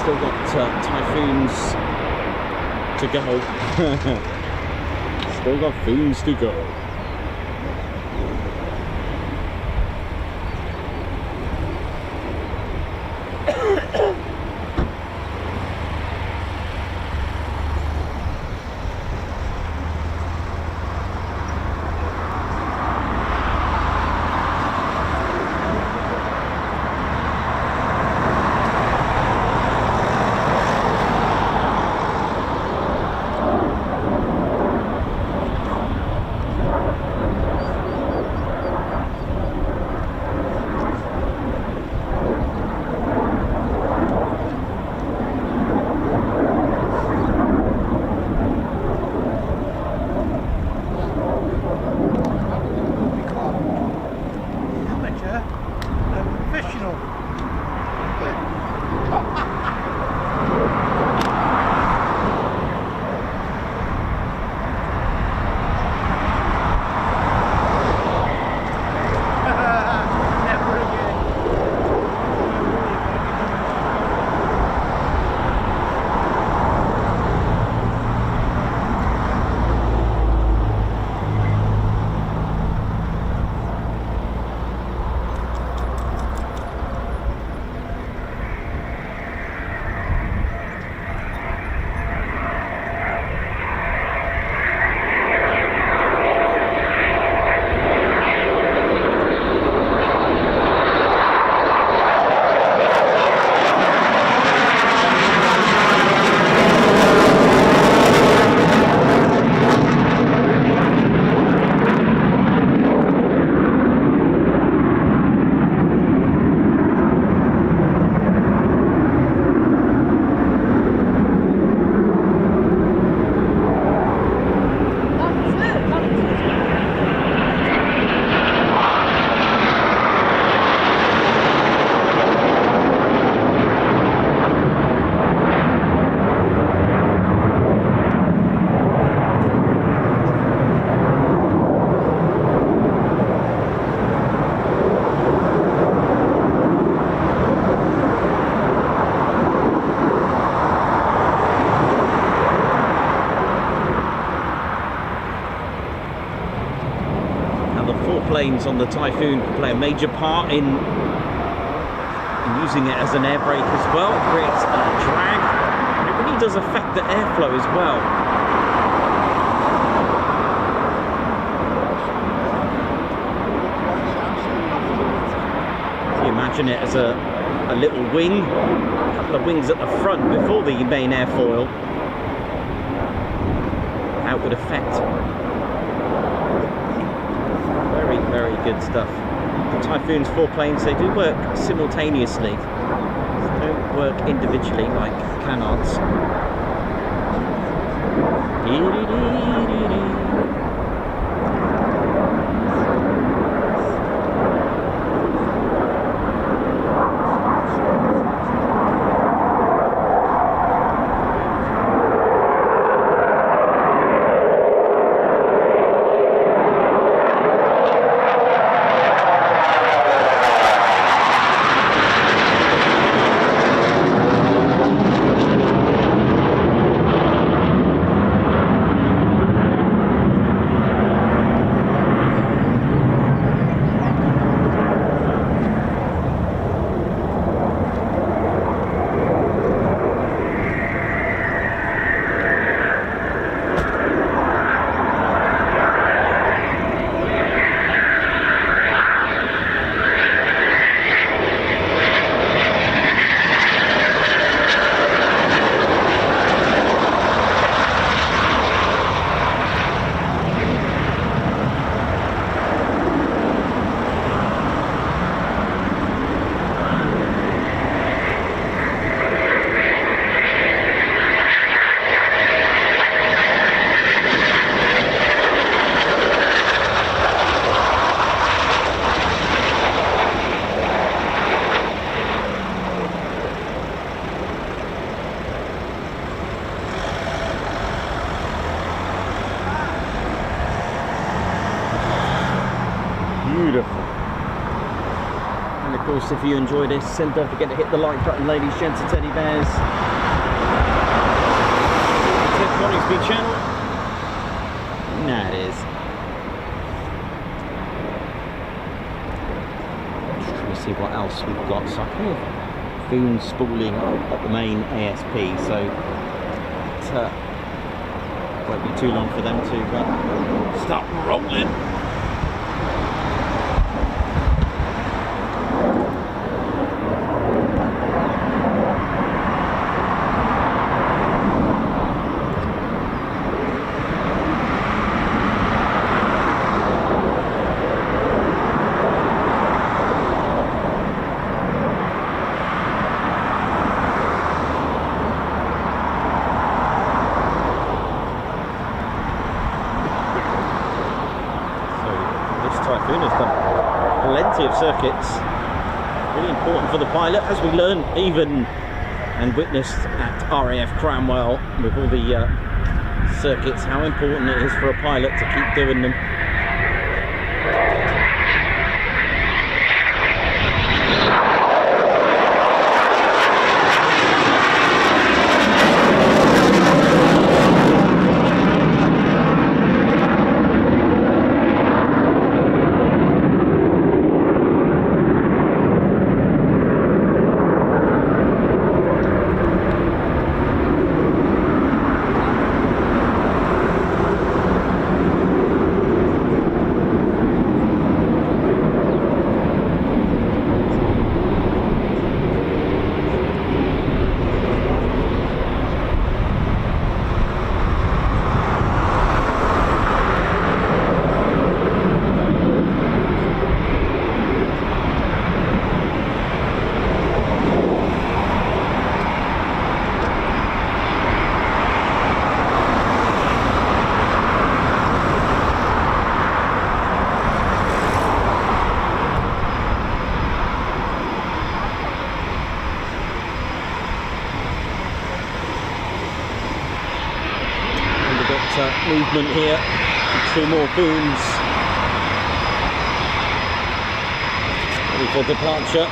Still got Typhoons to go. Still got Foons to go. Planes on the Typhoon play a major part in using it as an air brake as well. It creates a drag, and it really does affect the airflow as well. If you imagine it as a little wing, a couple of wings at the front before the main airfoil, how it would affect. Very good stuff. The Typhoon's 4 planes, they do work simultaneously. They don't work individually like canards. course, if you enjoy this, and don't forget to hit the like button, ladies, gents and teddy bears. Coningsby channel. Nah, it is. Just trying to see what else we've got. So I kind of boom spooling at the main ASP, so it won't be too long for them to start rolling. Typhoon has done plenty of circuits, really important for the pilot, as we learned even and witnessed at RAF Cranwell with all the circuits, how important it is for a pilot to keep doing them. Movement here, 2 more booms ready for departure.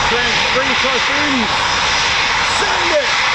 Strength 3 Typhoons. Send it!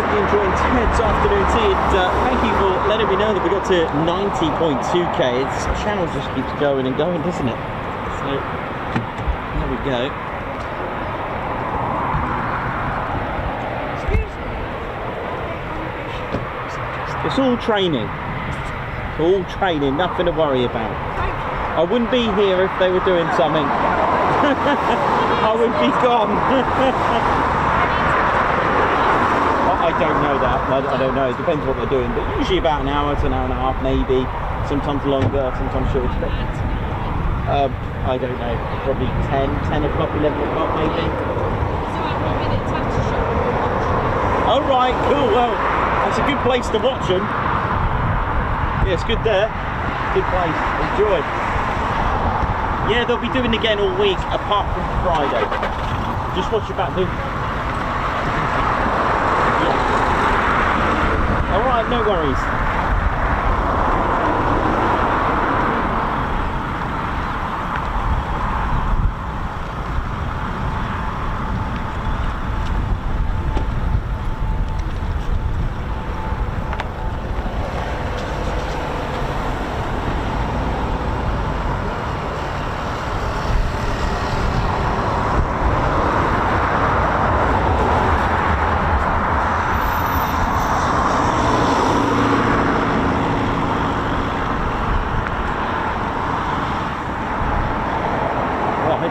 hope you're enjoying Ted's afternoon tea. And thank you for letting me know that we got to 90.2k. This channel just keeps going and going, doesn't it? So there we go. It's all training. It's all training, nothing to worry about. I wouldn't be here if they were doing something. I would be gone. I don't know that. I don't know. It depends what they're doing, but usually about an hour to an hour and a half, maybe. Sometimes longer, sometimes shorter. I don't know. Probably 10 o'clock, 11 o'clock, maybe. All right, cool. Well, that's a good place to watch them. Yeah, it's good there. Good place. Enjoy. Yeah, they'll be doing again all week, apart from Friday. Just watch your back, dude. Yeah. All right, no worries.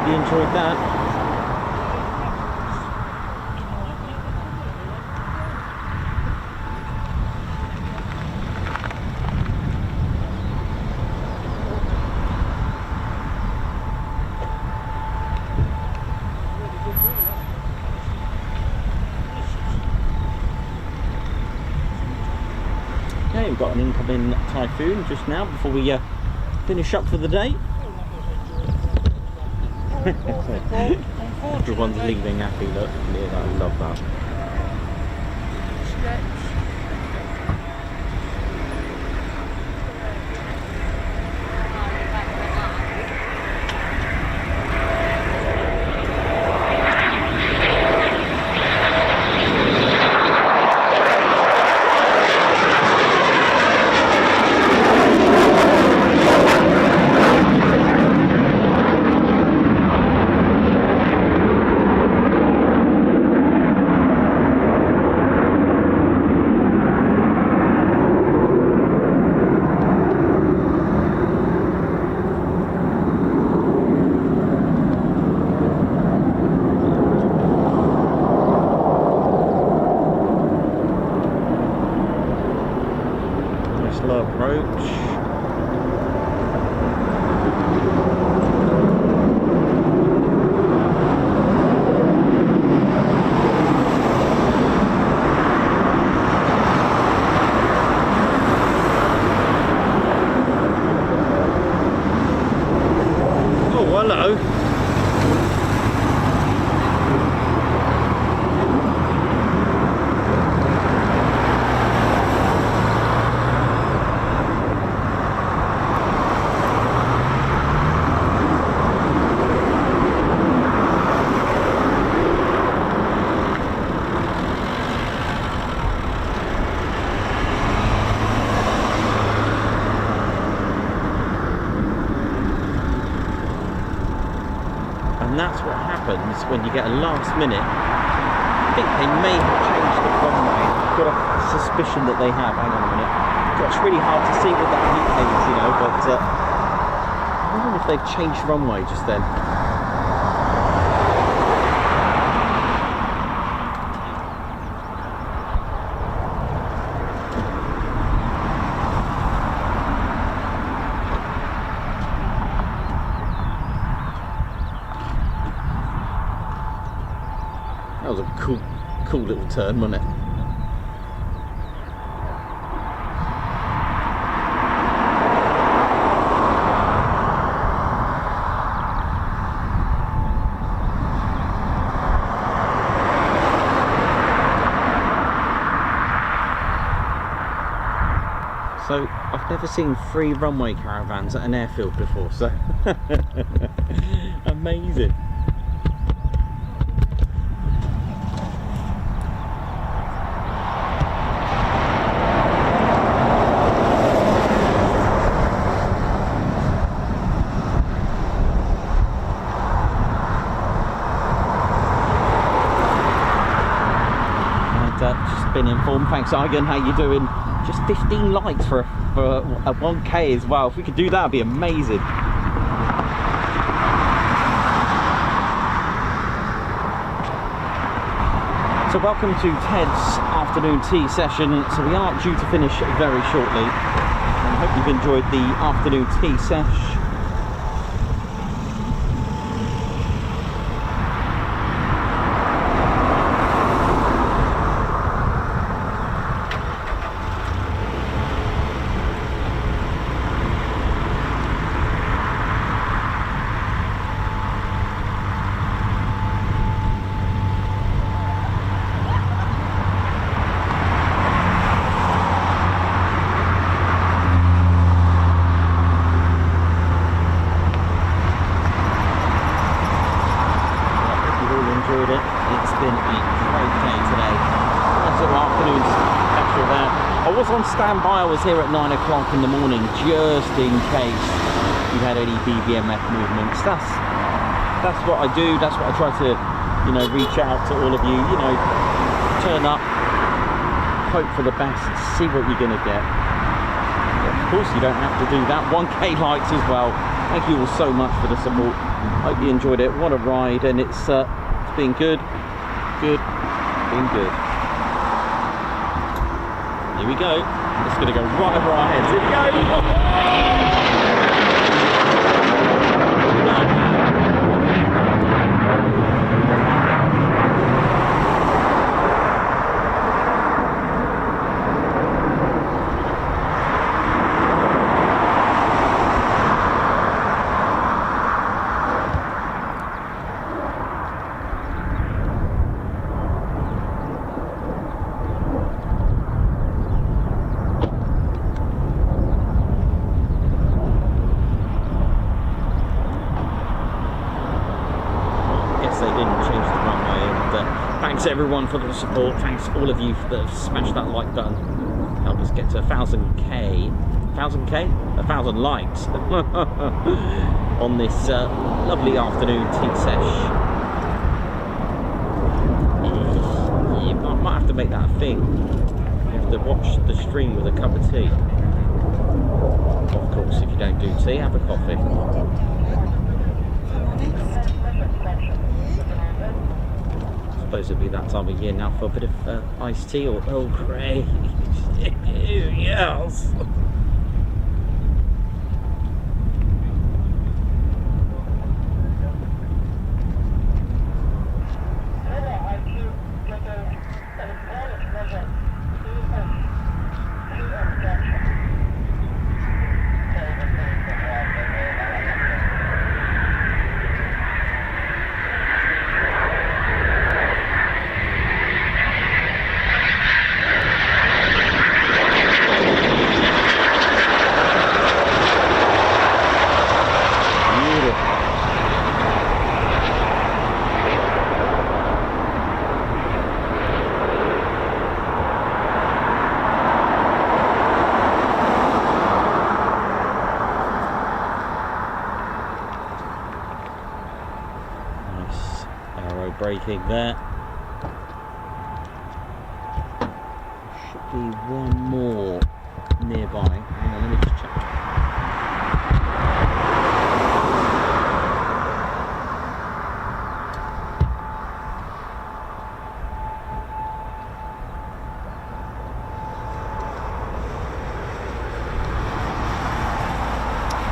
Enjoyed that. Okay, we've got an incoming Typhoon just now before we finish up for the day. Everyone's leaving happy, look. Yeah, I love that. Slow approach. Oh, hello. And that's what happens when you get a last minute. I think they may have changed the runway. I've got a suspicion that they have. Hang on a minute. God, it's really hard to see with that heat haze, you know, but I wonder if they've changed runway just then. That was a cool little turn, wasn't it? So I've never seen 3 runway caravans at an airfield before, so amazing. informed. Thanks, Igan. How you doing? Just 15 likes for a 1K as well. If we could do that, it'd be amazing. So welcome to Ted's afternoon tea session. So we are due to finish very shortly. And I hope you've enjoyed the afternoon tea sesh. Standby. I was here at 9 o'clock in the morning just in case you had any BBMF movements. That's what I do. That's what I try to, you know, reach out to all of you. You know, turn up, hope for the best, see what you're going to get. But of course, you don't have to do that. 1K likes as well. Thank you all so much for the support. Hope you enjoyed it. What a ride, and it's been good, been good. Here we go. It's going to go right over our heads. Here we go. Thanks everyone for the support. Thanks all of you that have smashed that like button. Help us get to 1,000K. 1,000K? 1,000 likes on this lovely afternoon tea sesh. I might have to make that a thing. You have to watch the stream with a cup of tea. Of course, if you don't do tea, have a coffee. I suppose it'll be that time of year now for a bit of iced tea or Earl Grey. Yes. Braking there. Should be one more nearby. Hang on, let me just check.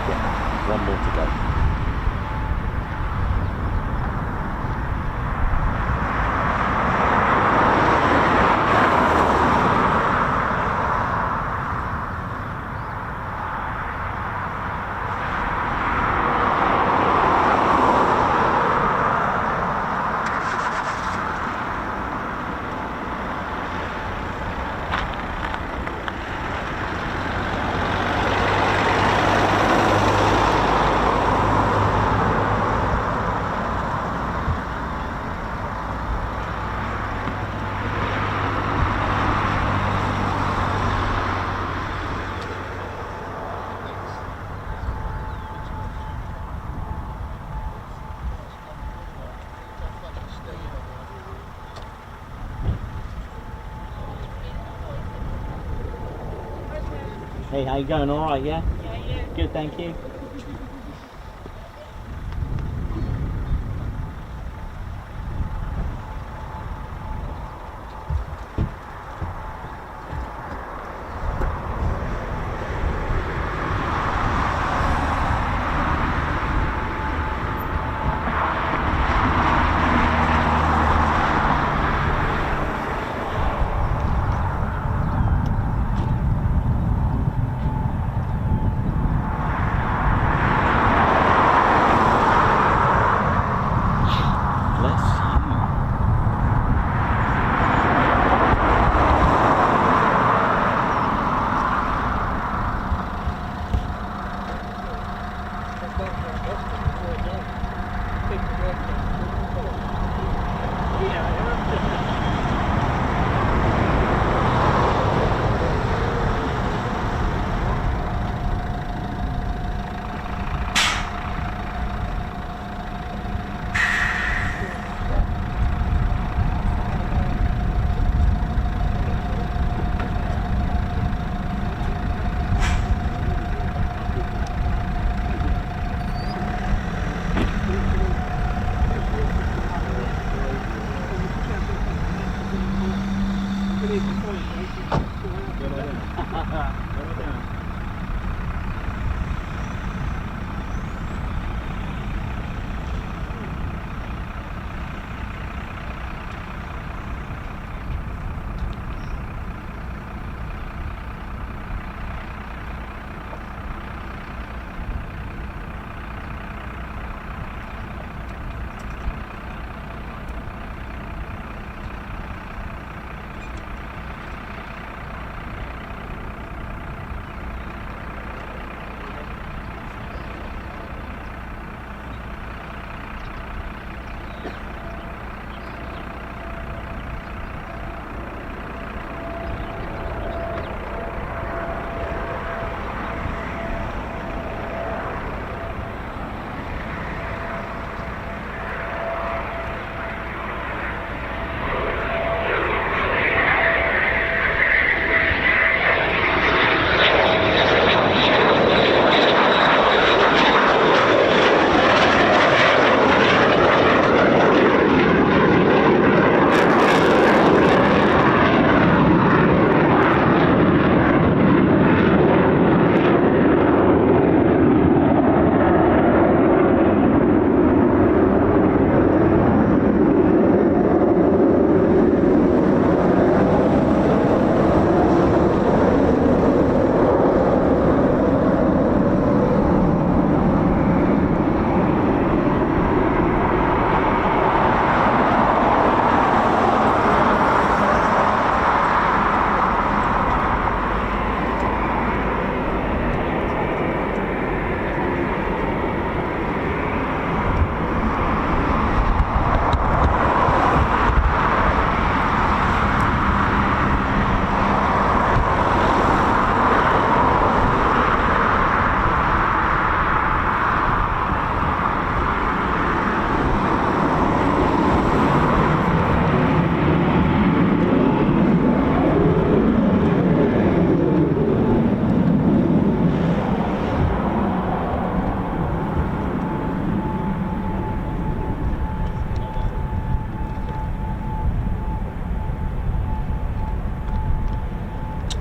Yeah, one more to go. Hey, how you going? All right, yeah? Good, thank you.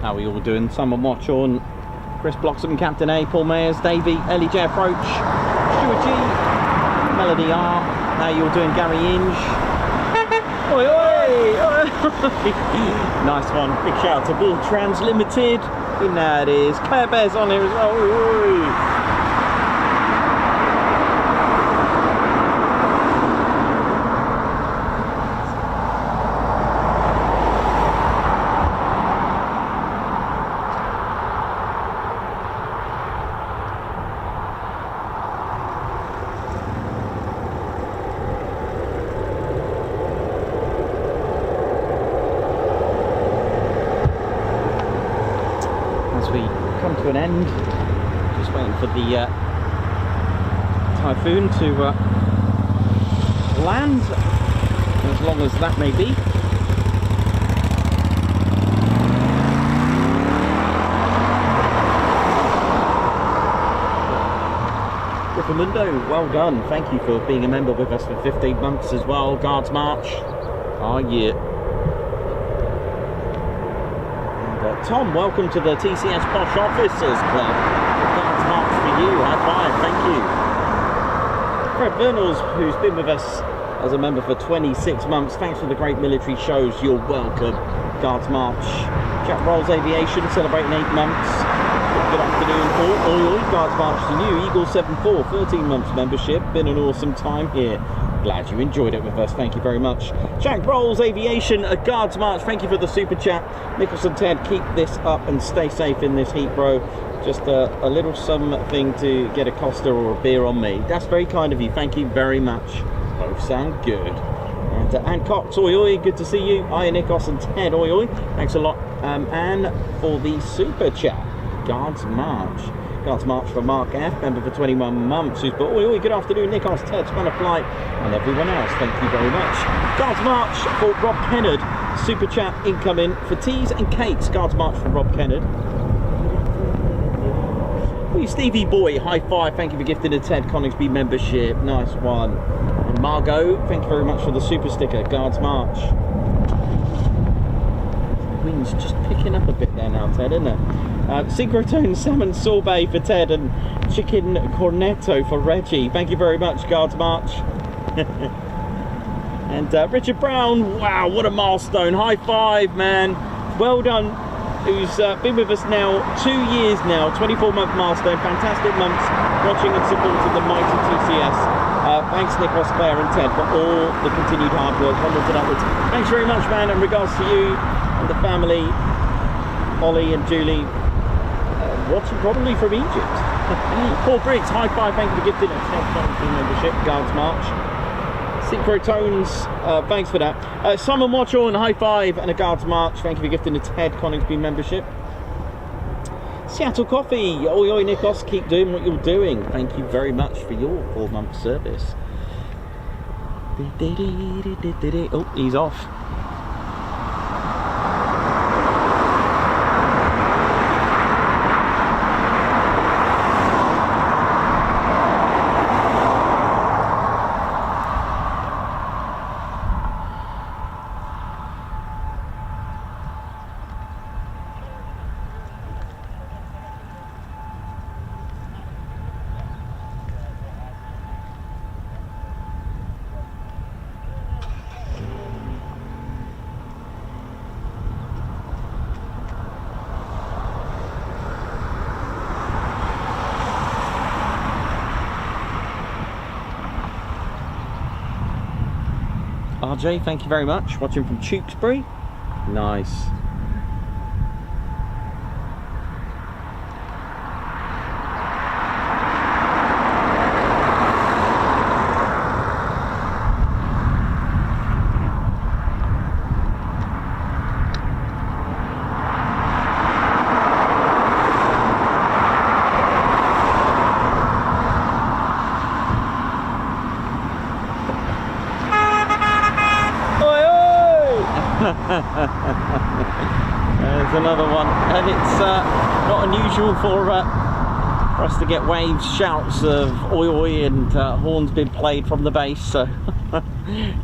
How are we all doing? Someone watch on Chris Bloxham, Captain A, Paul Mayers, Davey, Ellie J Approach, Stuart G, Melody R. How you all doing? Gary Inge. Oi, oi, oi. Nice one. Big shout out to Ball Trans Limited. You know how it is. Claire Bear's on here as well. Oi, oi. To an end, just waiting for the Typhoon to land, as long as that may be. Mundo, well done. Thank you for being a member with us for 15 months as well. Guards March. Oh, yeah. And, Tom, welcome to the TCS Posh Officers Club. Guards March for you. High five. Thank you. Fred Vernals, who's been with us as a member for 26 months. Thanks for the great military shows. You're welcome. Guards March. Jack Rolls Aviation, celebrating 8 months. Good afternoon. Oi, Guards March to you. Eagle 74, 13 months membership. Been an awesome time here. Glad you enjoyed it with us. Thank you very much. Jack Rolls Aviation, a Guards March. Thank you for the super chat. Nicholson Ted, keep this up and stay safe in this heat, bro. Just a little something to get a Costa or a beer on me. That's very kind of you. Thank you very much. Both sound good. And Anne Cox, oi, good to see you. Ian Nikos and Ted, oi. Thanks a lot. And for the super chat, Guards March. Guards March for Mark F, member for 21 months. Who's but oi, good afternoon, Nikos, Ted, Spanner Flight, and everyone else. Thank you very much. Guards March for Rob Kennard. Super chat incoming for teas and cakes. Guards March for Rob Kennard. Hey, Stevie Boy, high five. Thank you for gifting a Ted Coningsby membership. Nice one. And Margot, thank you very much for the super sticker. Guards March. The wind's just picking up a bit there now, Ted, isn't it? Synchrotone salmon sorbet for Ted and chicken cornetto for Reggie. Thank you very much, Guards March. And Richard Brown, wow, what a milestone. High five, man. Well done. Who's been with us now 2 years now, 24-month milestone, fantastic months watching and supporting the mighty TCS. Thanks Nicholas, Claire and Ted for all the continued hard work, onwards and upwards. Thanks very much, man, in regards to you and the family, Ollie and Julie, watching probably from Egypt. Paul Briggs, high five, thank you for gifting a Ted Coningsby membership, Guards March. Synchrotones, thanks for that. Simon Watchorn, high five and a Guards March. Thank you for gifting a Ted Coningsby membership. Seattle Coffee, oi Nikos, keep doing what you're doing. Thank you very much for your 4-month service. Oh, he's off. RJ, thank you very much. Watching from Tewkesbury. Nice. There's another one, and it's not unusual for us to get waves, shouts of oi and horns being played from the base, so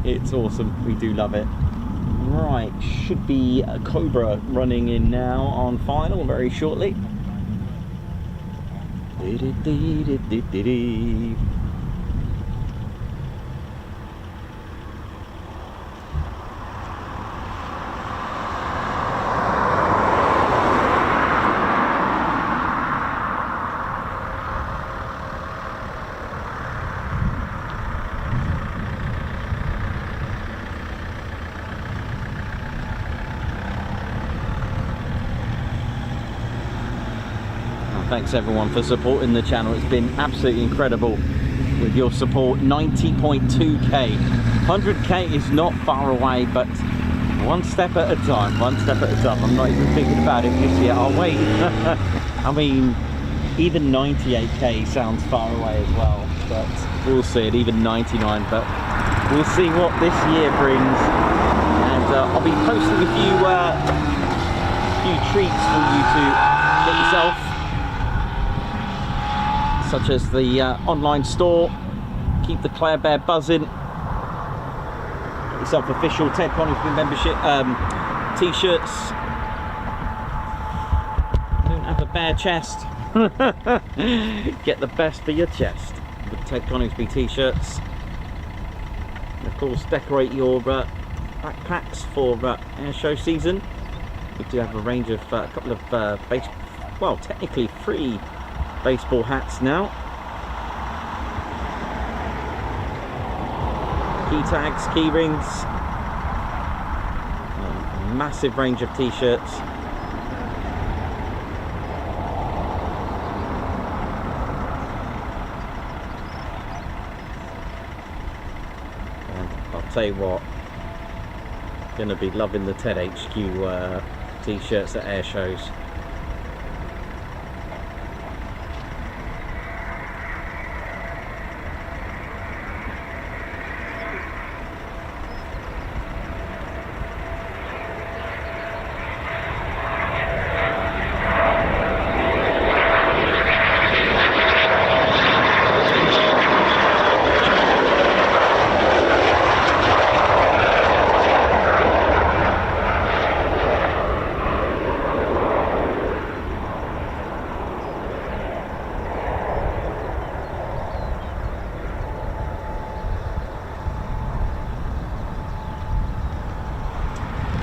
it's awesome. We do love it. Right, should be Cobra running in now on final very shortly. Thanks everyone for supporting the channel. It's been absolutely incredible with your support. 90.2k, 100k is not far away, but one step at a time, one step at a time. I'm not even thinking about it just yet. I'll wait. I mean, even 98k sounds far away as well, but we'll see it. Even 99, but we'll see what this year brings. And I'll be posting a few treats for you to get yourself such as the online store. Keep the Claire Bear buzzing. Get yourself official Ted Coningsby membership t-shirts. Don't have a bare chest. Get the best for your chest with Ted Coningsby t-shirts. And of course, decorate your backpacks for air show season. We do have a range of a couple of well, technically free baseball hats now. Key tags, key rings, a massive range of t-shirts. And I'll tell you what, gonna be loving the TED HQ t-shirts at air shows.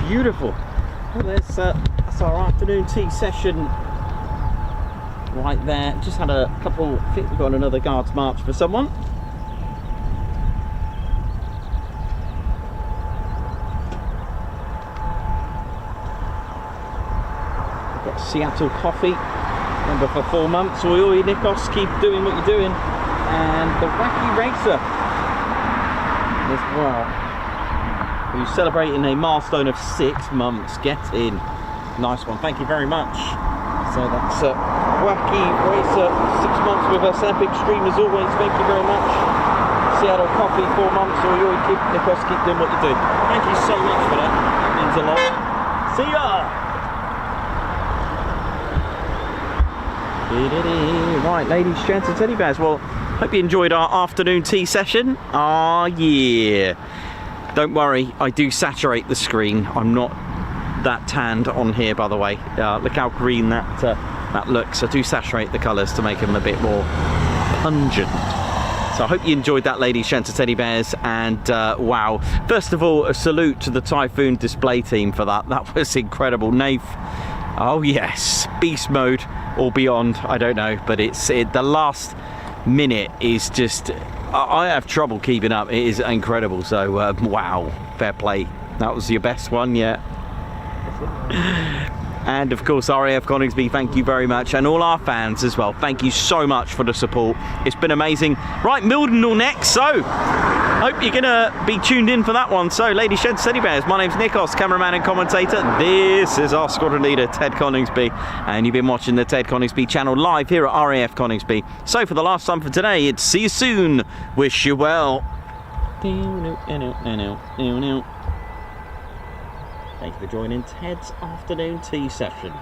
Beautiful. Well, that's our afternoon tea session right there. Just had a couple, I think we've got another guards march for someone. We've got Seattle coffee, remember, for 4 months. Oi, Nikos, keep doing what you're doing. And the Wacky Racer as well, who's celebrating a milestone of 6 months. Get in. Nice one. Thank you very much. So that's Wacky Racer, 6 months with us. Epic stream as always. Thank you very much. Seattle Coffee, 4 months. Or you keep Nikos, keep doing what you're doing. Thank you so much for that. That means a lot. See ya. Right, ladies, gents, and teddy bears. Well, hope you enjoyed our afternoon tea session. Ah, yeah. Don't worry, I do saturate the screen. I'm not that tanned on here, by the way. Look how green that looks. I do saturate the colours to make them a bit more pungent. So I hope you enjoyed that, ladies, gents, and teddy bears. And wow, first of all, a salute to the Typhoon Display Team for that. That was incredible. Nath, oh yes, beast mode or beyond, I don't know, but the last minute is just, I have trouble keeping up. It is incredible. So wow, fair play. That was your best one yet. And of course, RAF Coningsby, thank you very much, and all our fans as well. Thank you so much for the support. It's been amazing. Right, Mildenhall next, so hope you're gonna be tuned in for that one. So, ladies, gents, teddy bears, my name's Nikos, cameraman and commentator. This is our squadron leader, Ted Coningsby, and you've been watching the Ted Coningsby channel live here at RAF Coningsby. So, for the last time for today, it's see you soon. Wish you well. Thank you for joining Ted's afternoon tea session.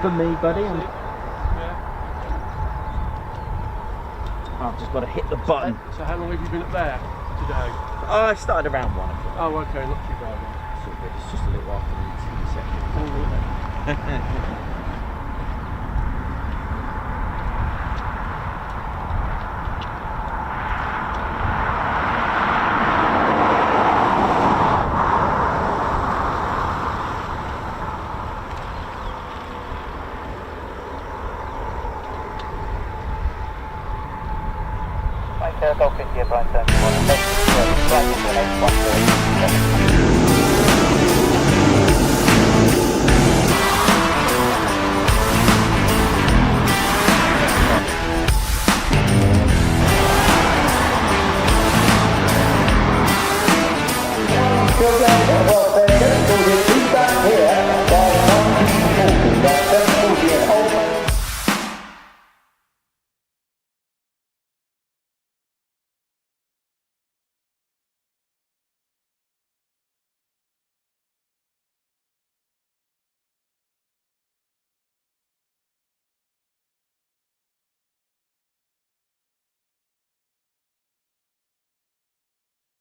For me, buddy, I've just got to hit the button. So how long have you been up there today? Oh, I started around 1 o'clock. Oh, okay, not too bad. It's just a little afternoon tea session. Golf India, Brian 71, and